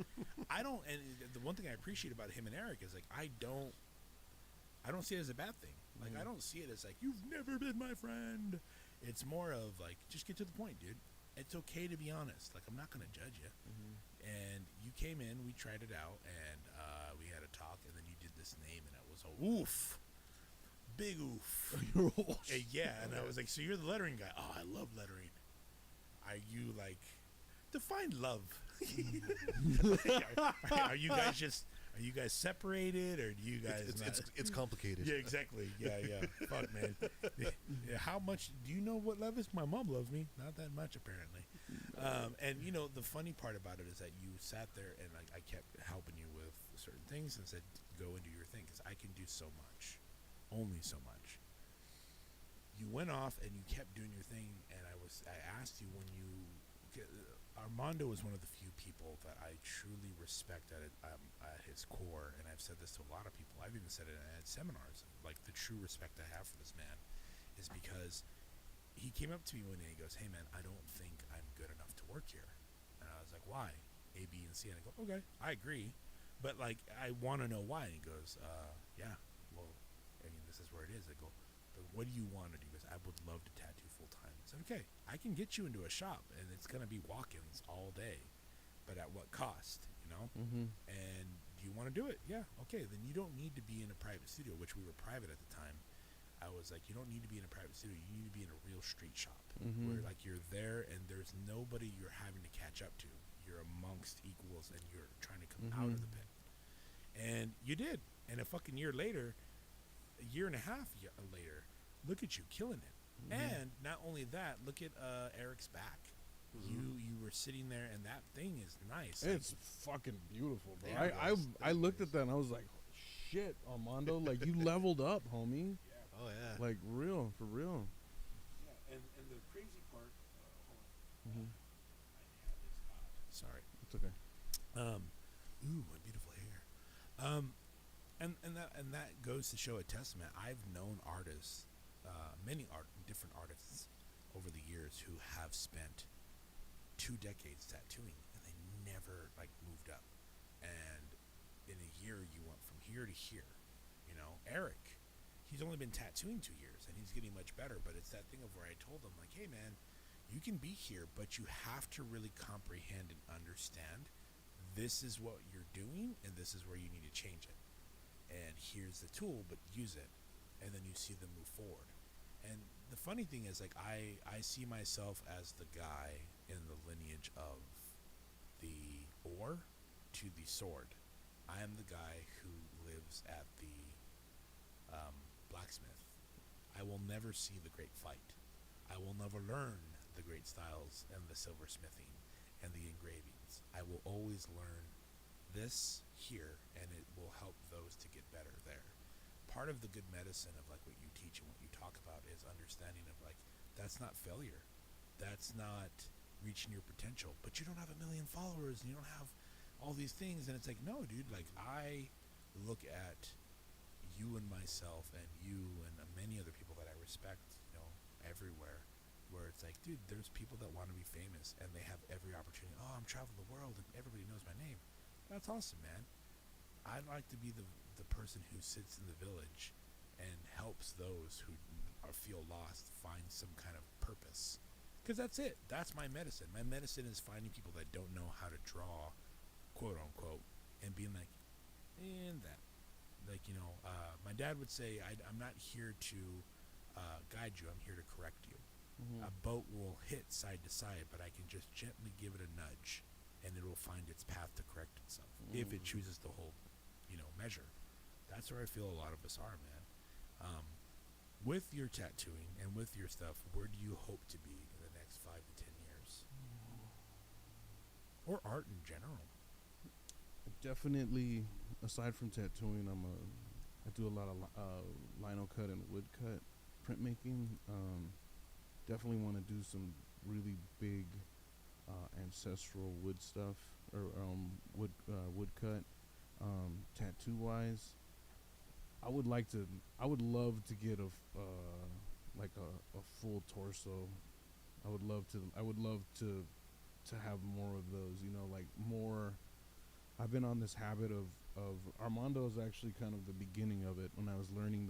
I don't. And the one thing I appreciate about him and Eric is like, I don't see it as a bad thing. Like, I don't see it as like, you've never been my friend. It's more of like, just get to the point, dude. It's okay to be honest. Like, I'm not going to judge you. And you came in, we tried it out, and we had a talk, and then you did this name, and it was a oof. Big oof. Yeah, and I was like, so you're the lettering guy. Oh, I love lettering. Are you like, define love? Are you guys separated, or do you guys it's complicated. Yeah, exactly. Yeah. Fuck, man. Yeah, how much do you know what love is? My mom loves me. Not that much, apparently. And you know, the funny part about it is that you sat there and like I kept helping you with certain things and said, "Go and do your thing," because I can do so much, only so much. You went off and you kept doing your thing, and I asked you when you. Armando is one of the few people that I truly respect at his core, and I've said this to a lot of people. I've even said it at seminars. Like the true respect I have for this man is because he came up to me one day and he goes, "Hey man, I don't think I'm good enough to work here." And I was like, "Why?" A, B, and C. And I go, "Okay, I agree, but like I want to know why." And he goes, "Yeah, well, I mean, this is where it is." I go, "But what do you want to do?" He goes, "I would love to tattoo full time." I said, "Okay, I can get you into a shop, and it's gonna be walk-ins all day, but at what cost? You know? Mm-hmm. And do you want to do it? Yeah, okay. Then you don't need to be in a private studio, which we were private at the time. I was like, you don't need to be in a private studio. You need to be in a real street shop where like you're there and there's nobody you're having to catch up to. You're amongst equals and you're trying to come out of the pit." And you did. And a fucking year later, a year and a half later, look at you killing it. And not only that, look at Eric's back. You were sitting there and that thing is nice. It's fucking beautiful, bro. There it is. I looked at that and I was like, shit, Armando, like you leveled up, homie. Oh yeah. Like real, for real. Yeah, and the crazy part. Hold on. Mhm. Sorry. It's okay. Ooh, my beautiful hair. And that goes to show a testament. I've known artists, many different artists, over the years who have spent 2 decades tattooing and they never like moved up. And in a year, you went from here to here. You know, Eric, he's only been tattooing 2 years and he's getting much better. But it's that thing of where I told him, like, "Hey man, you can be here, but you have to really comprehend and understand this is what you're doing and this is where you need to change it. And here's the tool, but use it." And then you see them move forward. And the funny thing is, like, I see myself as the guy in the lineage of the oar to the sword. I am the guy who lives at the blacksmith. I will never see the great fight. I will never learn the great styles and the silversmithing and the engravings. I will always learn this here, and it will help those to get better there. Part of the good medicine of like what you teach and what you talk about is understanding of like, that's not failure. That's not reaching your potential. But you don't have 1 million followers and you don't have all these things. And it's like, no, dude, like I look at you and myself and you and many other people that I respect, you know, everywhere, where it's like, dude, there's people that want to be famous and they have every opportunity. Oh, I'm traveling the world and everybody knows my name. That's awesome, man. I'd like to be the person who sits in the village and helps those who feel lost find some kind of purpose. Because that's it. That's my medicine. My medicine is finding people that don't know how to draw, quote unquote, and being like, and that. Like, you know, my dad would say, I'm not here to guide you. I'm here to correct you. A boat will hit side to side, but I can just gently give it a nudge and it will find its path to correct itself if it chooses to hold, you know, measure. That's where I feel a lot of us are, man. With your tattooing and with your stuff, where do you hope to be in the next 5 to 10 years? Or art in general? Definitely, aside from tattooing, I do a lot of lino cut and wood cut printmaking. Definitely want to do some really big ancestral wood stuff or wood cut. Tattoo wise, I would love to get like a full torso. I would love to have more of those, you know, like more. I've been on this habit of Armando is actually kind of the beginning of it when I was learning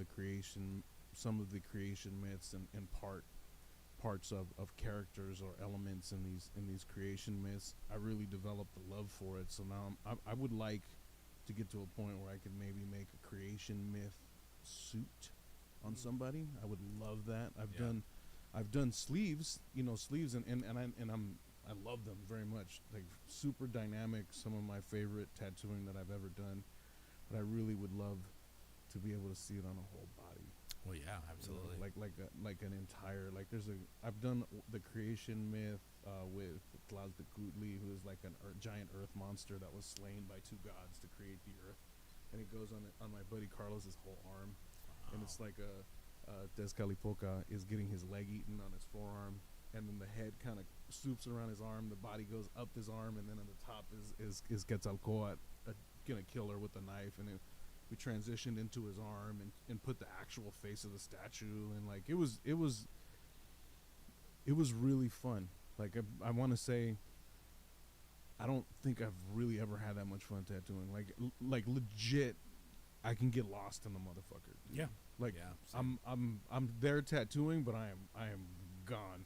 some of the creation myths and parts of characters or elements in these creation myths. I really developed a love for it. So now I would like to get to a point where I could maybe make a creation myth suit on somebody. I would love that. I've done sleeves, you know, I love them very much. Like super dynamic, some of my favorite tattooing that I've ever done. But I really would love to be able to see it on a whole body. Well, yeah, absolutely. Like an entire like there's a I've done the creation myth with Klaus de Kutli, who is like a giant earth monster that was slain by two gods to create the earth, and it goes on my buddy Carlos's whole arm, and it's like a Tezcatlipoca is getting his leg eaten on his forearm, and then the head kind of swoops around his arm, the body goes up his arm, and then on the top is Quetzalcoatl gonna kill her with a knife, and we transitioned into his arm and put the actual face of the statue, and like it was really fun. Like I want to say, I don't think I've really ever had that much fun tattooing. Like legit, I can get lost in the motherfucker. Yeah. Like Yeah, I'm there tattooing, but I am gone.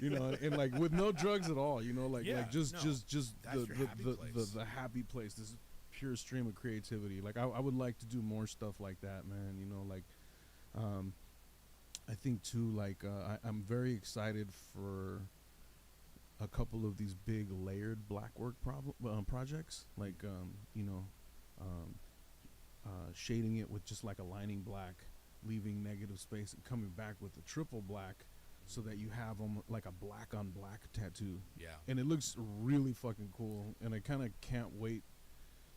You know, and like with no drugs at all. You know, like just That's your happy place. the happy place. This pure stream of creativity. Like I would like to do more stuff like that, man. You know, like I think too, like I'm very excited for a couple of these big layered blackwork projects, like you know, shading it with just like a lining black, leaving negative space, and coming back with a triple black, so that you have like a black on black tattoo. Yeah. And it looks really fucking cool, and I kind of can't wait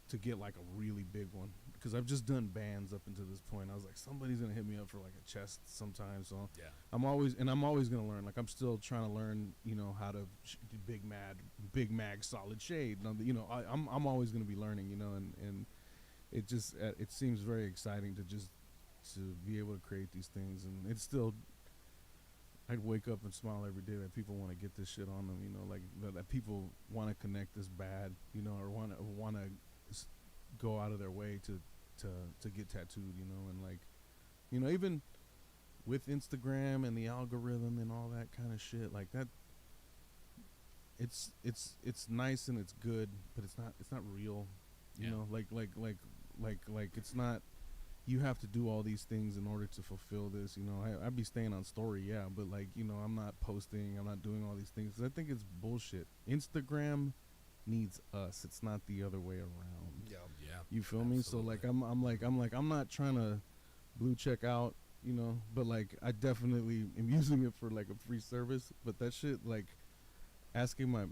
to get like a really big one, because I've just done bands up until this point. I was like, somebody's gonna hit me up for like a chest sometime, so Yeah. I'm always gonna learn. Like I'm still trying to learn, you know, how to do big mag solid shade. You know, I'm always gonna be learning, you know, and it just it seems very exciting to be able to create these things, and it's still. I'd wake up and smile every day that people want to get this shit on them, you know, like that people want to connect this bad, you know, or want to go out of their way to get tattooed, you know, and like, you know, even with Instagram and the algorithm and all that kind of shit, like that, it's nice and it's good, but it's not real, you know, like it's not. You have to do all these things in order to fulfill this, you know. I'd be staying on story, yeah, but like, you know, I'm not posting, I'm not doing all these things. I think it's bullshit. Instagram needs us. It's not the other way around. Yeah. Yeah. You feel me? So like I'm not trying to blue check out, you know, but like I definitely am using it for like a free service. But that shit, like asking my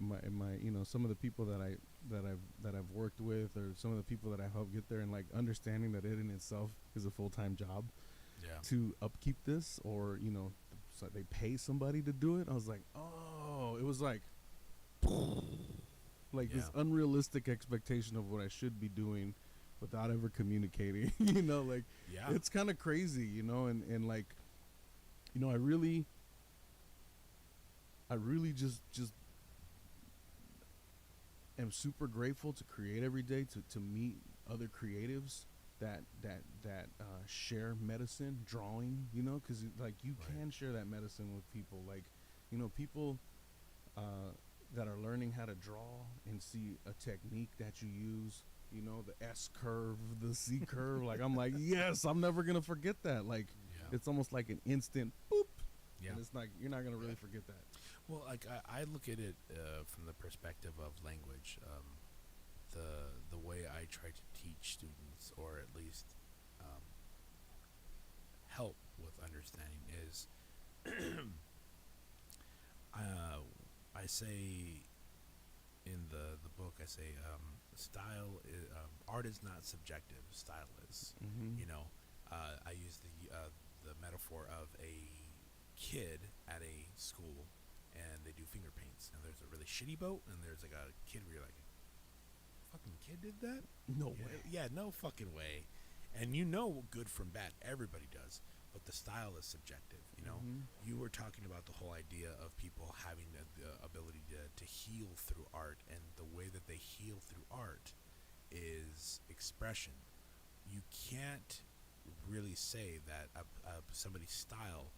you know, some of the people that I've worked with, or some of the people that I helped get there, and like understanding that it in itself is a full-time job. Yeah. To upkeep this, or you know, so they pay somebody to do it. I was like, oh, it was like this unrealistic expectation of what I should be doing without ever communicating. You know, like it's kind of crazy, you know, and like, you know, I really just am super grateful to create every day, to meet other creatives that share medicine, drawing, you know, because like you can share that medicine with people, like, you know, people that are learning how to draw and see a technique that you use, you know, the S curve, the C curve. Like I'm like, yes, I'm never gonna forget that. Like it's almost like an instant boop. Yeah, and it's like you're not gonna really forget that. Well, like I look at it from the perspective of language. The way I try to teach students, or at least help with understanding, is I say in the book, I say style is, art is not subjective. Style is. Mm-hmm. You know, I use the metaphor of a kid at a school, and they do finger paints, and there's a really shitty boat, and there's like a kid where you're like, fucking kid did that? No way. Yeah, no fucking way. And you know good from bad, everybody does, but the style is subjective, you know. You were talking about the whole idea of people having the ability to heal through art, and the way that they heal through art is expression. You can't really say that somebody's style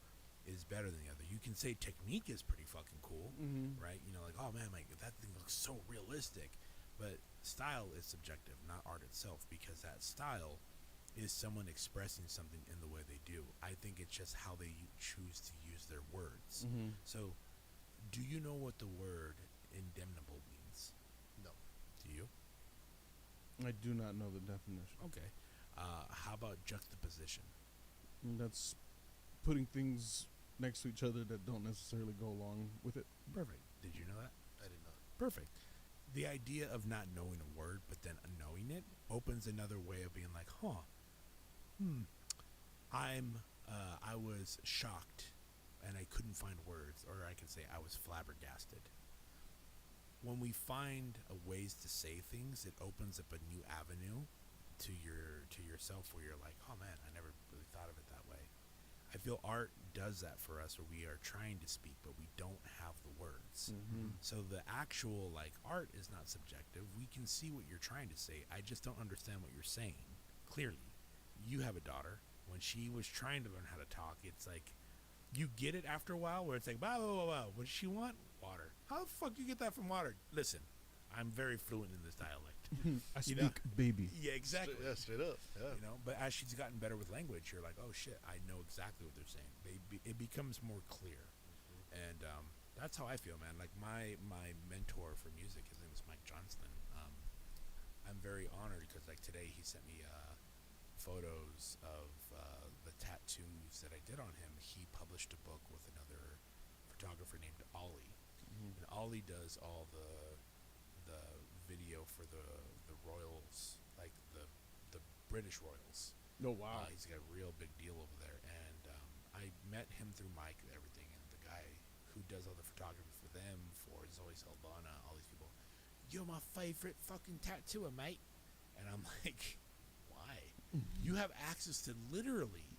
is better than the other. You can say technique is pretty fucking cool, right? You know, like, oh man, like that thing looks so realistic. But style is subjective, not art itself, because that style is someone expressing something in the way they do. I think it's just how they choose to use their words. So, do you know what the word indemnable means? No. Do you? I do not know the definition. Okay. How about juxtaposition? That's putting things next to each other that don't necessarily go along with it. Perfect. Did you know that? I did not. Perfect. The idea of not knowing a word but then knowing it opens another way of being like, I was shocked and I couldn't find words, or I can say I was flabbergasted. When we find ways to say things, it opens up a new avenue to yourself where you're like, oh man, I never really thought of it that way. I feel art does that for us, where we are trying to speak but we don't have the words. So the actual art is not subjective. We can see what you're trying to say. I just don't understand what you're saying clearly. You have a daughter. When she was trying to learn how to talk, it's like you get it after a while, where it's like, blah, blah, blah, blah. What does she want? Water. How the fuck you get that from water? Listen, I'm very fluent in this dialect. I speak baby. Yeah, exactly. Straight up. Yeah. But as she's gotten better with language, you're like, oh shit, I know exactly what they're saying. It becomes more clear. And that's how I feel, man. Like my mentor for music, his name is Mike Johnston. I'm very honored because today he sent me photos of the tattoos that I did on him. He published a book with another photographer named Ollie. And Ollie does all the video for the royals, like the British royals. Oh wow. He's got a real big deal over there, and I met him through Mike and everything, and the guy who does all the photography for them, for Zoe Saldana, all these people. You're my favorite fucking tattooer, mate. And I'm like, why? You have access to literally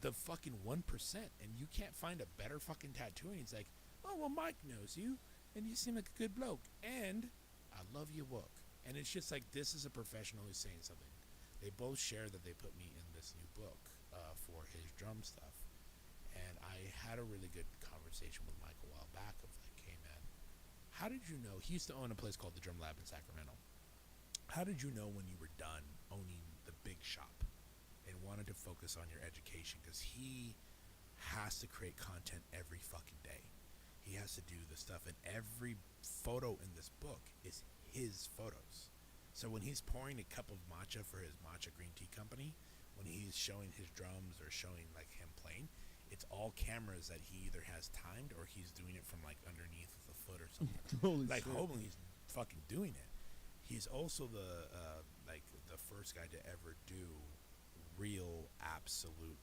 the fucking 1%, and you can't find a better fucking tattoo. And he's like, oh well, Mike knows you, and you seem like a good bloke, and I love your work. And it's just like, this is a professional who's saying something. They both share that they put me in this new book for his drum stuff. And I had a really good conversation with Mike a while back of like, hey man, how did you know? He used to own a place called the Drum Lab in Sacramento. How did you know when you were done owning the big shop and wanted to focus on your education? Because he has to create content every fucking day. He has to do the stuff, and every photo in this book is his photos. So when he's pouring a cup of matcha for his matcha green tea company, when he's showing his drums or showing like him playing, it's all cameras that he either has timed or he's doing it from like underneath the foot or something. Holy, he's fucking doing it. He's also the first guy to ever do real absolute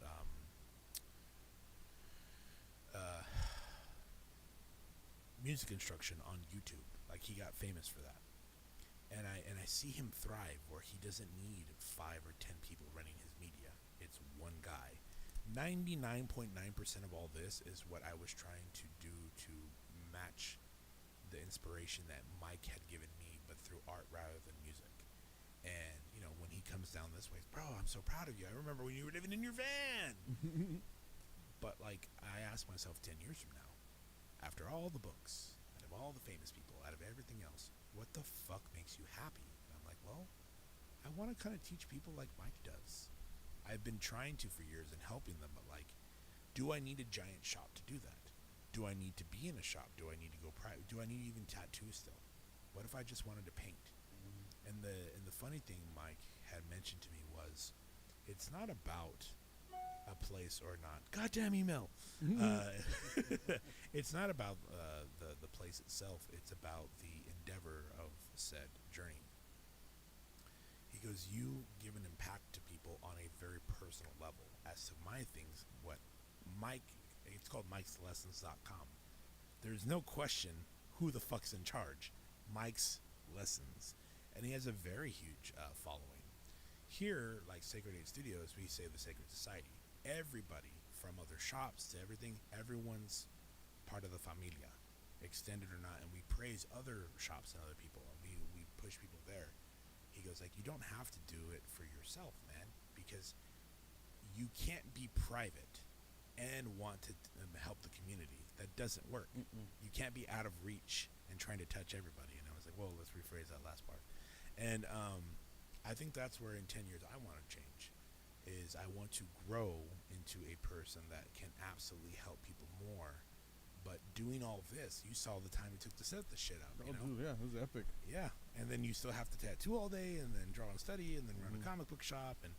music instruction on YouTube. Like, he got famous for that. And I see him thrive where he doesn't need 5 or 10 people running his media. It's one guy. 99.9% of all this is what I was trying to do to match the inspiration that Mike had given me, but through art rather than music. And, when he comes down this way, bro, I'm so proud of you. I remember when you were living in your van. But, I ask myself 10 years from now, after all the books, out of all the famous people, out of everything else, what the fuck makes you happy? And I'm like, well, I want to kind of teach people like Mike does. I've been trying to for years and helping them, but do I need a giant shop to do that? Do I need to be in a shop? Do I need to go private? Do I need even tattoos still? What if I just wanted to paint? And the funny thing Mike had mentioned to me was, it's not about a place or not. Goddamn email. It's not about the place itself. It's about the endeavor of said journey. He goes, you give an impact to people on a very personal level. As to my things, what Mike, it's called Mike'sLessons.com. There's no question who the fuck's in charge. Mike's Lessons. And he has a very huge following. Here, like Sacred 8 Studios, we say the Sacred Society. Everybody, from other shops to everything, everyone's part of the familia, extended or not, and we praise other shops and other people, and we push people there. He goes, you don't have to do it for yourself, man, because you can't be private and want to help the community. That doesn't work. You can't be out of reach and trying to touch everybody. And I was like, well, let's rephrase that last part. And I think that's where in 10 years I want to change, is I want to grow into a person that can absolutely help people more. But doing all this, you saw the time it took to set this shit up. Dude, yeah, it was epic. Yeah, and then you still have to tattoo all day, and then draw and study, and then run a comic book shop. And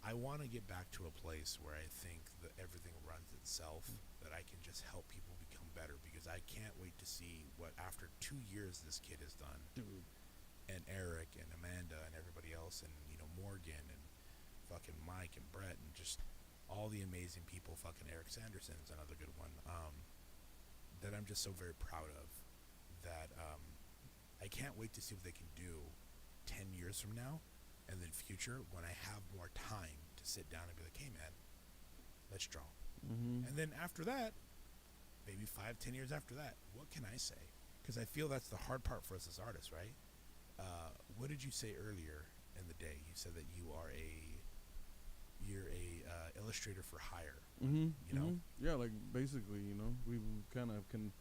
I want to get back to a place where I think that everything runs itself, that I can just help people become better, because I can't wait to see what after 2 years this kid has done. Dude. And Eric and Amanda and everybody else, and Morgan and fucking Mike and Brett and just all the amazing people. Fucking Eric Sanderson's another good one. That I'm just so very proud of. That I can't wait to see what they can do 10 years from now, and then future when I have more time to sit down and be like, hey man, let's draw. Mm-hmm. And then after that, maybe 5-10 years after that, what can I say? Because I feel that's the hard part for us as artists, right? What did you say earlier in the day? You said that you're a illustrator for hire. Mm-hmm. You know? Yeah, like basically, we kind of can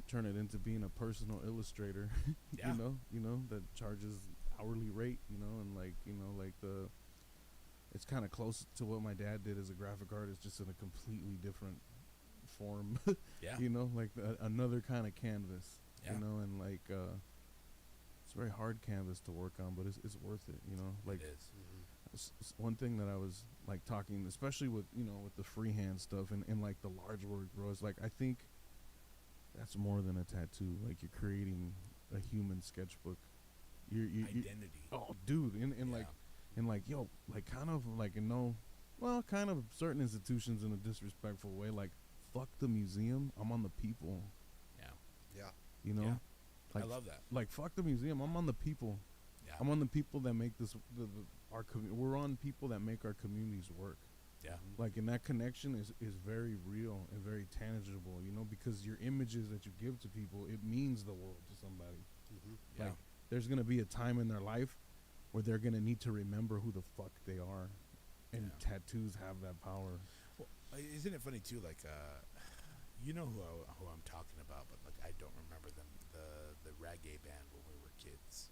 turn it into being a personal illustrator. Yeah. That charges hourly rate. And it's kind of close to what my dad did as a graphic artist, just in a completely different form. Yeah. Another kind of canvas. Yeah. And it's a very hard canvas to work on, but it's worth it. It is. One thing that I was like talking, especially with with the freehand stuff and like the large work, bro, is like I think that's more than a tattoo. Like you're creating a human sketchbook. You Identity. Oh, dude, kind of certain institutions in a disrespectful way. Like, fuck the museum. I'm on the people. Yeah. Yeah. I love that. Like, fuck the museum. I'm on the people. Yeah. I'm on the people that make this. We're on people that make our communities work. Yeah. Like, and that connection is very real and very tangible. Because your images that you give to people, it means the world to somebody. Mm-hmm. Yeah. Like, there's gonna be a time in their life where they're gonna need to remember who the fuck they are, and tattoos have that power. Well, isn't it funny too? Like, who I'm talking about, but like I don't remember them. The reggae band when we were kids,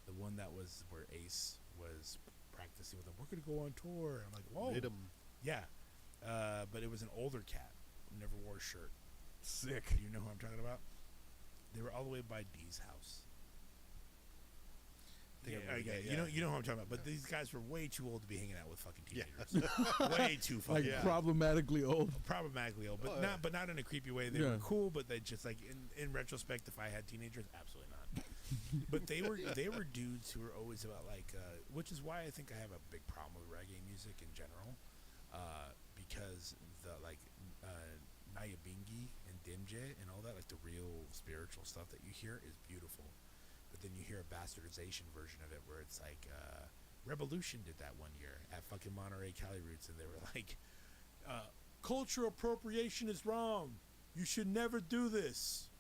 the one that was where Ace was practicing with them. We're gonna go on tour. I'm like, whoa, Rhythm. yeah. But it was an older cat who never wore a shirt. Sick. You know who I'm talking about? They were all the way by Dee's house. You know who I'm talking about. But these guys were way too old to be hanging out with fucking teenagers. Way too fucking problematically old. Problematically old, but not in a creepy way. They were cool, but they just like in retrospect, if I had teenagers, absolutely not. But they were dudes who were always about like, which is why I think I have a big problem with reggae music in general, because the like Nyabingi and Dimje and all that, like the real spiritual stuff that you hear is beautiful. But then you hear a bastardization version of it where it's like, Revolution did that one year at fucking Monterey Cali Roots, and they were like, cultural appropriation is wrong. You should never do this.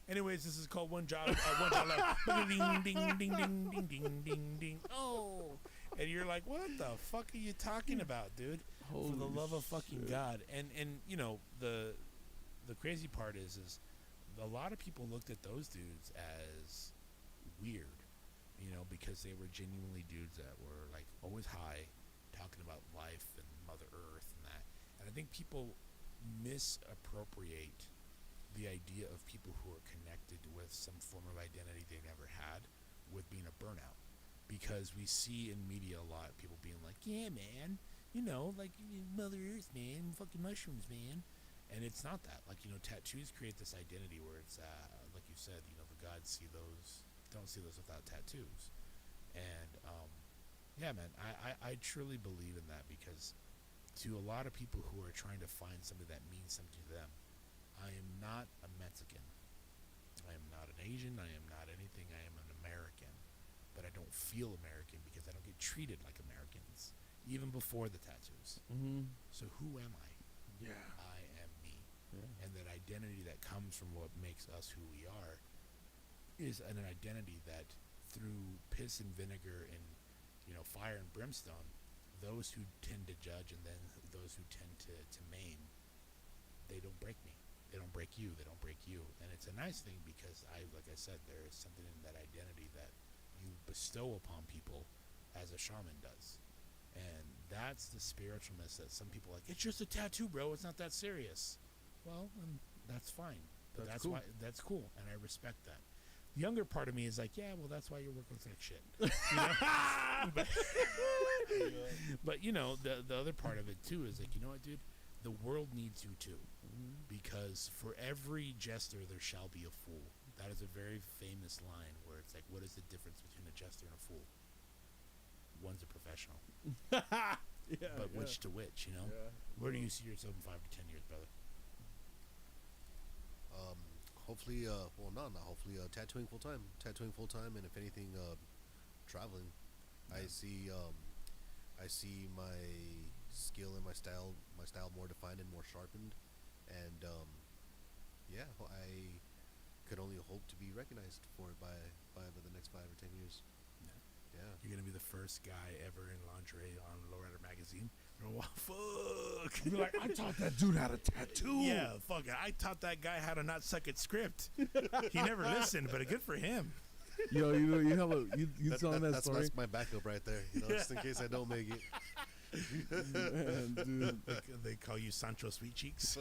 Anyways, this is called One Job Left. Ding, ding, ding, ding, ding, ding, ding, ding. Oh. And you're like, what the fuck are you talking about, dude? Holy For the love of fucking shit. God. And the crazy part is a lot of people looked at those dudes as weird, because they were genuinely dudes that were like always high, talking about life and Mother Earth and that. And I think people misappropriate the idea of people who are connected with some form of identity they never had with being a burnout. Because we see in media a lot of people being like, yeah, man, like Mother Earth, man, fucking mushrooms, man. And it's not that. Like, tattoos create this identity where it's, like you said, the gods don't see those without tattoos. And, yeah, man, I truly believe in that, because to a lot of people who are trying to find something that means something to them, I am not a Mexican. I am not an Asian. I am not anything. I am an American. But I don't feel American because I don't get treated like Americans, even before the tattoos. Mm-hmm. So who am I? Yeah. I am me. Yeah. And that identity that comes from what makes us who we are is an identity that through piss and vinegar and, fire and brimstone, those who tend to judge and then those who tend to maim, they don't break me. They don't break you. They don't break you. And it's a nice thing because like I said, there is something in that identity that you bestow upon people as a shaman does. And that's the spiritualness that some people are like, it's just a tattoo, bro. It's not that serious. Well, that's fine. But that's cool. why that's cool, and I respect that. The younger part of me is like, yeah, well, that's why your work looks like shit. You know? but you know, the other part of it too is like, you know what, dude? The world needs you too, because for every jester there shall be a fool. That is a very famous line where it's like, what is the difference between a jester and a fool? One's a professional, but which to which, you know? Yeah. Where do you see yourself in 5 to 10 years, brother? Hopefully, well, not hopefully, tattooing full time, and if anything, traveling. Yeah. I see my skill and my style more defined and more sharpened, and yeah, I could only hope to be recognized for it by the next 5 or 10 years. Yeah. You're gonna be the first guy ever in lingerie on Lowrider magazine. Oh, fuck! You're like, I taught that dude how to tattoo. Yeah, fuck it. I taught that guy how to not suck at script. He never listened, but good for him. Yo, you know, you telling that story? That's my backup right there. You know, just in case I don't make it. Man, dude. They call you Sancho Sweet Cheeks.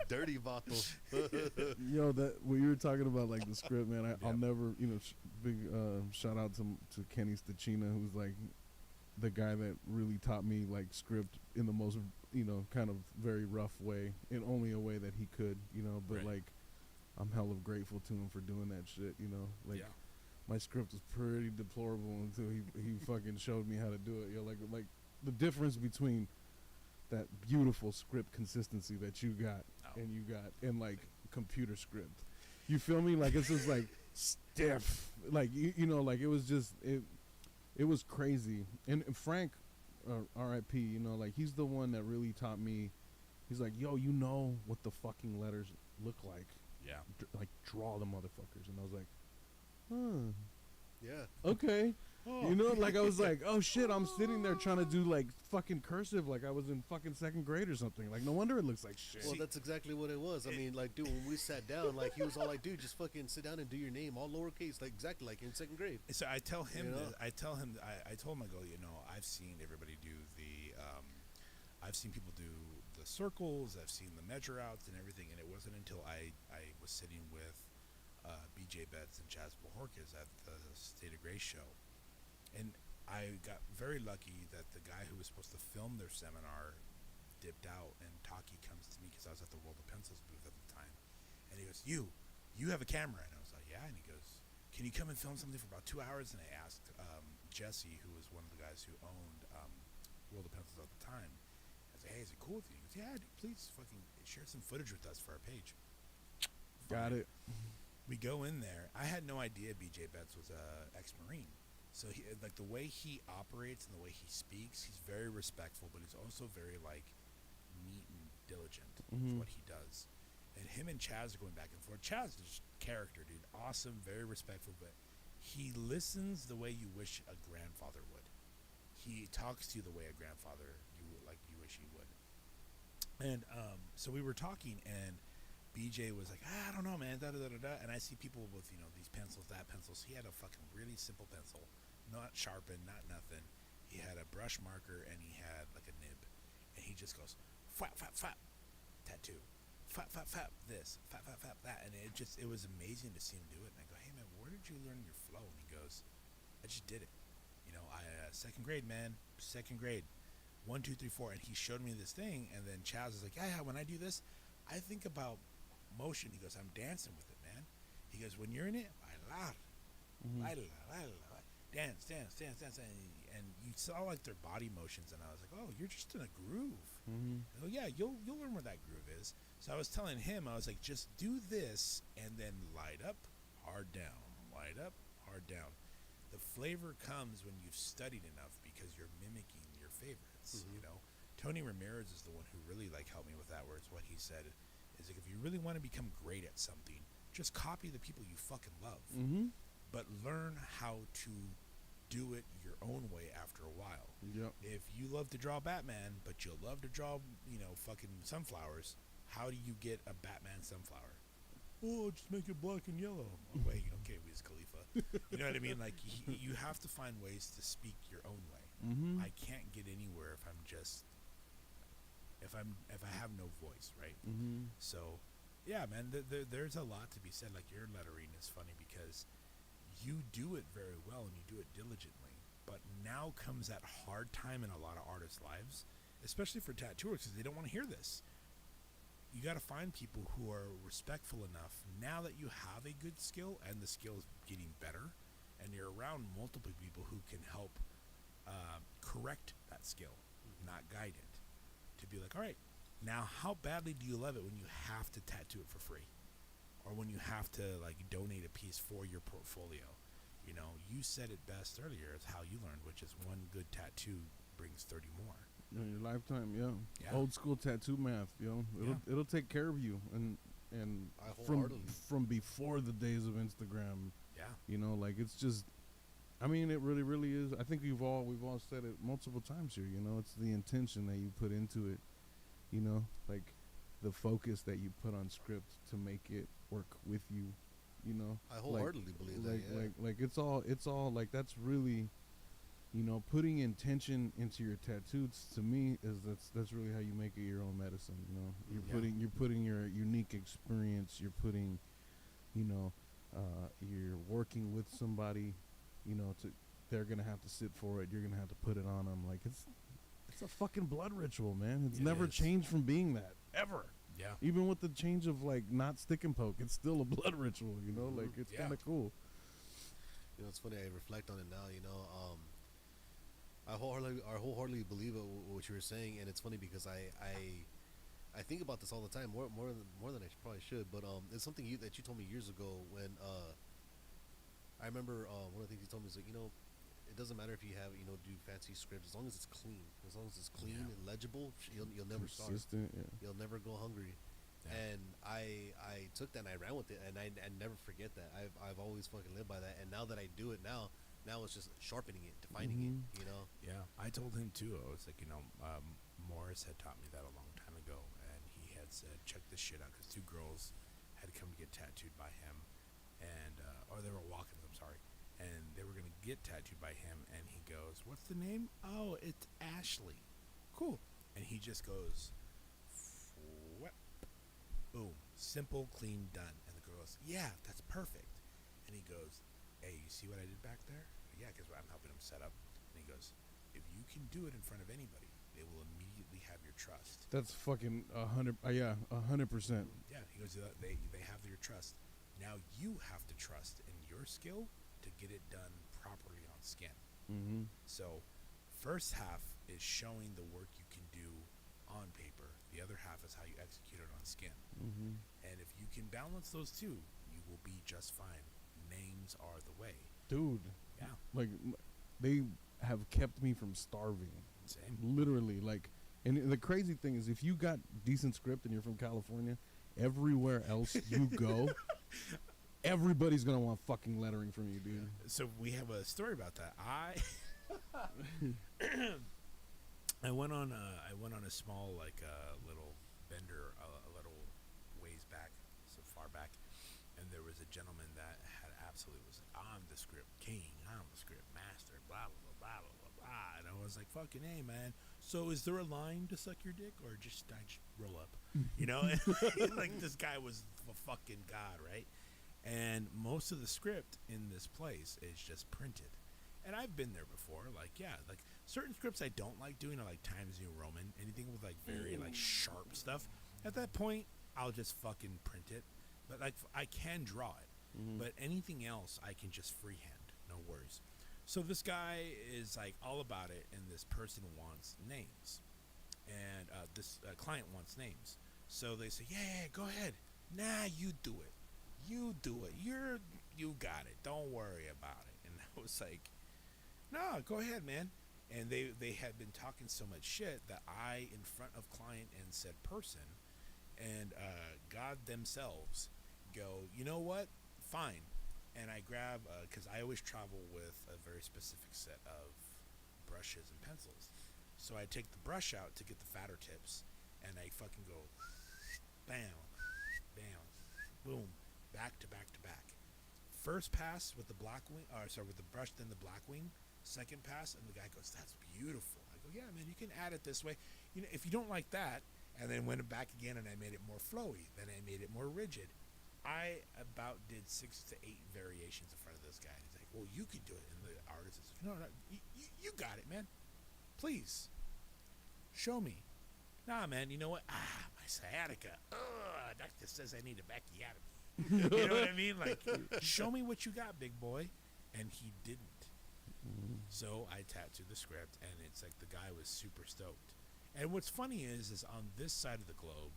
Dirty VATO. Yo, that when you were talking about like the script, man, I'll never, you know, big shout out to Kenny Stachina, who's like the guy that really taught me like script in the most, you know, kind of very rough way, in only a way that he could, you know. But Right. like, I'm hella grateful to him for doing that shit, you know. Like, Yeah. my script was pretty deplorable until he fucking showed me how to do it. Yo, like the difference between that beautiful script consistency that you got and like computer script. You feel me? Like it's just like stiff. Like you know, like it was just it was crazy. And Frank, R.I.P. You know, like he's the one that really taught me. He's like, yo, you know what the fucking letters look like? Yeah. Like draw the motherfuckers. And I was like, huh. Yeah. Okay. You know, like I was like, oh shit, I'm sitting there trying to do like fucking cursive like I was in fucking second grade or something. Like no wonder it looks like shit. Well, that's exactly what it was. I mean, like, dude, when we sat down, like, he was all like, dude, just fucking sit down and do your name, all lowercase, like, exactly like in second grade. So I tell him, You know? I told him, I go, you know, I've seen everybody do the, I've seen people do the circles, I've seen the measure outs and everything, and it wasn't until I was sitting with BJ Betts and Chaz Bojorquez at the State of Grace show, and I got very lucky that the guy who was supposed to film their seminar dipped out, and Taki comes to me because I was at the World of Pencils booth at the time, and he goes, you have a camera? And I was like, yeah. And he goes, can you come and film something for about 2 hours? And I asked Jesse, who was one of the guys who owned World of Pencils at the time, I was like, hey, is it cool with you? He goes, yeah, dude, please fucking share some footage with us for our page. Got it. We go in there. I had no idea BJ Betts was a ex-Marine. So he, like the way he operates and the way he speaks, he's very respectful, but he's also very like neat and diligent with what he does. And him and Chaz are going back and forth. Chaz is character, dude. Awesome, very respectful, but he listens the way you wish a grandfather would. He talks to you the way a grandfather you wish he would. And so we were talking, and BJ was like, I don't know, man, da-da-da-da-da. And I see people with, you know, these pencils, that pencils. He had a fucking really simple pencil, not sharpened, not nothing. He had a brush marker, and he had like a nib. And he just goes, fap, fap, fap, tattoo. Fap, fap, fap, this. Fap, fap, fap, that. And it was amazing to see him do it. And I go, hey, man, where did you learn your flow? And he goes, I just did it. You know, second grade, man. Second grade. 1, 2, 3, 4. And he showed me this thing. And then Chaz was like, yeah, when I do this, I think about motion. He goes, I'm dancing with it, man. He goes, when you're in it, bailar, dance, and you saw like their body motions, and I was like, oh, you're just in a groove. I go, yeah, you'll learn where that groove is. So I was telling him, I was like, just do this, and then light up, hard down, light up, hard down. The flavor comes when you've studied enough because you're mimicking your favorites. You know, Tony Ramirez is the one who really like helped me with that. Where it's what he said. Is like, if you really want to become great at something, just copy the people you fucking love, but learn how to do it your own way after a while. Yep. If you love to draw Batman, but you love to draw, you know, fucking sunflowers, how do you get a Batman sunflower? Oh, just make it black and yellow. Oh, wait, okay, Wiz Khalifa. You know what I mean? Like, you have to find ways to speak your own way. I can't get anywhere if I have no voice, right? So Yeah, man. There's a lot to be said. Like your lettering is funny because you do it very well and you do it diligently. But now comes that hard time in a lot of artists' lives, especially for tattooers, because they don't want to hear this. You got to find people who are respectful enough now that you have a good skill and the skill is getting better, and you're around multiple people who can help correct that skill, not guide it. To be like, all right, now how badly do you love it when you have to tattoo it for free, or when you have to like donate a piece for your portfolio? You know, you said it best earlier. It's how you learned, which is one good tattoo brings 30 more. In your lifetime, yeah. Yeah. Old school tattoo math, it'll take care of you, and I from wholeheartedly. from before the days of Instagram, Yeah. like it's just, I mean, it really, really is. I think we've all said it multiple times here. It's the intention that you put into it. Like the focus that you put on script to make it work with you. I wholeheartedly believe that. Yeah. Like it's all like that's really, putting intention into your tattoos to me is that's really how you make it your own medicine. You're putting your unique experience. You're putting, you're working with somebody, they're gonna have to sit for it. You're gonna have to put it on them. Like it's a fucking blood ritual, man. It's It never is. changed from being that ever. Yeah. Even with the change of like not stick and poke, it's still a blood ritual. Like it's Yeah. kind of cool. It's funny. I reflect on it now. I wholeheartedly believe what you were saying, and it's funny because I think about this all the time, more than I probably should. But it's something that you told me years ago when I remember one of the things you told me is like, it doesn't matter if you have do fancy scripts, as long as it's clean, Yeah. and legible, you'll never starve. Consistent, yeah. You'll never go hungry. Yeah. And I took that and I ran with it, and I never forget that. I've always fucking lived by that, and now that I do it now it's just sharpening it, defining it. Yeah, I told him too. I was like, Morris had taught me that a long time ago, and he had said, check this shit out, because two girls had come to get tattooed by him, and or they were walking. I'm sorry, and they were gonna get tattooed by him, and he goes, "What's the name?" "Oh, it's Ashley." "Cool." And he just goes, "What?" Boom, simple, clean, done. And the girl goes, "Yeah, that's perfect." And he goes, "Hey, you see what I did back there?" "Yeah," because I'm helping him set up. And he goes, "If you can do it in front of anybody, they will immediately have your trust." That's fucking 100. Yeah, 100%. Yeah, he goes, they have your trust. Now you have to trust in your skill to get it done properly on skin. Mm-hmm. So, first half is showing the work you can do on paper. The other half is how you execute it on skin. Mm-hmm. And if you can balance those two, you will be just fine. Names are the way. Dude, Yeah, like they have kept me from starving. same. Literally, like, and the crazy thing is, if you got decent script and you're from California, everywhere else you go, everybody's gonna want fucking lettering from you, dude. So we have a story about that. I went on a small little bender a little ways back, so far back, and there was a gentleman that had absolutely was like, "I'm the script king, I'm the script master, blah blah blah blah blah blah," and I was like, "Fucking hey, man. So is there a line to suck your dick, or just roll up?" And, like this guy was a fucking god, right? And most of the script in this place is just printed. And I've been there before. Like, yeah, like certain scripts I don't like doing are like Times New Roman, anything with like very like sharp stuff. At that point, I'll just fucking print it. But like I can draw it. Mm-hmm. But anything else I can just freehand, no worries. So this guy is like all about it, and this person wants names, and this client wants names. So they say, yeah, go ahead. Nah, you do it. You do it. You got it. Don't worry about it. And I was like, no, go ahead, man. And they had been talking so much shit that I, in front of client and said person, and God themselves, go, you know what? Fine. And I grab, because I always travel with a very specific set of brushes and pencils. So I take the brush out to get the fatter tips, and I fucking go, bam, bam, boom, back to back to back. First pass with the black wing, with the brush, then the black wing. Second pass, and the guy goes, that's beautiful. I go, yeah, man, you can add it this way. If you don't like that, and then went back again, and I made it more flowy. Then I made it more rigid. I about did 6 to 8 variations in front of this guy. He's like, "Well, you could do it," and the artist is like, "No, you got it, man. Please, show me." Nah, man. You know what? My sciatica. Doctor says I need a backiotomy. You know what I mean? Like, show me what you got, big boy. And he didn't. So I tattooed the script, and it's like the guy was super stoked. And what's funny is on this side of the globe,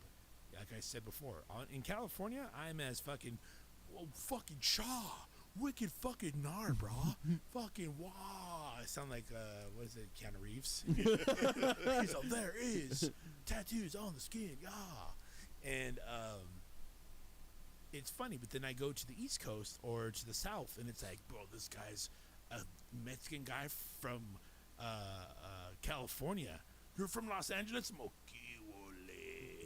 like I said before, in California, I'm as fucking, fucking Shaw, wicked fucking gnar, bro. Fucking wow. I sound like, what is it, Keanu Reeves? He's like, there is tattoos on the skin, yeah. And it's funny, but then I go to the East Coast or to the South, and it's like, bro, this guy's a Mexican guy from California. You're from Los Angeles?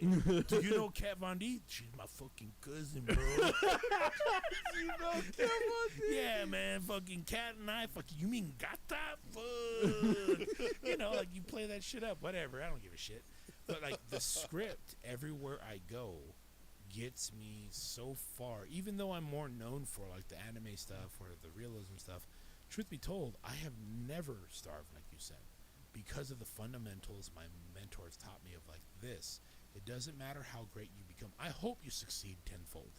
Do you know Kat Von D? She's my fucking cousin, bro. You know Kat Von D? Yeah, man. Fucking Kat and I. Fucking, you mean gata? Fuck. You know, like, you play that shit up. Whatever. I don't give a shit. But, like, the script, everywhere I go, gets me so far. Even though I'm more known for, like, the anime stuff or the realism stuff, truth be told, I have never starved, like you said, because of the fundamentals my mentors taught me of, like, this. It doesn't matter how great you become. I hope you succeed tenfold.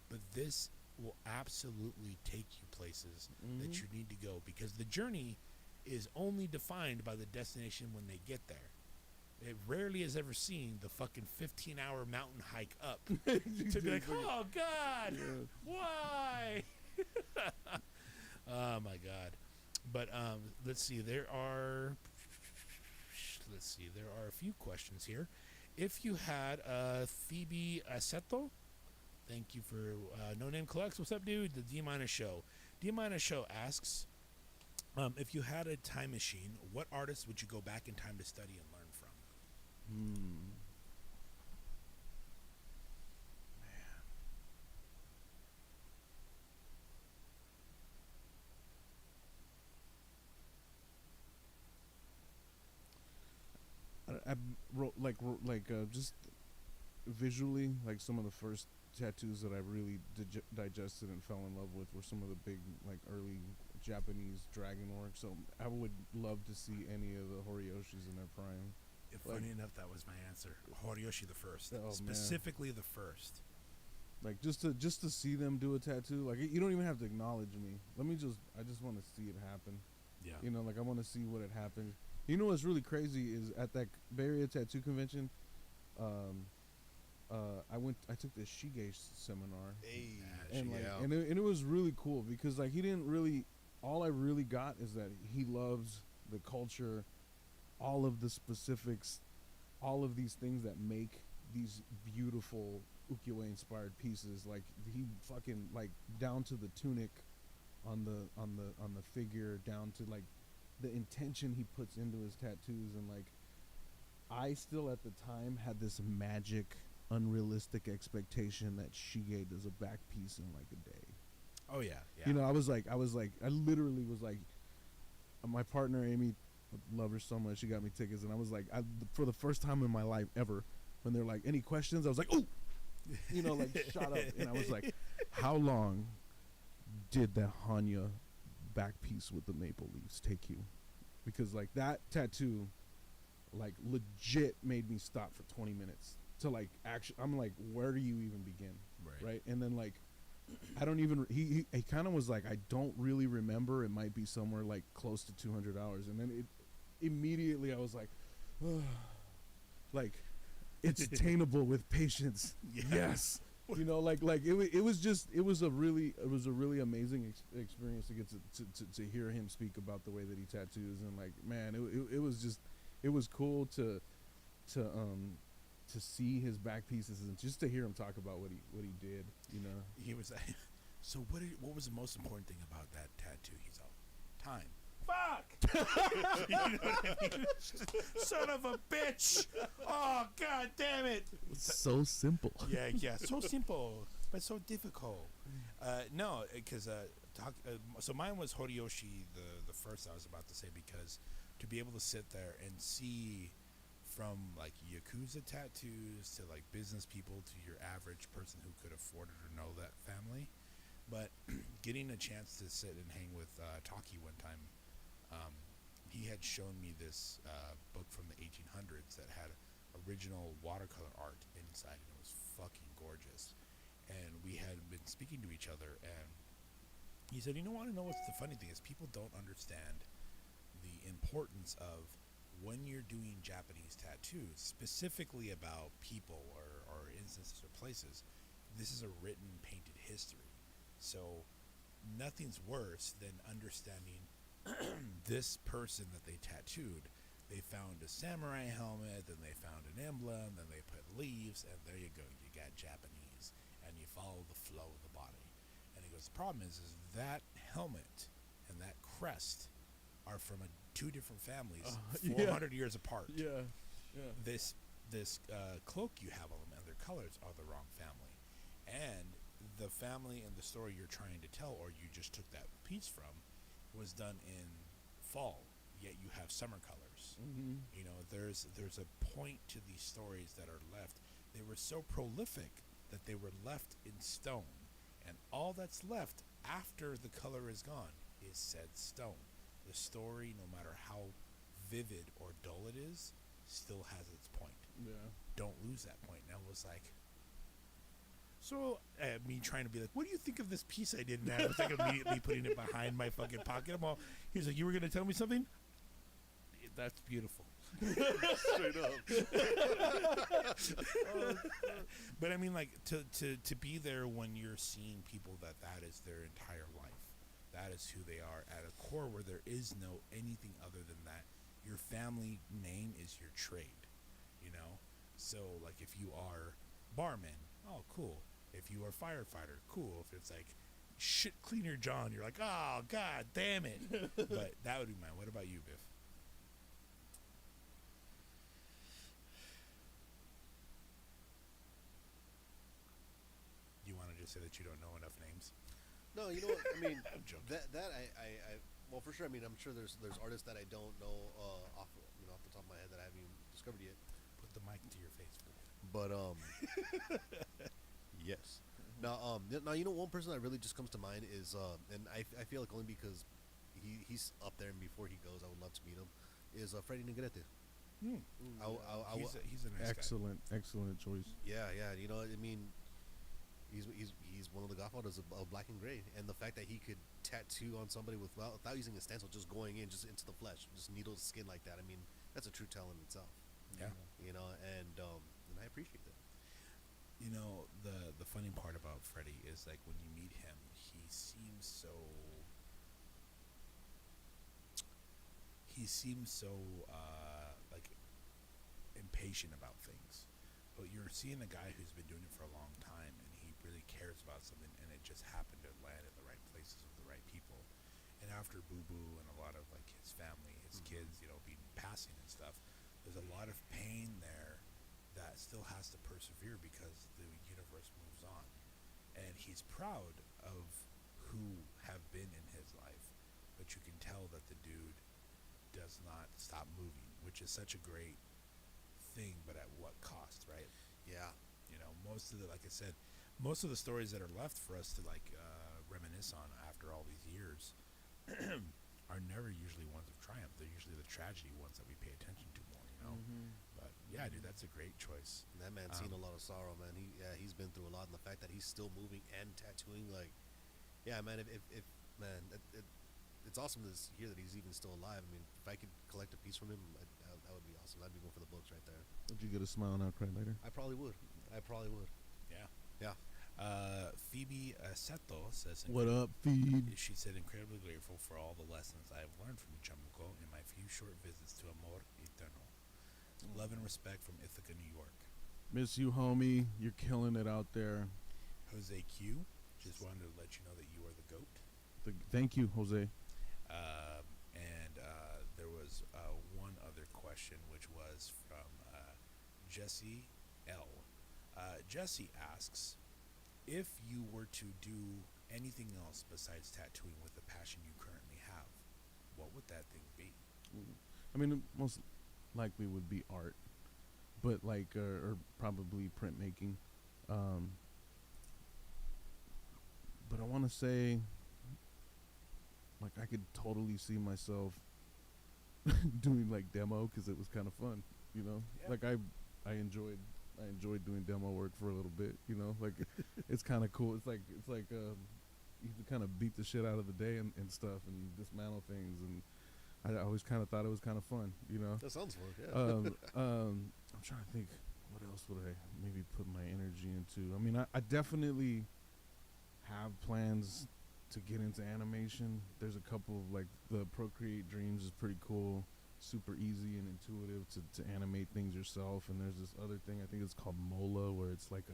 But this will absolutely take you places that you need to go, because the journey is only defined by the destination when they get there. It rarely is ever seen the fucking 15-hour mountain hike up to be like, oh, God, why? Oh, my God. But let's see. There are a few questions here. If you had Phoebe Aceto, thank you for No Name Collects. What's up, dude? The D- Show. D- Show asks, if you had a time machine, what artist would you go back in time to study and learn from? I wrote just visually, like some of the first tattoos that I really digested and fell in love with were some of the big, like, early Japanese dragon work. So I would love to see any of the Horioshis in their prime. Funny enough, that was my answer. Horiyoshi the first. Oh, Specifically the first. Like, just to see them do a tattoo, like, you don't even have to acknowledge me. I just want to see it happen. Yeah. You know, like, I want to see what it happens. You know what's really crazy is at that Bay Area tattoo convention, I took the Shige seminar. Hey, And like, yeah. and it was really cool because, like, he didn't really, all I really got is that he loves the culture, all of the specifics, all of these things that make these beautiful ukiyo inspired pieces. Like, he fucking, like, down to the tunic on the figure, down to, like, the intention he puts into his tattoos. And, like, I still at the time had this magic, unrealistic expectation that Shige does a back piece in like a day. Oh, yeah. You know, I literally was like, my partner Amy, love her so much, she got me tickets, and I was like, for the first time in my life ever, when they're like, any questions, I was like, ooh, you know, like, shot up. And I was like, how long did the Hanya back piece with the maple leaves take you? Because, like, that tattoo, like, legit made me stop for 20 minutes to, like, actually, I'm like, where do you even begin? Right? And then, like, I don't even, he kind of was like, I don't really remember. It might be somewhere, like, close to $200. And then immediately I was like, like, it's attainable with patience. Yeah. Yes. You know, like it was a really amazing experience to get to hear him speak about the way that he tattoos. And, like, man, it was cool to see his back pieces and just to hear him talk about what he did, you know. He was like, so what was the most important thing about that tattoo? He's all, time. Fuck! You know what I mean? Son of a bitch! Oh, God damn it! So simple. Yeah, so simple, but so difficult. No, because so mine was Horiyoshi the first I was about to say, because to be able to sit there and see from like Yakuza tattoos to like business people to your average person who could afford it or know that family. But getting a chance to sit and hang with Taki one time, he had shown me this book from the 1800s that had original watercolor art inside, and it was fucking gorgeous. And we had been speaking to each other, and he said, "You know, want to know what's the funny thing is? People don't understand the importance of when you're doing Japanese tattoos, specifically about people or instances or places. This is a written, painted history. So nothing's worse than understanding this person that they tattooed. They found a samurai helmet, then they found an emblem, then they put leaves, and there you go. You got Japanese, and you follow the flow of the body." And he goes, "The problem is that helmet and that crest are from two different families, 400 years apart. Yeah. This cloak you have on them and their colors are the wrong family, and the family and the story you're trying to tell, or you just took that piece from, was done in fall. Yet you have summer colors. Mm-hmm. You know, there's a point to these stories that are left. They were so prolific that they were left in stone, and all that's left after the color is gone is said stone. The story, no matter how vivid or dull it is, still has its point. Yeah. Don't lose that point." And I was like, so me trying to be like, "What do you think of this piece I did?" And I was like immediately putting it behind my fucking pocket. I'm all, he's like, "You were going to tell me something?" That's beautiful. Straight up. But I mean, like, to be there when you're seeing people that is their entire life. That is who they are at a core, where there is no anything other than that. Your family name is your trade, you know? So, like, if you are barman, oh, cool. If you are firefighter, cool. If it's like shit cleaner John, you're like, oh, God damn it. But that would be mine. What about you, Biff? You want to just say that you don't know enough names? No, you know what? I mean, I'm joking. that I well, for sure. I mean, I'm sure there's artists that I don't know off the top of my head that I haven't even discovered yet. Put the mic to your face. But yes. Now you know, one person that really just comes to mind is and I feel like only because he's up there, and before he goes, I would love to meet him. Is Freddie Negrete. He's a nice guy. Excellent choice. Yeah. You know, I mean, he's one of the godfathers of black and gray, and the fact that he could tattoo on somebody without using a stencil, just going in just into the flesh, just needle the skin like that. I mean, that's a true talent in itself. Yeah. You know, and I appreciate that. You know, the funny part about Freddie is, like, when you meet him, he seems so like impatient about things. But you're seeing a guy who's been doing it for a long time, and he really cares about something, and it just happened to land in the right places with the right people. And after Boo Boo and a lot of, like, his family, his kids, you know, being passing and stuff, there's a lot of pain there that still has to persevere because the universe moves on. And he's proud of who have been in his life, but you can tell that the dude does not stop moving, which is such a great thing, but at what cost, right? Yeah. You know, most of the stories that are left for us to, like, reminisce on after all these years are never usually ones of triumph. They're usually the tragedy ones that we pay attention to more, you know? But yeah, dude, that's a great choice. And that man's seen a lot of sorrow, man. He's been through a lot, and the fact that he's still moving and tattooing, like, yeah, man. If man, it's awesome to hear that he's even still alive. I mean, if I could collect a piece from him, that would be awesome. I'd be going for the books right there. Would you get a smile now, cry later? I probably would. Yeah. Yeah. Phoebe Seto says, What up, feed? she said, "Incredibly grateful for all the lessons I have learned from Chamuco in my few short visits to Amor Eterno. Love and respect from Ithaca, New York." Miss you, homie. You're killing it out there. Jose Q just wanted to let you know that you are the GOAT. Thank you, Jose. And there was one other question, which was from Jesse L. Jesse asks, if you were to do anything else besides tattooing with the passion you currently have, what would that thing be? I mean, it most likely would be art. but like or probably printmaking. But I want to say, like, I could totally see myself doing like demo because it was kind of fun, you know. Yeah. Like I enjoyed doing demo work for a little bit, you know. Like it's kind of cool. It's like you can kind of beat the shit out of the day and stuff and dismantle things, and I always kind of thought it was kind of fun, you know. That sounds fun. Yeah. I'm trying to think, what else would I maybe put my energy into? I mean, I definitely have plans to get into animation. There's a couple of, like, the Procreate Dreams is pretty cool, super easy and intuitive to animate things yourself. And there's this other thing, I think it's called Mola, where it's like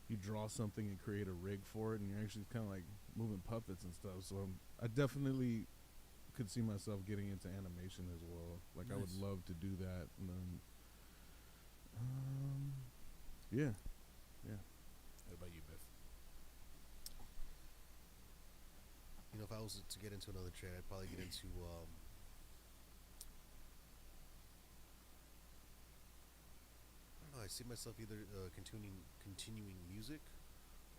you draw something and create a rig for it, and you're actually kind of like moving puppets and stuff. So I definitely could see myself getting into animation as well. Like, I would Nice. love to do that. And then, yeah. What about you, Biff? You know, if I was to get into another trade, I'd probably get into I don't know. I see myself either continuing music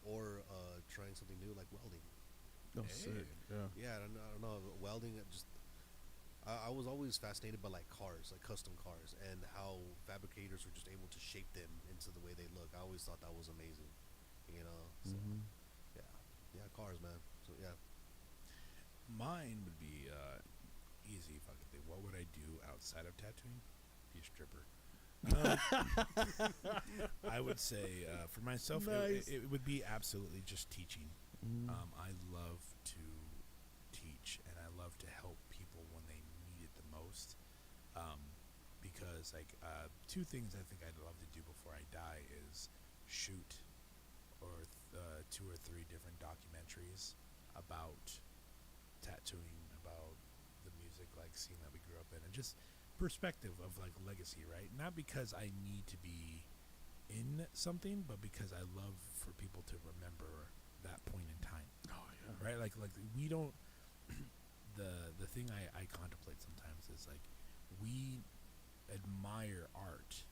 or trying something new like welding. Oh, Hey. sick. Yeah. Yeah, I don't know. Welding, I was always fascinated by like cars, like custom cars, and how fabricators were just able to shape them into the way they look. I always thought that was amazing, you know. So yeah, cars, man. So yeah, Mine would be easy if I could think. What would I do outside of tattooing? Be a stripper. I would say for myself, Nice. it would be absolutely just teaching. Mm. I love to teach, and I love to help people when they need it the most. Because like two things I think I'd love to do before I die is shoot or 2 or 3 different documentaries about tattooing, about the music like scene that we grew up in, and just perspective of like legacy, right? Not because I need to be in something, but because I love for people to remember that point in time, Oh, yeah. right? Like we don't the thing I contemplate sometimes is like we admire art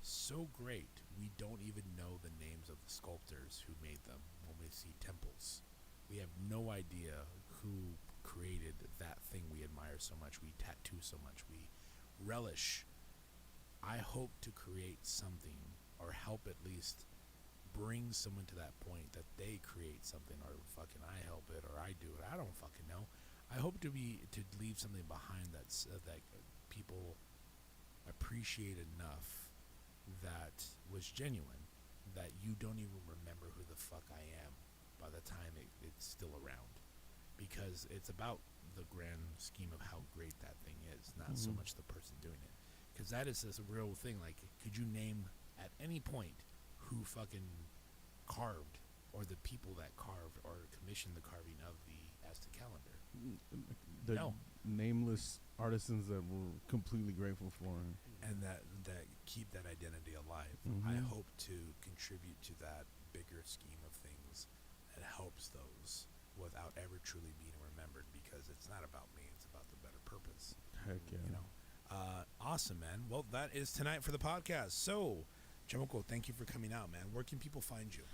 so great we don't even know the names of the sculptors who made them. When we see temples, we have no idea who created that thing we admire so much, we tattoo so much, we relish. I hope to create something or help at least bring someone to that point that they create something, or fucking I help it or I do it. I don't fucking know. I hope to leave something behind that's that people appreciate enough that was genuine, that you don't even remember who the fuck I am by the time it's still around, because it's about the grand scheme of how great that thing is, not so Mhm. much the person doing it, because that is this real thing. Like, could you name at any point who fucking carved, or the people that carved or commissioned the carving of the Aztec calendar? They're No. nameless artisans that we're completely grateful for. And that keep that identity alive. I Mhm. hope to contribute to that bigger scheme of things that helps those without ever truly being remembered, because it's not about me, it's about the better purpose. Heck yeah. You know. Awesome, man. Well, that is tonight for the podcast. So, Chamuco, thank you for coming out, man. Where can people find you?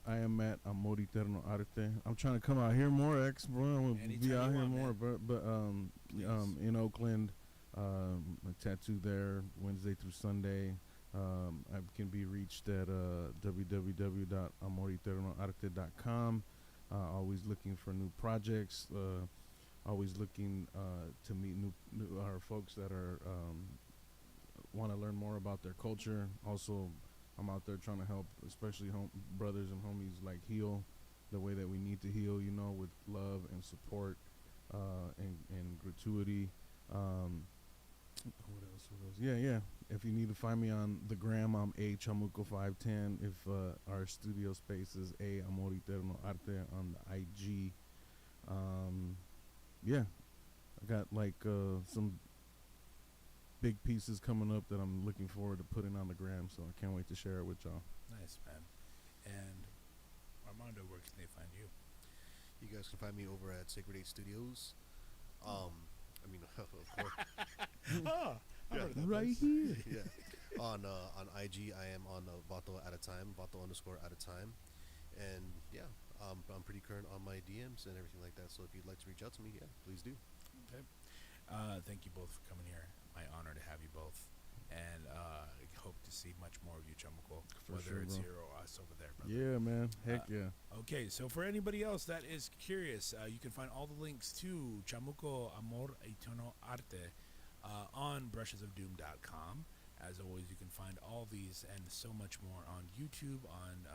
I am at Amor Eterno Arte. I'm trying to come out here more, bro. I want to Anytime be out you here want, more, man. but Please. in Oakland, I tattoo there Wednesday through Sunday. I can be reached at www.amoreternoarte.com. Always looking for new projects. Always looking to meet new our folks that are want to learn more about their culture. Also, I'm out there trying to help, especially brothers and homies, like heal the way that we need to heal, you know, with love and support and gratuity. What else? Yeah. If you need to find me on the gram, I'm Chamuco510. If our studio space is Amor Eterno Arte on the IG. Yeah, I got like some big pieces coming up that I'm looking forward to putting on the gram, so I can't wait to share it with y'all. Nice, man. And Armando, where can they find you? you guys can find me over at Sacred 8 Studios. I mean, of course, Oh, I Yeah. heard of that Right place. here. yeah. on IG, I am on VATO at a time, VATO underscore at a time, and yeah, I'm pretty current on my DMs and everything like that. So if you'd like to reach out to me, yeah, please do. Okay. Thank you both for coming here. My honor to have you both. And I hope to see much more of you, Chamuco, For whether sure, it's bro. here or us over there, brother. Yeah, man. Heck yeah. Okay, so for anybody else that is curious, you can find all the links to Chamuco Amor Eterno Arte on brushesofdoom.com. As always, you can find all these and so much more on YouTube, on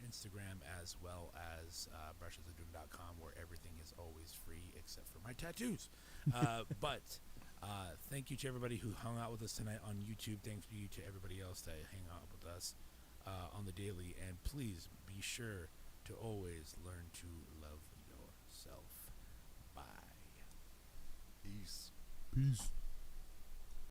Instagram, as well as brushesofdoom.com, where everything is always free except for my tattoos. But thank you to everybody who hung out with us tonight on YouTube. Thank you to everybody else that hang out with us on the daily. And please be sure to always learn to love yourself. Bye. Peace. Peace.